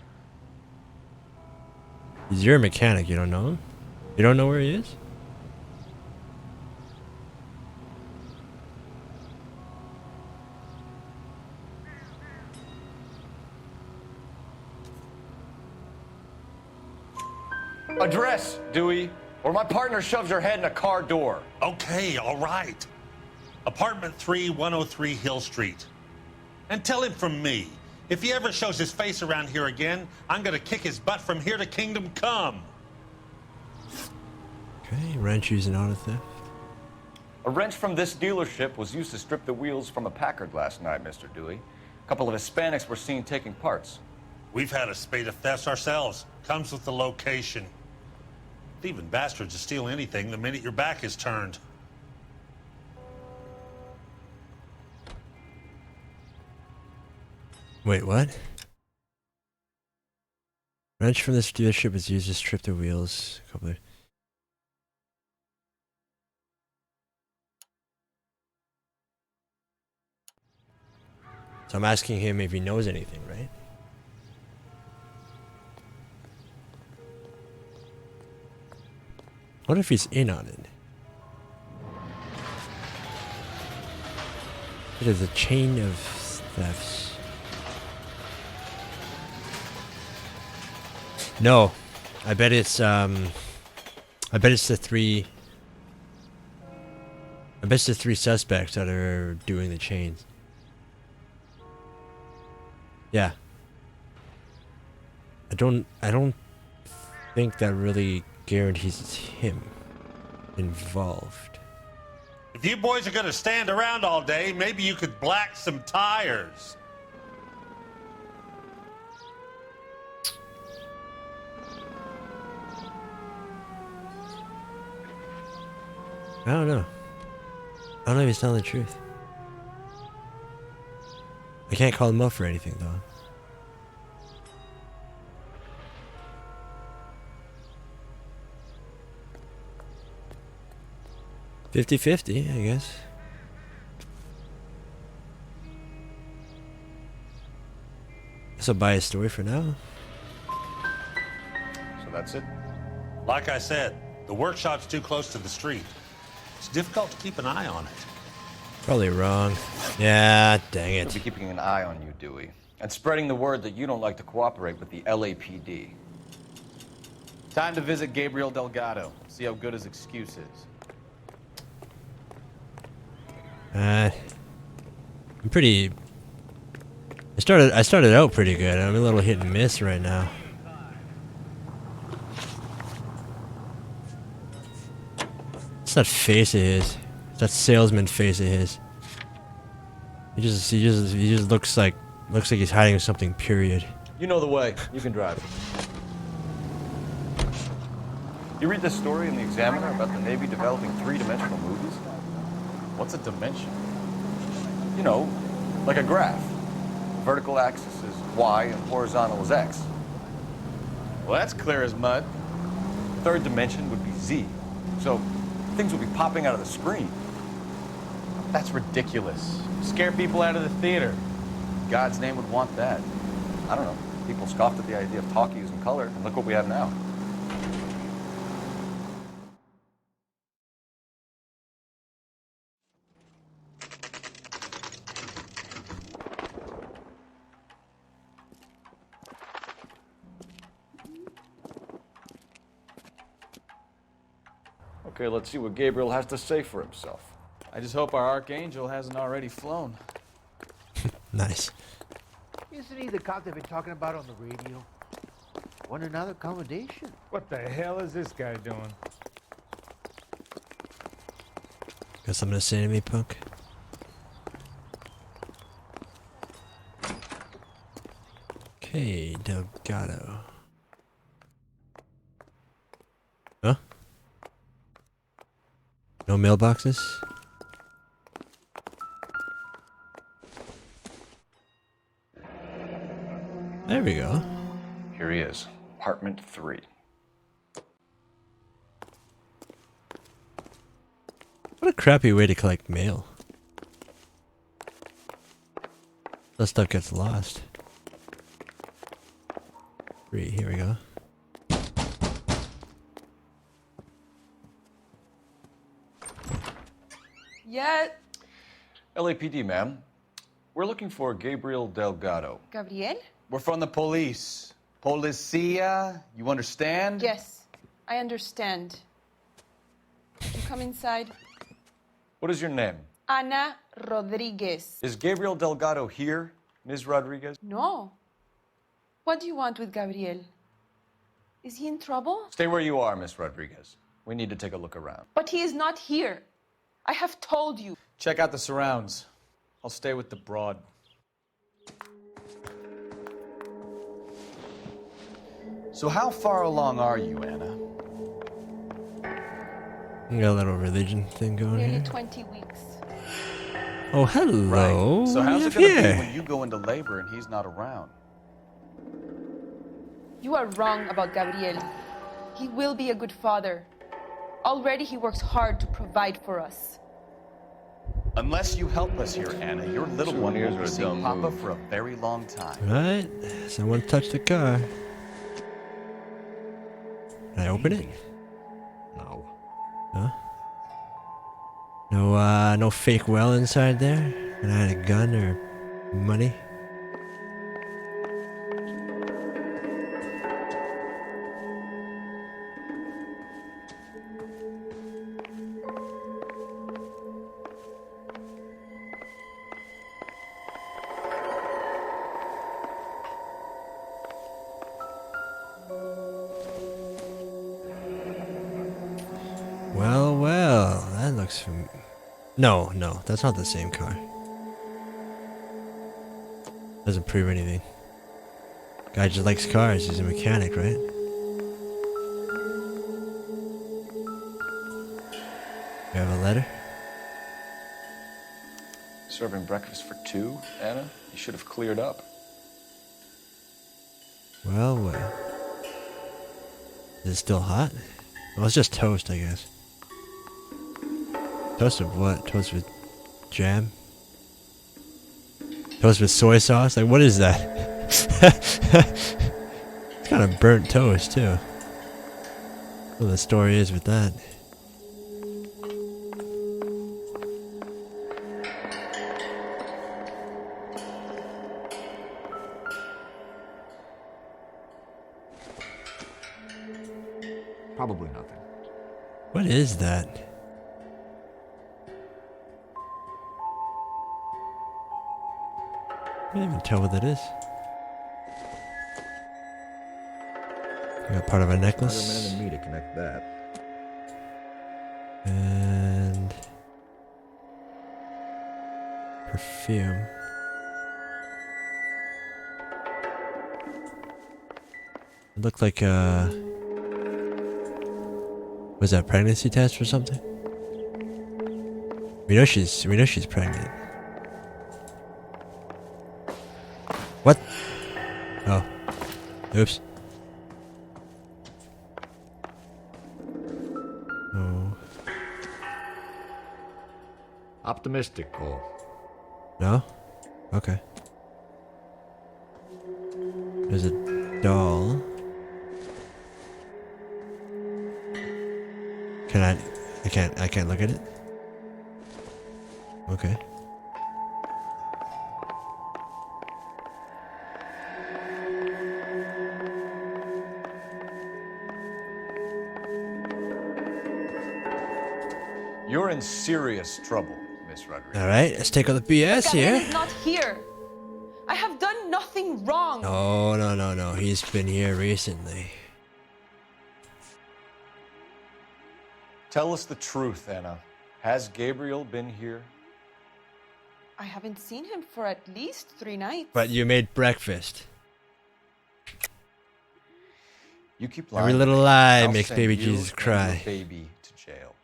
He's your mechanic, you don't know him? You don't know where he is? Address, Dewey, or my partner shoves your head in a car door. Okay, all right. Apartment 3, 103 Hill Street. And tell him from me, if he ever shows his face around here again, I'm gonna kick his butt from here to Kingdom Come. Okay, wrench using auto theft. A wrench from this dealership was used to strip the wheels from a Packard last night, Mr. Dewey. A couple of Hispanics were seen taking parts. We've had a spate of thefts ourselves. Comes with the location. Thieving bastards will steal anything the minute your back is turned. Wait, what? Wrench from this dealership is used to strip the wheels. A couple of... So I'm asking him if he knows anything, right? What if he's in on it? It is a chain of thefts. No, I bet it's the three. I bet it's the three suspects that are doing the chains. Yeah. I don't think that really guarantees him involved. If you boys are gonna stand around all day, maybe you could black some tires. I don't know. I don't know if he's telling the truth. I can't call him up for anything, though. $50-50, I guess. Guess I'll buy a story for now. So that's it? Like I said, the workshop's too close to the street. It's difficult to keep an eye on it. Probably wrong. Yeah, dang it. We'll be keeping an eye on you, Dewey, and spreading the word that you don't like to cooperate with the LAPD. Time to visit Gabriel Delgado. See how good his excuse is. I'm pretty... I started out pretty good. I'm a little hit and miss right now. It's that face of his. It's that salesman face of his. He just looks like he's hiding something, period. You know the way. You can drive. You read this story in the Examiner about the Navy developing three-dimensional movies? What's a dimension? You know, like a graph. Vertical axis is Y and horizontal is X. Well, that's clear as mud. Third dimension would be Z. So things would be popping out of the screen. That's ridiculous. Scare people out of the theater. God's name would want that. I don't know. People scoffed at the idea of talkies in color, and look what we have now. Okay, let's see what Gabriel has to say for himself. I just hope our archangel hasn't already flown. Nice. Isn't he the cop they've been talking about on the radio? Want another accommodation? What the hell is this guy doing? Got something to say to me, punk? Okay, Delgado. Huh? No mailboxes? There we go. Here he is, apartment 3. What a crappy way to collect mail. That stuff gets lost. 3, here we go. Yeah. LAPD, ma'am. We're looking for Gabriel Delgado. Gabriel? We're from the police. Policia, you understand? Yes, I understand. You come inside. What is your name? Ana Rodriguez. Is Gabriel Delgado here, Ms. Rodriguez? No. What do you want with Gabriel? Is he in trouble? Stay where you are, Ms. Rodriguez. We need to take a look around. But he is not here. I have told you. Check out the surrounds. I'll stay with the broad. So how far along are you, Anna? You got a little religion thing going Nearly here. 20 weeks. Oh, hello. Right. So how's What it do you gonna have be here? when you go into labor and he's not around? You are wrong about Gabriel. He will be a good father. Already he works hard to provide for us. Unless you help us here, Anna, your little one Souvenirs won't are be a seeing dumb Papa move. for a very long time. Right? Someone touched the car. Can I open it? No. Huh? No fake well inside there? And I had a gun or money? Well, well, that looks No, that's not the same car. Doesn't prove anything. Guy just likes cars, he's a mechanic, right? We have a letter? Serving breakfast for 2, Anna? You should have cleared up. Well, well. Is it still hot? Well, it's just toast, I guess. Toast with what? Toast with jam? Toast with soy sauce? Like, what is that? It's kind of burnt toast, too. Well, the story is with that. Probably nothing. What is that? I can't even tell what that is. I got part of a necklace. Better man than me to connect that. And perfume. It looked like was that a pregnancy test or something? We know she's pregnant. What? Oh. Oops. Oh. Optimistic, Cole. No? Okay. There's a doll. I can't look at it? Okay. You're in serious trouble, Miss Rodriguez. Alright, let's take out the BS Gabriel here. is not here. I have done nothing wrong. No, no, no, no. He's been here recently. Tell us the truth, Anna. Has Gabriel been here? I haven't seen him for at least 3 nights. But you made breakfast. You keep lying. Every little lie I'll makes send baby you Jesus and cry. your baby to jail.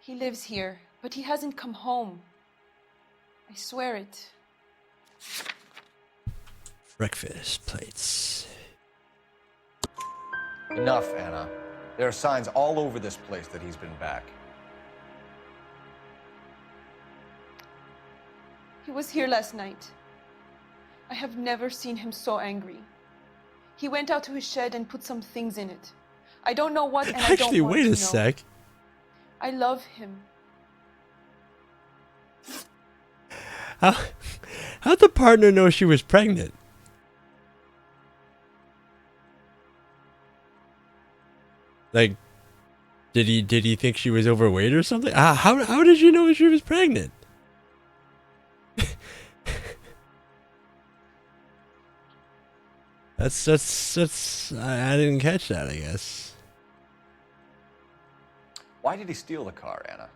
He lives here, but he hasn't come home. I swear it. Breakfast plates. Enough, Anna. There are signs all over this place that he's been back. He was here last night. I have never seen him so angry. He went out to his shed and put some things in it. I don't know what, and I don't Actually, want wait to a know. sec. I love him. How'd the partner know she was pregnant? Like, did he think she was overweight or something? How did you know she was pregnant? That's I didn't catch that, I guess. Why did he steal the car, Anna?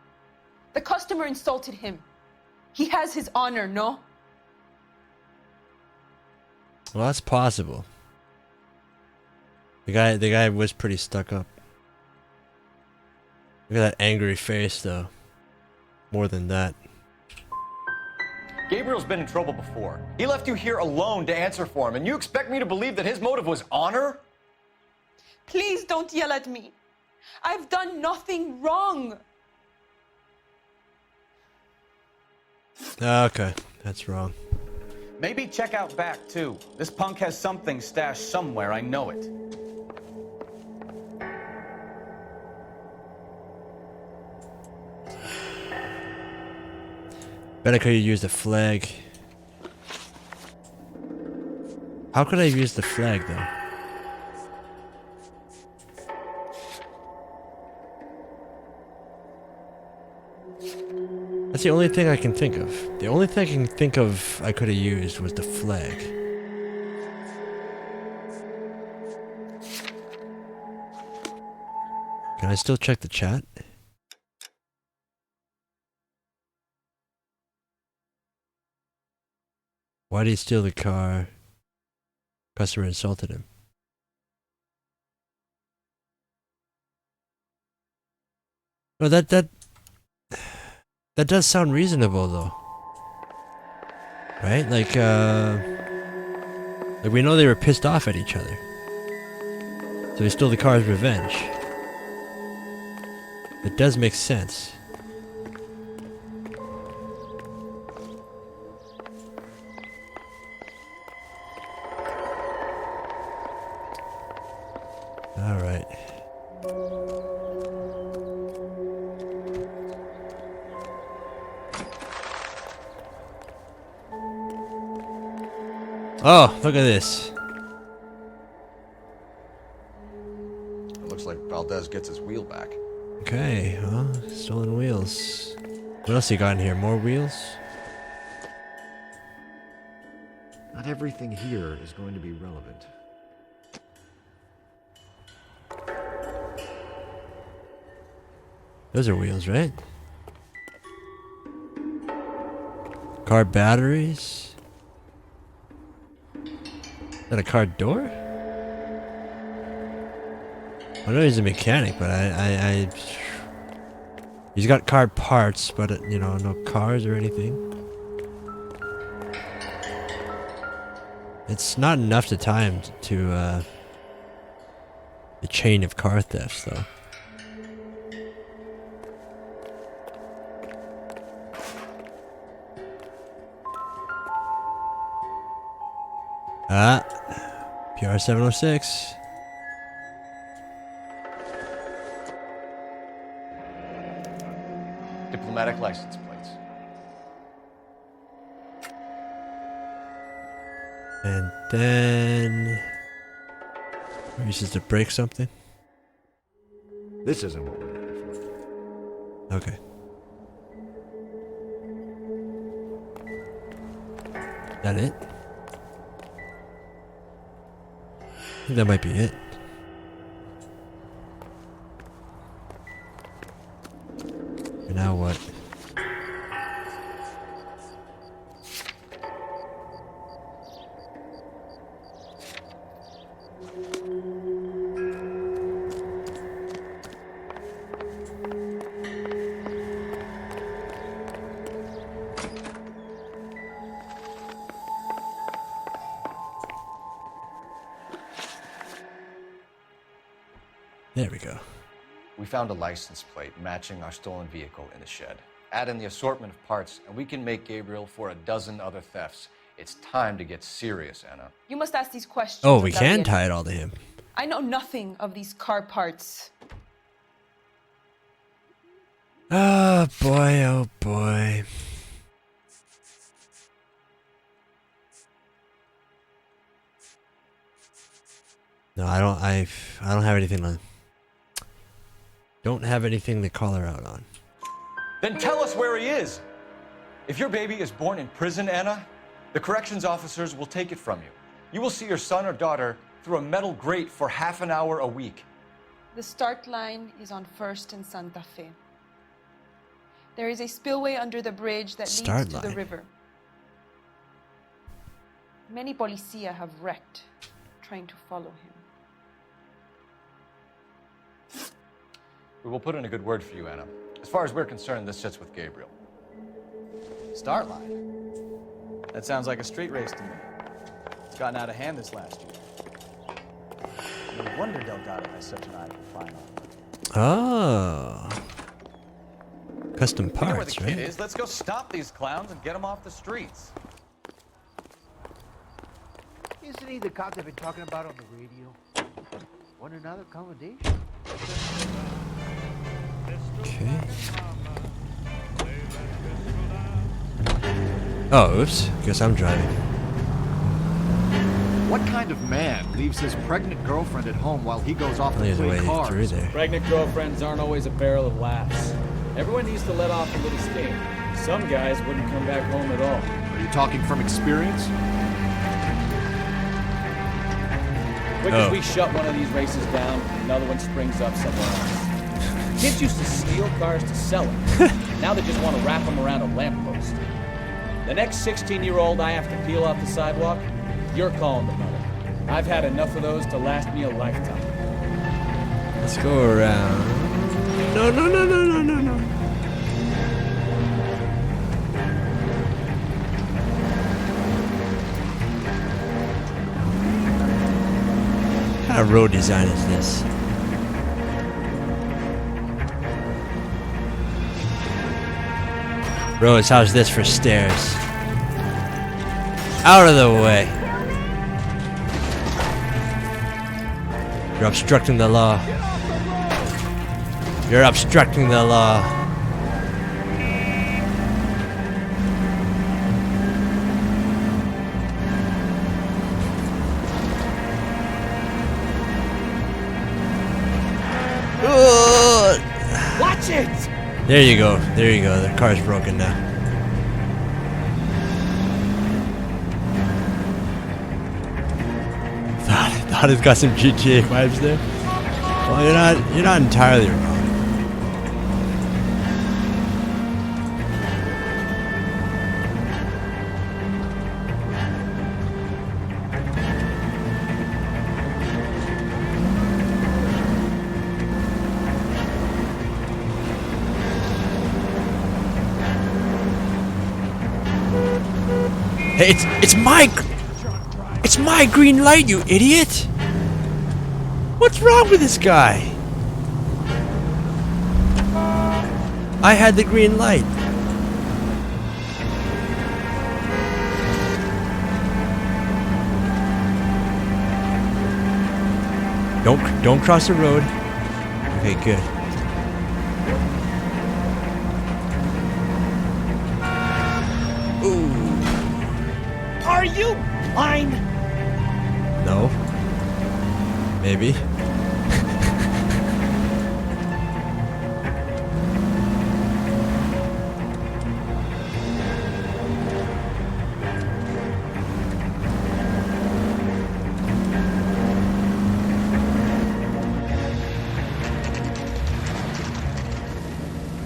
The customer insulted him. He has his honor, no? Well, that's possible. The guy was pretty stuck up. Look at that angry face, though. More than that. Gabriel's been in trouble before. He left you here alone to answer for him, and you expect me to believe that his motive was honor? Please don't yell at me. I've done nothing wrong. Okay, that's wrong. Maybe check out back, too. This punk has something stashed somewhere, I know it. Bet I could have used the flag. How could I have used the flag, though? That's the only thing I can think of. The only thing I can think of I could have used was the flag. Can I still check the chat? Why did he steal the car? Customer insulted him. Oh, that does sound reasonable, though. Right? Like we know they were pissed off at each other. So he stole the car as revenge. It does make sense. All right. Oh, look at this. It looks like Valdez gets his wheel back. Okay, well, stolen wheels. What else you got in here? More wheels? Not everything here is going to be relevant. Those are wheels, right? Car batteries? Is that a car door? I know he's a mechanic, but he's got car parts, but you know, no cars or anything. It's not enough to tie him to the chain of car thefts, though. Ah, PR 706. Diplomatic license plates. And then uses to break something. This isn't what we're looking for. Okay. That it? I think that might be it. And now what? There we go. We found a license plate matching our stolen vehicle in the shed. Add in the assortment of parts, and we can make Gabriel for a dozen other thefts. It's time to get serious, Anna. You must ask these questions. Oh, we of can Gabriel. tie it all to him. I know nothing of these car parts. Oh boy, oh boy. No, I don't have anything on. Don't have anything to call her out on. Then tell us where he is. If your baby is born in prison, Anna, the corrections officers will take it from you. You will see your son or daughter through a metal grate for half an hour a week. The start line is on 1st and Santa Fe. There is a spillway under the bridge that leads to the river. Many policia have wrecked trying to follow him. We will put in a good word for you, Anna. As far as we're concerned, this sits with Gabriel. Start line? That sounds like a street race to me. It's gotten out of hand this last year. No wonder Delgado has such an eye for fine art. Oh. Custom We know where the parts, kid right? is. Let's go stop these clowns and get them off the streets. Isn't he the cop they've been talking about on the radio? Want another accommodation? Okay. Oh, oops. Guess I'm driving. What kind of man leaves his pregnant girlfriend at home while he goes off to There's a play way through cards? there. Pregnant girlfriends aren't always a barrel of laughs. Everyone needs to let off a little steam. Some guys wouldn't come back home at all. Are you talking from experience? Quick as we shut one of these races down, another one springs up somewhere else. Kids used to steal cars to sell them. Now they just want to wrap them around a lamppost. The next 16-year-old I have to peel off the sidewalk, you're calling the mother. I've had enough of those to last me a lifetime. Let's go around. No, no, no, no, no, no, no. What kind of road design is this? Rose, how's this for stairs? Out of the way. You're obstructing the law. You're obstructing the law. Watch it! There you go. There you go. The car's broken now. Thought it's got some GTA vibes there. Well, you're not entirely wrong. Hey, it's my green light, you idiot! What's wrong with this guy? I had the green light. Don't cross the road. Okay, good. Are you blind? No. Maybe.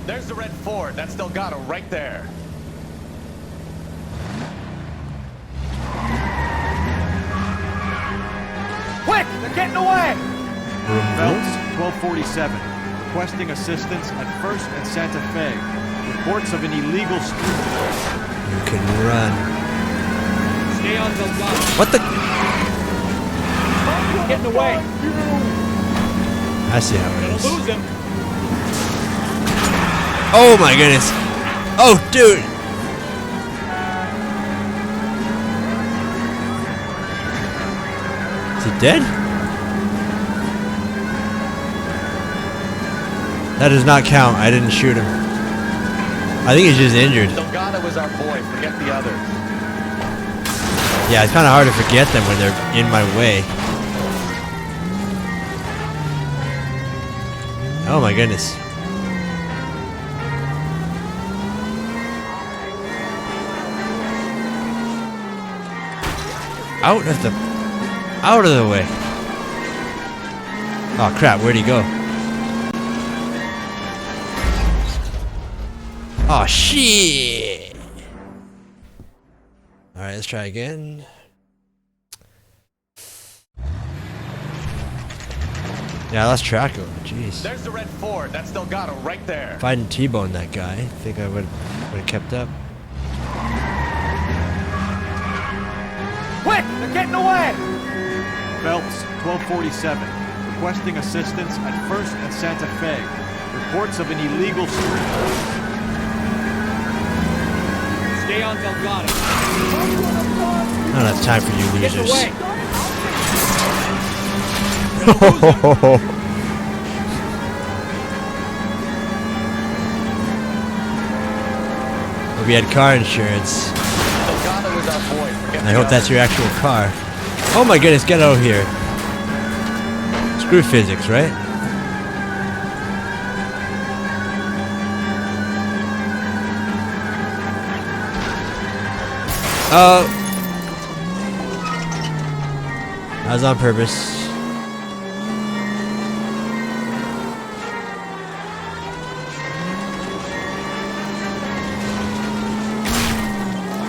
There's the red Ford. That's Delgado right there. Quick! They're getting away! Phelps, 1247. Requesting assistance at 1st and Santa Fe. Reports of an illegal street. You can run. Stay on Delgado. What the? Getting away. I see how it is. Lose him. Oh my goodness. Oh, dude. Is he dead? That does not count. I didn't shoot him. I think he's just injured. Delgado is our boy. Forget the others. Yeah, it's kind of hard to forget them when they're in my way. Oh my goodness. Out of the way. Oh crap, where'd he go? Oh shit. Alright, let's try again. Yeah, I lost track of him. Jeez. There's the red Ford. That's Delgado right there. If I hadn't T-boned that guy, I think I would have kept up. Quick! They're getting away! Phelps, 1247. Requesting assistance at 1st and Santa Fe. Reports of an illegal street. Stay on Delgado. I don't have time for you losers. If we had car insurance. I hope that's your actual car. Oh my goodness, get out of here. Screw physics, right? That was on purpose.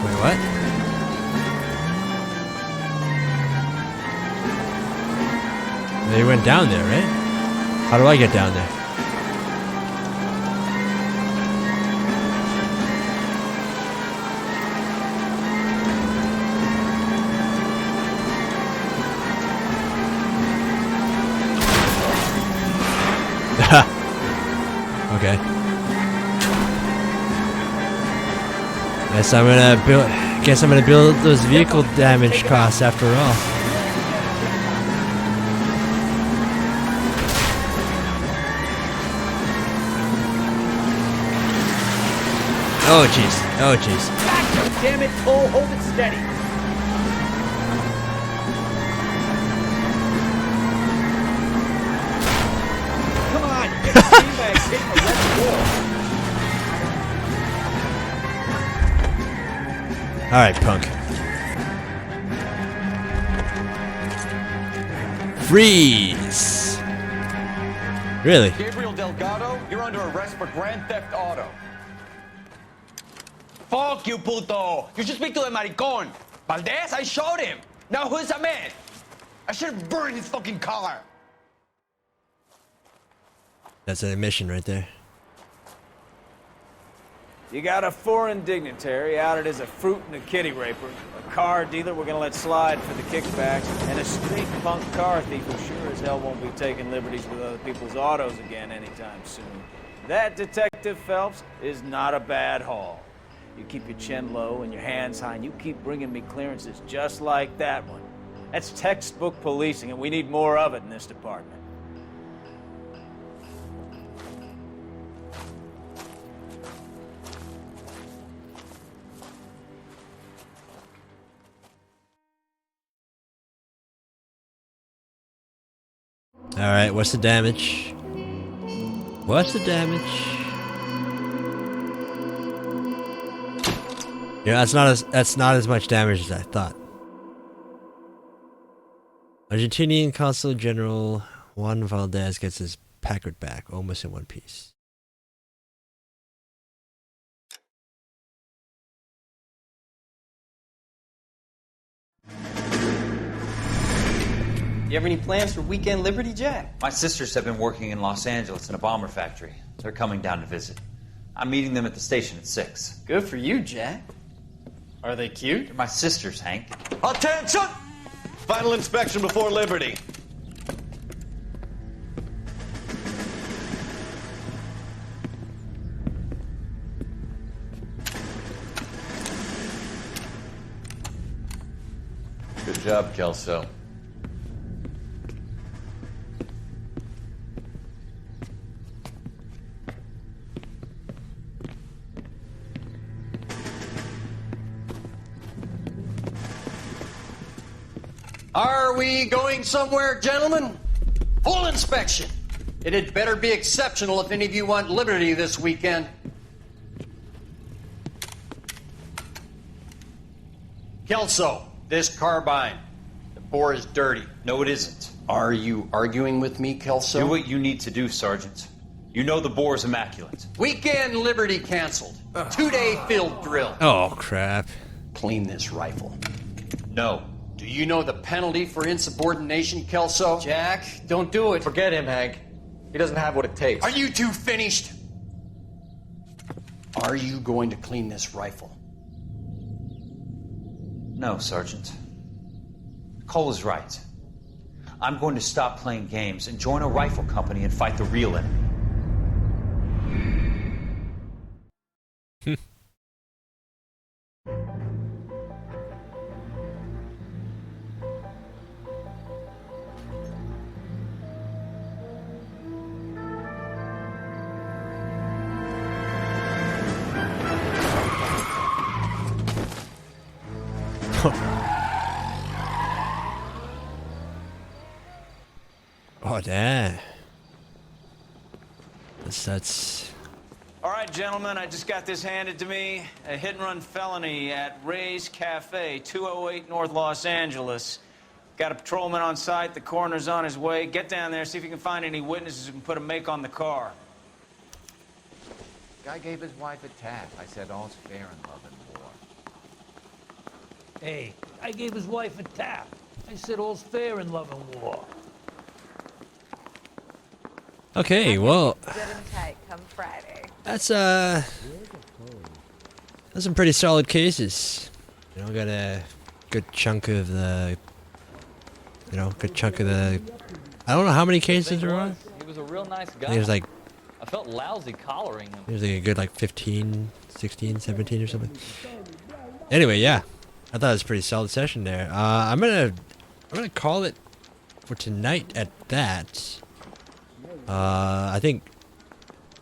Wait, what? They went down there, right? How do I get down there? Okay. Guess I'm gonna build those vehicle damage costs after all. Oh jeez. Oh jeez. Damn it, Cole, hold it steady. Come on, get the teammates hitting the red wall. Alright, punk. Freeze! Really? Gabriel Delgado, you're under arrest for grand theft auto. Fuck you, puto! You should speak to the maricon. Valdez, I showed him. Now who's the man? I should have burned his fucking car. That's an admission right there. You got a foreign dignitary outed as a fruit and a kitty raper, a car dealer we're gonna let slide for the kickbacks, and a street punk car thief who sure as hell won't be taking liberties with other people's autos again anytime soon. That, Detective Phelps, is not a bad haul. You keep your chin low and your hands high, and you keep bringing me clearances just like that one. That's textbook policing, and we need more of it in this department. Alright, what's the damage? What's the damage? Yeah, that's not as much damage as I thought. Argentinian Consul General Juan Valdez gets his Packard back, almost in one piece. You have any plans for Weekend Liberty, Jack? My sisters have been working in Los Angeles in a bomber factory. They're coming down to visit. I'm meeting them at the station at 6. Good for you, Jack. Are they cute? They're my sisters, Hank. Attention! Final inspection before Liberty. Good job, Kelso. Are we going somewhere, gentlemen? Full inspection. It had better be exceptional if any of you want liberty this weekend. Kelso, this carbine. The bore is dirty. No, it isn't. Are you arguing with me, Kelso? Do what you need to do, Sergeant. You know the bore's immaculate. Weekend liberty canceled. 2-day field drill. Oh, crap. Clean this rifle. No. Do you know the penalty for insubordination, Kelso? Jack, don't do it. Forget him, Hank. He doesn't have what it takes. Are you two finished? Are you going to clean this rifle? No, Sergeant. Cole is right. I'm going to stop playing games and join a rifle company and fight the real enemy. Oh, damn. That's... All right, gentlemen, I just got this handed to me. A hit-and-run felony at Ray's Cafe, 208 North Los Angeles. Got a patrolman on site. The coroner's on his way. Get down there, see if you can find any witnesses who can put a make on the car. Guy gave his wife a tap. I said all's fair in love and war. Hey, I gave his wife a tap. I said all's fair in love and war. Okay, well, Good and tight come Friday. that's some pretty solid cases. You know, got a good chunk of the, I don't know how many cases there are. He was a real nice I guy. think there's like, I felt lousy collaring him. there's like a good like 15, 16, 17 or something. Anyway, yeah, I thought it was a pretty solid session there. I'm gonna call it for tonight at that. I think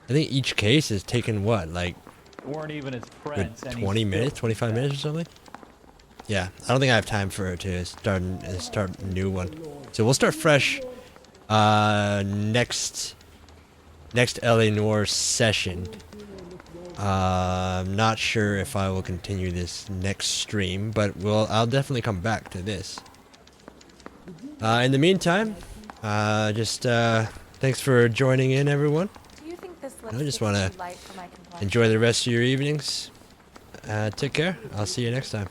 each case is taken what, like, weren't even its good prints. 20 minutes, 25 minutes or something. Yeah, I don't think I have time to start a new one. So we'll start fresh next LA Noire session. I'm not sure if I will continue this next stream, but I'll definitely come back to this. In the meantime, thanks for joining in, everyone. Do you think this I just want lipstick's to too light for my complexion? enjoy the rest of your evenings. Take care. I'll see you next time.